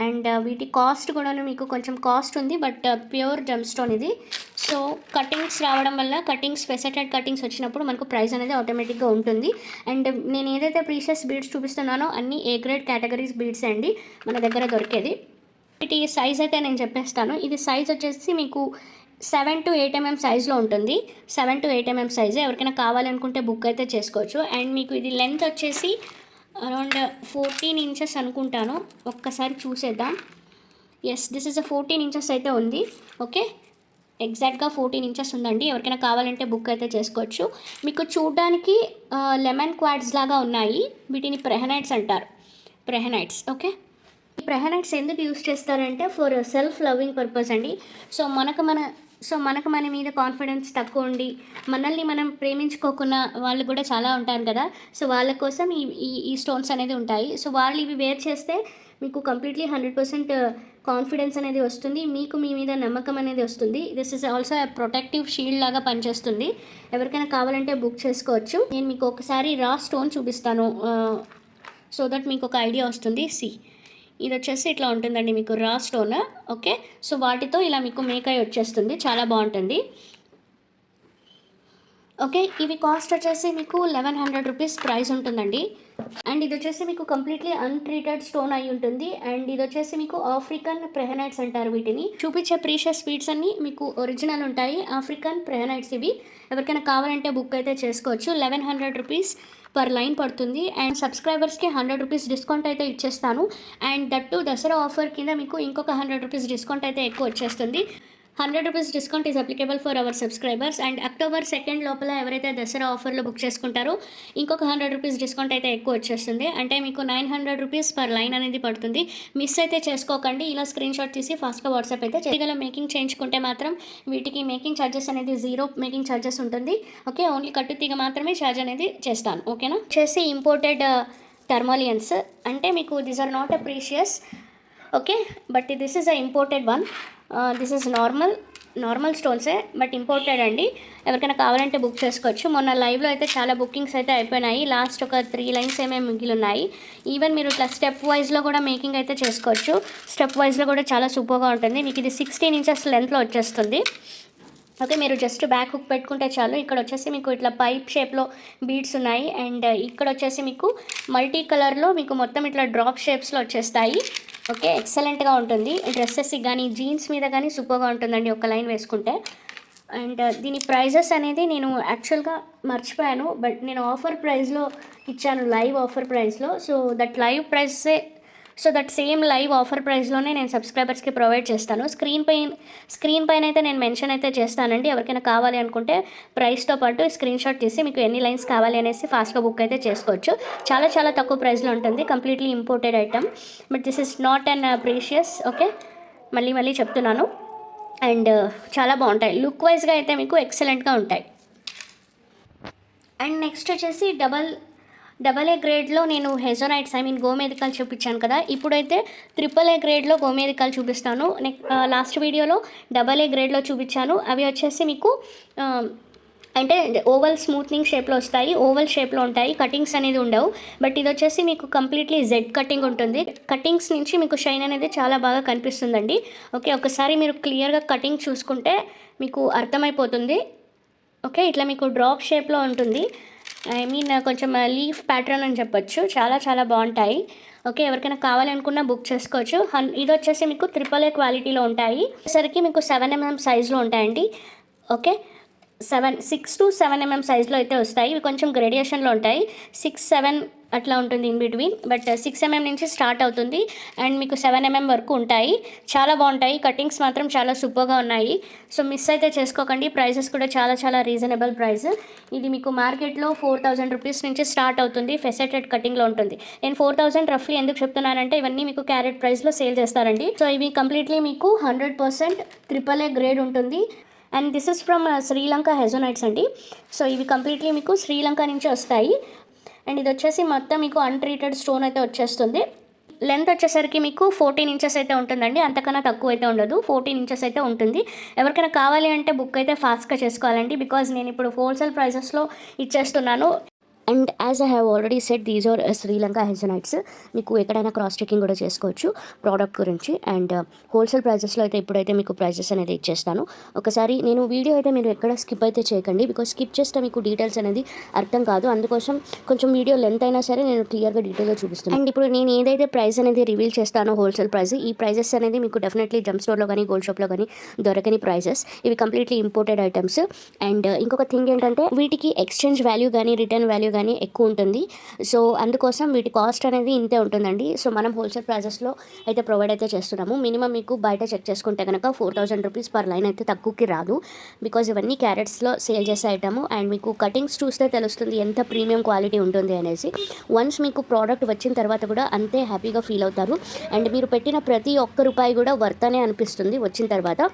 అండ్ వీటి కాస్ట్ కూడా మీకు కొంచెం కాస్ట్ ఉంది. బట్ ప్యూర్ జెమ్ స్టోన్ ఇది. సో కటింగ్స్ రావడం వల్ల ఫెసైటెడ్ కటింగ్స్ వచ్చినప్పుడు మనకు ప్రైస్ అనేది ఆటోమేటిక్గా ఉంటుంది. అండ్ నేను ఏదైతే ప్రీషియస్ బీడ్స్ చూపిస్తున్నానో అన్నీ ఏ గ్రేడ్ కేటగిరీస్ బీడ్స్ అండి మన దగ్గర దొరికేది. వీటి సైజ్ అయితే నేను చెప్పేస్తాను. ఇది సైజ్ వచ్చేసి మీకు 7 to 8 mm సైజ్లో ఉంటుంది. 7 to 8 mm సైజు. ఎవరికైనా కావాలనుకుంటే బుక్ అయితే చేసుకోవచ్చు. అండ్ మీకు ఇది లెంత్ వచ్చేసి అరౌండ్ 14 ఇంచెస్ అనుకుంటాను. ఒక్కసారి చూసేద్దాం. ఎస్, దిస్ ఇస్ 14 ఇంచెస్ అయితే ఉంది. ఓకే. ఎగ్జాక్ట్గా 14 ఇంచెస్ ఉందండి. ఎవరికైనా కావాలంటే బుక్ అయితే చేసుకోవచ్చు. మీకు చూడడానికి లెమన్ క్వాడ్స్ లాగా ఉన్నాయి. వీటిని ప్రెహనైట్స్ అంటారు. ప్రెహనైట్స్. ఓకే. ఈ ప్రెహనైట్స్ ఎందుకు యూస్ చేస్తారంటే ఫర్ సెల్ఫ్ లవింగ్ పర్పస్ అండి. సో మనకు మన మీద కాన్ఫిడెన్స్ తక్కువ ఉండి మనల్ని మనం ప్రేమించుకోకున్న వాళ్ళు కూడా చాలా ఉంటారు కదా. సో వాళ్ళ కోసం ఈ స్టోన్స్ అనేది ఉంటాయి. సో వాళ్ళు ఇవి వేర్ చేస్తే మీకు కంప్లీట్లీ 100% కాన్ఫిడెన్స్ అనేది వస్తుంది. మీకు మీ మీద నమ్మకం అనేది వస్తుంది. This is also protective shield లాగా పనిచేస్తుంది. ఎవరికైనా కావాలంటే బుక్ చేసుకోవచ్చు. నేను మీకు ఒకసారి రా స్టోన్ చూపిస్తాను సో దట్ మీకు ఒక ఐడియా వస్తుంది. ఇది వచ్చేసి ఇట్లా ఉంటుందండి మీకు రా స్టోన్. ఓకే. సో వాటితో ఇలా మీకు మేక్ అయి వచ్చేస్తుంది. చాలా బాగుంటుంది. ఓకే. ఇవి కాస్ట్ వచ్చేసి మీకు 1100 రూపీస్ ప్రైస్ ఉంటుందండి. అండ్ ఇది వచ్చేసి మీకు కంప్లీట్లీ అన్ట్రీటెడ్ స్టోన్ అయి ఉంటుంది. అండ్ ఇది వచ్చేసి మీకు ఆఫ్రికన్ ప్రెహనైట్స్ అంటారు. వీటిని చూపించే ప్రీషియస్ బీడ్స్ అన్ని మీకు ఒరిజినల్ ఉంటాయి. ఆఫ్రికన్ ప్రెహనైట్స్ ఇవి. ఎవరికైనా కావాలంటే బుక్ అయితే చేసుకోవచ్చు. 1100 రూపీస్ పర్ లైన్ పడుతుంది. అండ్ సబ్స్క్రైబర్స్కి 100 రూపీస్ డిస్కౌంట్ అయితే ఇచ్చేస్తాను. అండ్ దట్టు దసరా ఆఫర్ కింద మీకు ఇంకొక 100 రూపీస్ డిస్కౌంట్ అయితే ఎక్కువ వచ్చేస్తుంది. 100 rupees discount is applicable for our subscribers. And October 2 లోపల ఎవరైతే దసరా ఆఫర్లో బుక్ చేసుకుంటారో ఇంకొక 100 రూపీస్ డిస్కౌంట్ అయితే ఎక్కువ వచ్చేస్తుంది. అంటే మీకు 900 రూపీస్ పర్ లైన్ అనేది పడుతుంది. మిస్ అయితే చేసుకోకండి. ఇలా స్క్రీన్ షాట్ తీసి ఫాస్ట్గా వాట్సాప్ అయితే చేయగల. మేకింగ్ చేయించుకుంటే మాత్రం వీటికి మేకింగ్ ఛార్జెస్ అనేది 0 మేకింగ్ ఛార్జెస్ ఉంటుంది. ఓకే. ఓన్లీ కట్టుతీగ మాత్రమే ఛార్జ్ అనేది చేస్తాను. ఓకేనా. చేసి ఇంపోర్టెడ్ టర్మోలియన్స్ అంటే మీకు this are not a precious. Okay. But this is a imported one. This is normal స్టోన్సే బట్ ఇంపోర్టెడ్ అండి. ఎవరికైనా కావాలంటే బుక్ చేసుకోవచ్చు. మొన్న లైవ్లో అయితే చాలా బుకింగ్స్ అయితే అయిపోయినాయి. లాస్ట్ ఒక 3 లైన్స్ ఏమేమి మిగిలి ఉన్నాయి. ఈవెన్ మీరు ఇట్లా స్టెప్ వైజ్లో కూడా మేకింగ్ అయితే చేసుకోవచ్చు. స్టెప్ వైజ్లో కూడా చాలా సూపర్గా ఉంటుంది. మీకు ఇది 16 ఇంచెస్ లెంత్లో వచ్చేస్తుంది. ఓకే. మీరు జస్ట్ బ్యాక్ హుక్ పెట్టుకుంటే చాలు. ఇక్కడ వచ్చేసి మీకు ఇట్లా పైప్ షేప్లో బీడ్స్ ఉన్నాయి. అండ్ ఇక్కడ వచ్చేసి మీకు మల్టీ కలర్లో మీకు మొత్తం ఇట్లా డ్రాప్ షేప్స్లో వచ్చేస్తాయి. ఓకే. ఎక్సలెంట్గా ఉంటుంది. డ్రెస్సెస్కి కానీ జీన్స్ మీద కానీ సూపర్గా ఉంటుందండి ఒక లైన్ వేసుకుంటే. అండ్ దీని ప్రైజెస్ అనేది నేను యాక్చువల్గా మర్చిపోయాను. బట్ నేను ఆఫర్ ప్రైస్లో ఇచ్చాను, లైవ్ ఆఫర్ ప్రైస్లో. So that same live offer ప్రైస్లోనే నేను సబ్స్క్రైబర్స్కి ప్రొవైడ్ చేస్తాను. స్క్రీన్ పైన అయితే నేను మెన్షన్ అయితే చేస్తానండి. ఎవరికైనా కావాలి అనుకుంటే ప్రైస్తో పాటు స్క్రీన్ షాట్ తీసి మీకు ఎన్ని లైన్స్ కావాలి అనేసి ఫాస్ట్గా బుక్ అయితే చేసుకోవచ్చు. చాలా చాలా తక్కువ ప్రైస్లో ఉంటుంది. Completely imported item. But this is not an precious. Okay. మళ్ళీ చెప్తున్నాను. అండ్ చాలా బాగుంటాయి. లుక్ వైజ్గా అయితే మీకు ఎక్సలెంట్గా ఉంటాయి. అండ్ నెక్స్ట్ వచ్చేసి డబల్ ఏ గ్రేడ్లో నేను హెజోనైట్స్ గోమేధికాలు చూపించాను కదా. ఇప్పుడైతే AAA గ్రేడ్లో గోమేధికాలు చూపిస్తాను. లాస్ట్ వీడియోలో AA గ్రేడ్లో చూపించాను. అవి వచ్చేసి మీకు అంటే ఓవల్ స్మూత్నింగ్ షేప్లో వస్తాయి. ఓవల్ షేప్లో ఉంటాయి. కటింగ్స్ అనేది ఉండవు. బట్ ఇది వచ్చేసి మీకు కంప్లీట్లీ జెడ్ కటింగ్ ఉంటుంది. కటింగ్స్ నుంచి మీకు షైన్ అనేది చాలా బాగా కనిపిస్తుందండి. ఓకే. ఒకసారి మీరు క్లియర్గా కటింగ్ చూసుకుంటే మీకు అర్థమైపోతుంది. ఓకే, ఇట్లా మీకు డ్రాప్ షేప్లో ఉంటుంది. ఐ మీన్ కొంచెం లీఫ్ ప్యాటర్న్ అని చెప్పొచ్చు. చాలా చాలా బాగుంటాయి. ఓకే, ఎవరికైనా కావాలనుకున్నా బుక్ చేసుకోవచ్చు. ఇది వచ్చేసి మీకు AAA క్వాలిటీలో ఉంటాయి. సరికి మీకు 7mm సైజులో ఉంటాయండి. ఓకే, 6 to 7mm సైజ్లో అయితే వస్తాయి. ఇవి కొంచెం గ్రేడియేషన్లో ఉంటాయి. 6-7 అట్లా ఉంటుంది ఇన్ బిట్వీన్, బట్ 6mm నుంచి స్టార్ట్ అవుతుంది అండ్ మీకు 7mm వరకు ఉంటాయి. చాలా బాగుంటాయి. కటింగ్స్ మాత్రం చాలా సూపర్గా ఉన్నాయి. సో మిస్ అయితే చేసుకోకండి. ప్రైజెస్ కూడా చాలా చాలా రీజనబుల్ ప్రైస్. ఇది మీకు మార్కెట్లో 4000 రూపీస్ నుంచి స్టార్ట్ అవుతుంది. ఫెసెటెడ్ కటింగ్లో ఉంటుంది. నేను 4000 రఫ్లీ ఎందుకు చెప్తున్నానంటే ఇవన్నీ మీకు క్యారెట్ ప్రైస్లో సేల్ చేస్తారండి. సో ఇవి కంప్లీట్లీ మీకు 100% AAA గ్రేడ్ ఉంటుంది. And this is from Sri Lanka hessonites అండి. సో ఇవి కంప్లీట్లీ మీకు శ్రీలంక నుంచి వస్తాయి. అండ్ ఇది వచ్చేసి మొత్తం మీకు అన్ట్రీటెడ్ స్టోన్ అయితే వచ్చేస్తుంది. లెంత్ వచ్చేసరికి మీకు 14 ఇంచెస్ అయితే ఉంటుందండి. అంతకన్నా తక్కువ అయితే ఉండదు. 14 ఇంచెస్ అయితే ఉంటుంది. ఎవరికైనా కావాలి అంటే బుక్ అయితే ఫాస్ట్గా చేసుకోవాలండి. బికాజ్ నేను ఇప్పుడు హోల్సేల్ ప్రైజెస్లో ఇచ్చేస్తున్నాను. And as I have already set these are Sri Lanka hessonites. మీకు ఎక్కడైనా క్రాస్ చెకింగ్ కూడా చేసుకోవచ్చు ప్రోడక్ట్ గురించి. అండ్ హోల్సేల్ ప్రైజెస్లో అయితే ఇప్పుడైతే మీకు ప్రైజెస్ అనేది ఇచ్చేస్తాను. ఒకసారి నేను వీడియో అయితే మీరు ఎక్కడ స్కిప్ అయితే చేయకండి. బికాజ్ స్కిప్ చేస్తే మీకు డీటెయిల్స్ అనేది అర్థం కాదు. అందుకోసం కొంచెం వీడియో లెంత్ అయినా సరే నేను క్లియర్గా డీటెయిల్గా చూపిస్తాను. అండ్ ఇప్పుడు నేను ఏదైతే ప్రైస్ అనేది రివీల్ చేస్తానో హోల్సేల్ ప్రైస్, ఈ ప్రైజెస్ అనేది మీకు డెఫినెట్లీ జమ్ స్టోర్లో కానీ గోల్డ్ షాప్లో కానీ దొరకని ప్రైజెస్. ఇవి కంప్లీట్లీ ఇంపోర్టెడ్ ఐటమ్స్. అండ్ ఇంకొక థింగ్ ఏంటంటే వీటికి ఎక్స్చేంజ్ వాల్యూ కానీ రిటర్న్ వాల్యూ కానీ ఎక్కువ ఉంటుంది. సో అందుకోసం వీటి కాస్ట్ అనేది ఇంతే ఉంటుందండి. సో మనం హోల్సేల్ ప్రైజెస్లో అయితే ప్రొవైడ్ అయితే చేస్తున్నాము. మినిమం మీకు బయట చెక్ చేసుకుంటే కనుక 4000 రూపీస్ పర్ లైన్ అయితే తక్కువకి రాదు. బికాజ్ ఇవన్నీ క్యారెట్స్లో సేల్ చేసే ఐటము. అండ్ మీకు కటింగ్స్ చూస్తే తెలుస్తుంది ఎంత ప్రీమియం క్వాలిటీ ఉంటుంది అనేసి. వన్స్ మీకు ప్రోడక్ట్ వచ్చిన తర్వాత కూడా అంతే హ్యాపీగా ఫీల్ అవుతారు. అండ్ మీరు పెట్టిన ప్రతి ఒక్క రూపాయి కూడా వర్త్ అనే అనిపిస్తుంది వచ్చిన తర్వాత.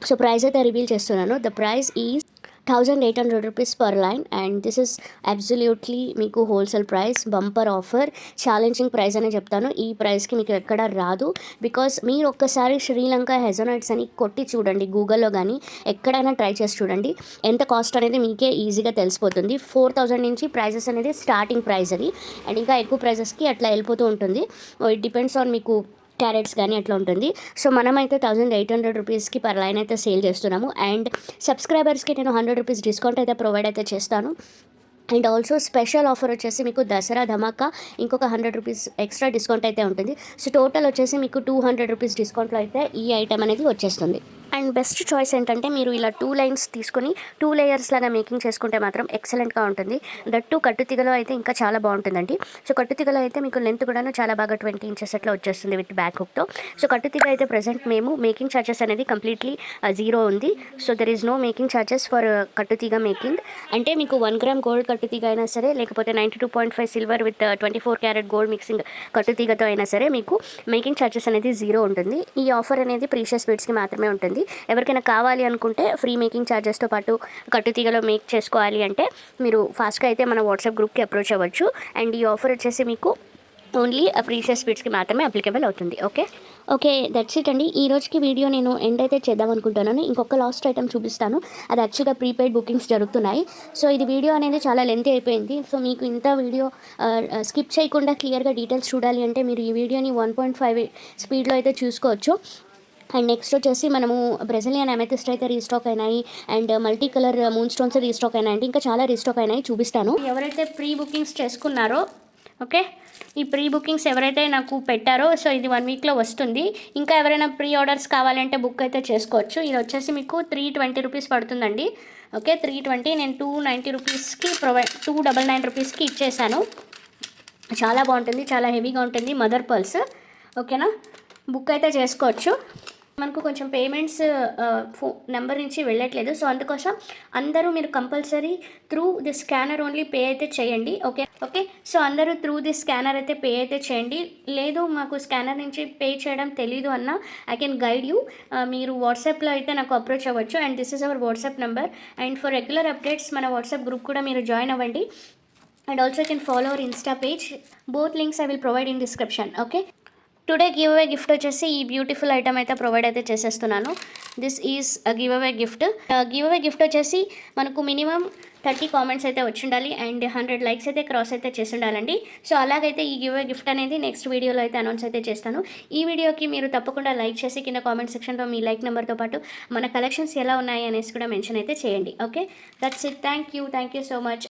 సో ప్రైస్ అయితే రివీల్ చేస్తున్నాను. The price is 1800 rupees per line. And this is absolutely మీకు wholesale price, bumper offer, challenging price అని చెప్తాను. ఈ ప్రైస్కి మీకు ఎక్కడ రాదు. బికాస్ మీరు ఒక్కసారి శ్రీలంక హెజోనైట్స్ అని కొట్టి చూడండి గూగుల్లో కానీ, ఎక్కడైనా ట్రై చేసి చూడండి. ఎంత కాస్ట్ అనేది మీకే ఈజీగా తెలిసిపోతుంది. 4000 నుంచి ప్రైజెస్ అనేది స్టార్టింగ్ ప్రైస్ అది. అండ్ ఇంకా ఎక్కువ ప్రైజెస్కి అట్లా వెళ్ళిపోతూ ఉంటుంది. ఇట్ డిపెండ్స్ ఆన్ మీకు క్యారెట్స్ కానీ అట్లా ఉంటుంది. సో మనమైతే 1800 రూపీస్కి పర్ లైన్ అయితే సేల్ చేస్తున్నాము. అండ్ సబ్స్క్రైబర్స్కి నేను 100 రూపీస్ డిస్కౌంట్ అయితే ప్రొవైడ్ అయితే చేస్తాను. అండ్ ఆల్సో స్పెషల్ ఆఫర్ వచ్చేసి మీకు దసరా ధమాకా ఇంకొక 100 రూపీస్ ఎక్స్ట్రా డిస్కౌంట్ అయితే ఉంటుంది. సో టోటల్ వచ్చేసి మీకు 200 రూపీస్ డిస్కౌంట్లో అయితే ఈ ఐటమ్ అనేది వచ్చేస్తుంది. అండ్ బెస్ట్ చాయిస్ ఏంటంటే మీరు ఇలా 2 లైన్స్ తీసుకొని 2 లేయర్స్ లాగా మేకింగ్ చేసుకుంటే మాత్రం ఎక్సలెంట్గా ఉంటుంది. దట్టు కట్టుతీగలో అయితే ఇంకా చాలా బాగుంటుందండి. సో కట్టుతీగలో అయితే మీకు లెంత్ కూడాను చాలా బాగా 20 ఇంచెస్ అట్లా వచ్చేస్తుంది విత్ బ్యాక్ హుక్తో. సో కట్టుతీగ అయితే ప్రజెంట్ మేము మేకింగ్ ఛార్జెస్ అనేది కంప్లీట్లీ 0 ఉంది. So there is no making charges for కట్టుతీగ మేకింగ్. అంటే మీకు 1 గ్రామ్ గోల్డ్ కట్టుతీగ అయినా సరే, లేకపోతే 92.5 silver with 24 carat gold mixing కట్టుతీగతో అయినా సరే మీకు మేకింగ్ ఛార్జెస్ అనేది 0 ఉంటుంది. ఈ ఆఫర్ అనేది ప్రీషియస్ బీడ్స్కి మాత్రమే ఉంటుంది. ఎవరికైనా కావాలి అనుకుంటే ఫ్రీ మేకింగ్ ఛార్జెస్తో పాటు కట్టుతీగలో మేక్ చేసుకోవాలి అంటే మీరు ఫాస్ట్గా అయితే మన వాట్సాప్ గ్రూప్కి అప్రోచ్ అవ్వచ్చు. అండ్ ఈ ఆఫర్ వచ్చేసి మీకు ఓన్లీ ప్రీషియస్ బీడ్స్కి మాత్రమే అప్లికేబుల్ అవుతుంది. ఓకే దట్స్ ఇట్ అండి. ఈ రోజుకి వీడియో నేను ఎండ్ అయితే చేద్దాం అనుకుంటున్నాను. ఇంకొక లాస్ట్ ఐటమ్ చూపిస్తాను. అది యాక్చువల్గా ప్రీపెయిడ్ బుకింగ్స్ జరుగుతున్నాయి. సో ఇది వీడియో అనేది చాలా లెంతీ అయిపోయింది. సో మీకు ఇంత వీడియో స్కిప్ చేయకుండా క్లియర్గా డీటెయిల్స్ చూడాలి అంటే మీరు ఈ వీడియోని 1.5 స్పీడ్లో అయితే చూసుకోవచ్చు. అండ్ నెక్స్ట్ వచ్చేసి మనము బ్రెజిలియన్ అమెథిస్ట్ అయితే రీస్టాక్ అయినాయి. And multi colour moon stones restock అయినాయి. ఇంకా చాలా రీస్టాక్ అయినాయి, చూపిస్తాను. ఎవరైతే ప్రీ బుకింగ్స్ చేసుకున్నారో ఓకే, ఈ ప్రీ బుకింగ్స్ ఎవరైతే నాకు పెట్టారో సో ఇది 1 వీక్లో వస్తుంది. ఇంకా ఎవరైనా ప్రీ ఆర్డర్స్ కావాలంటే బుక్ అయితే చేసుకోవచ్చు. ఇది వచ్చేసి మీకు 320 రూపీస్ పడుతుందండి. ఓకే 320, నేను 290 రూపీస్కి 299 రూపీస్కి ఇచ్చేసాను. చాలా బాగుంటుంది, చాలా హెవీగా ఉంటుంది. మదర్ పర్ల్స్ ఓకేనా, బుక్ అయితే చేసుకోవచ్చు. మనకు కొంచెం పేమెంట్స్ నెంబర్ నుంచి వెళ్ళట్లేదు. సో అందుకోసం అందరూ మీరు compulsory through the scanner only pay అయితే చేయండి. ఓకే సో అందరూ త్రూ ది స్కానర్ అయితే పే అయితే చేయండి. లేదు మాకు స్కానర్ నుంచి పే చేయడం తెలీదు అన్న ఐ కెన్ గైడ్ యూ. మీరు వాట్సాప్లో అయితే నాకు అప్రోచ్ అవ్వచ్చు. And this is our WhatsApp number. And for regular updates మన వాట్సాప్ గ్రూప్ కూడా మీరు జాయిన్ అవ్వండి. And also you can follow our Insta page. Both links I will provide in description. Okay today give away gift వచ్చేసి ఈ బ్యూటిఫుల్ ఐటమ్ అయితే ప్రొవైడ్ అయితే చేసేస్తున్నాను. This is give away gift. Give away gift వచ్చేసి మనకు మినిమం 30 కామెంట్స్ అయితే వచ్చి ఉండాలి అండ్ 100 లైక్స్ అయితే క్రాస్ అయితే చేసి ఉండాలండి. సో అలాగైతే ఈ గివ్ అవే గిఫ్ట్ అనేది నెక్స్ట్ వీడియోలో అయితే అనౌన్స్ అయితే చేస్తాను. ఈ వీడియోకి మీరు తప్పకుండా లైక్ చేసి కింద కామెంట్ సెక్షన్లో మీ లైక్ నెంబర్తో పాటు మన కలెక్షన్స్ ఎలా ఉన్నాయి అనేసి కూడా మెన్షన్ అయితే చేయండి. Okay, that's it. Thank you so much.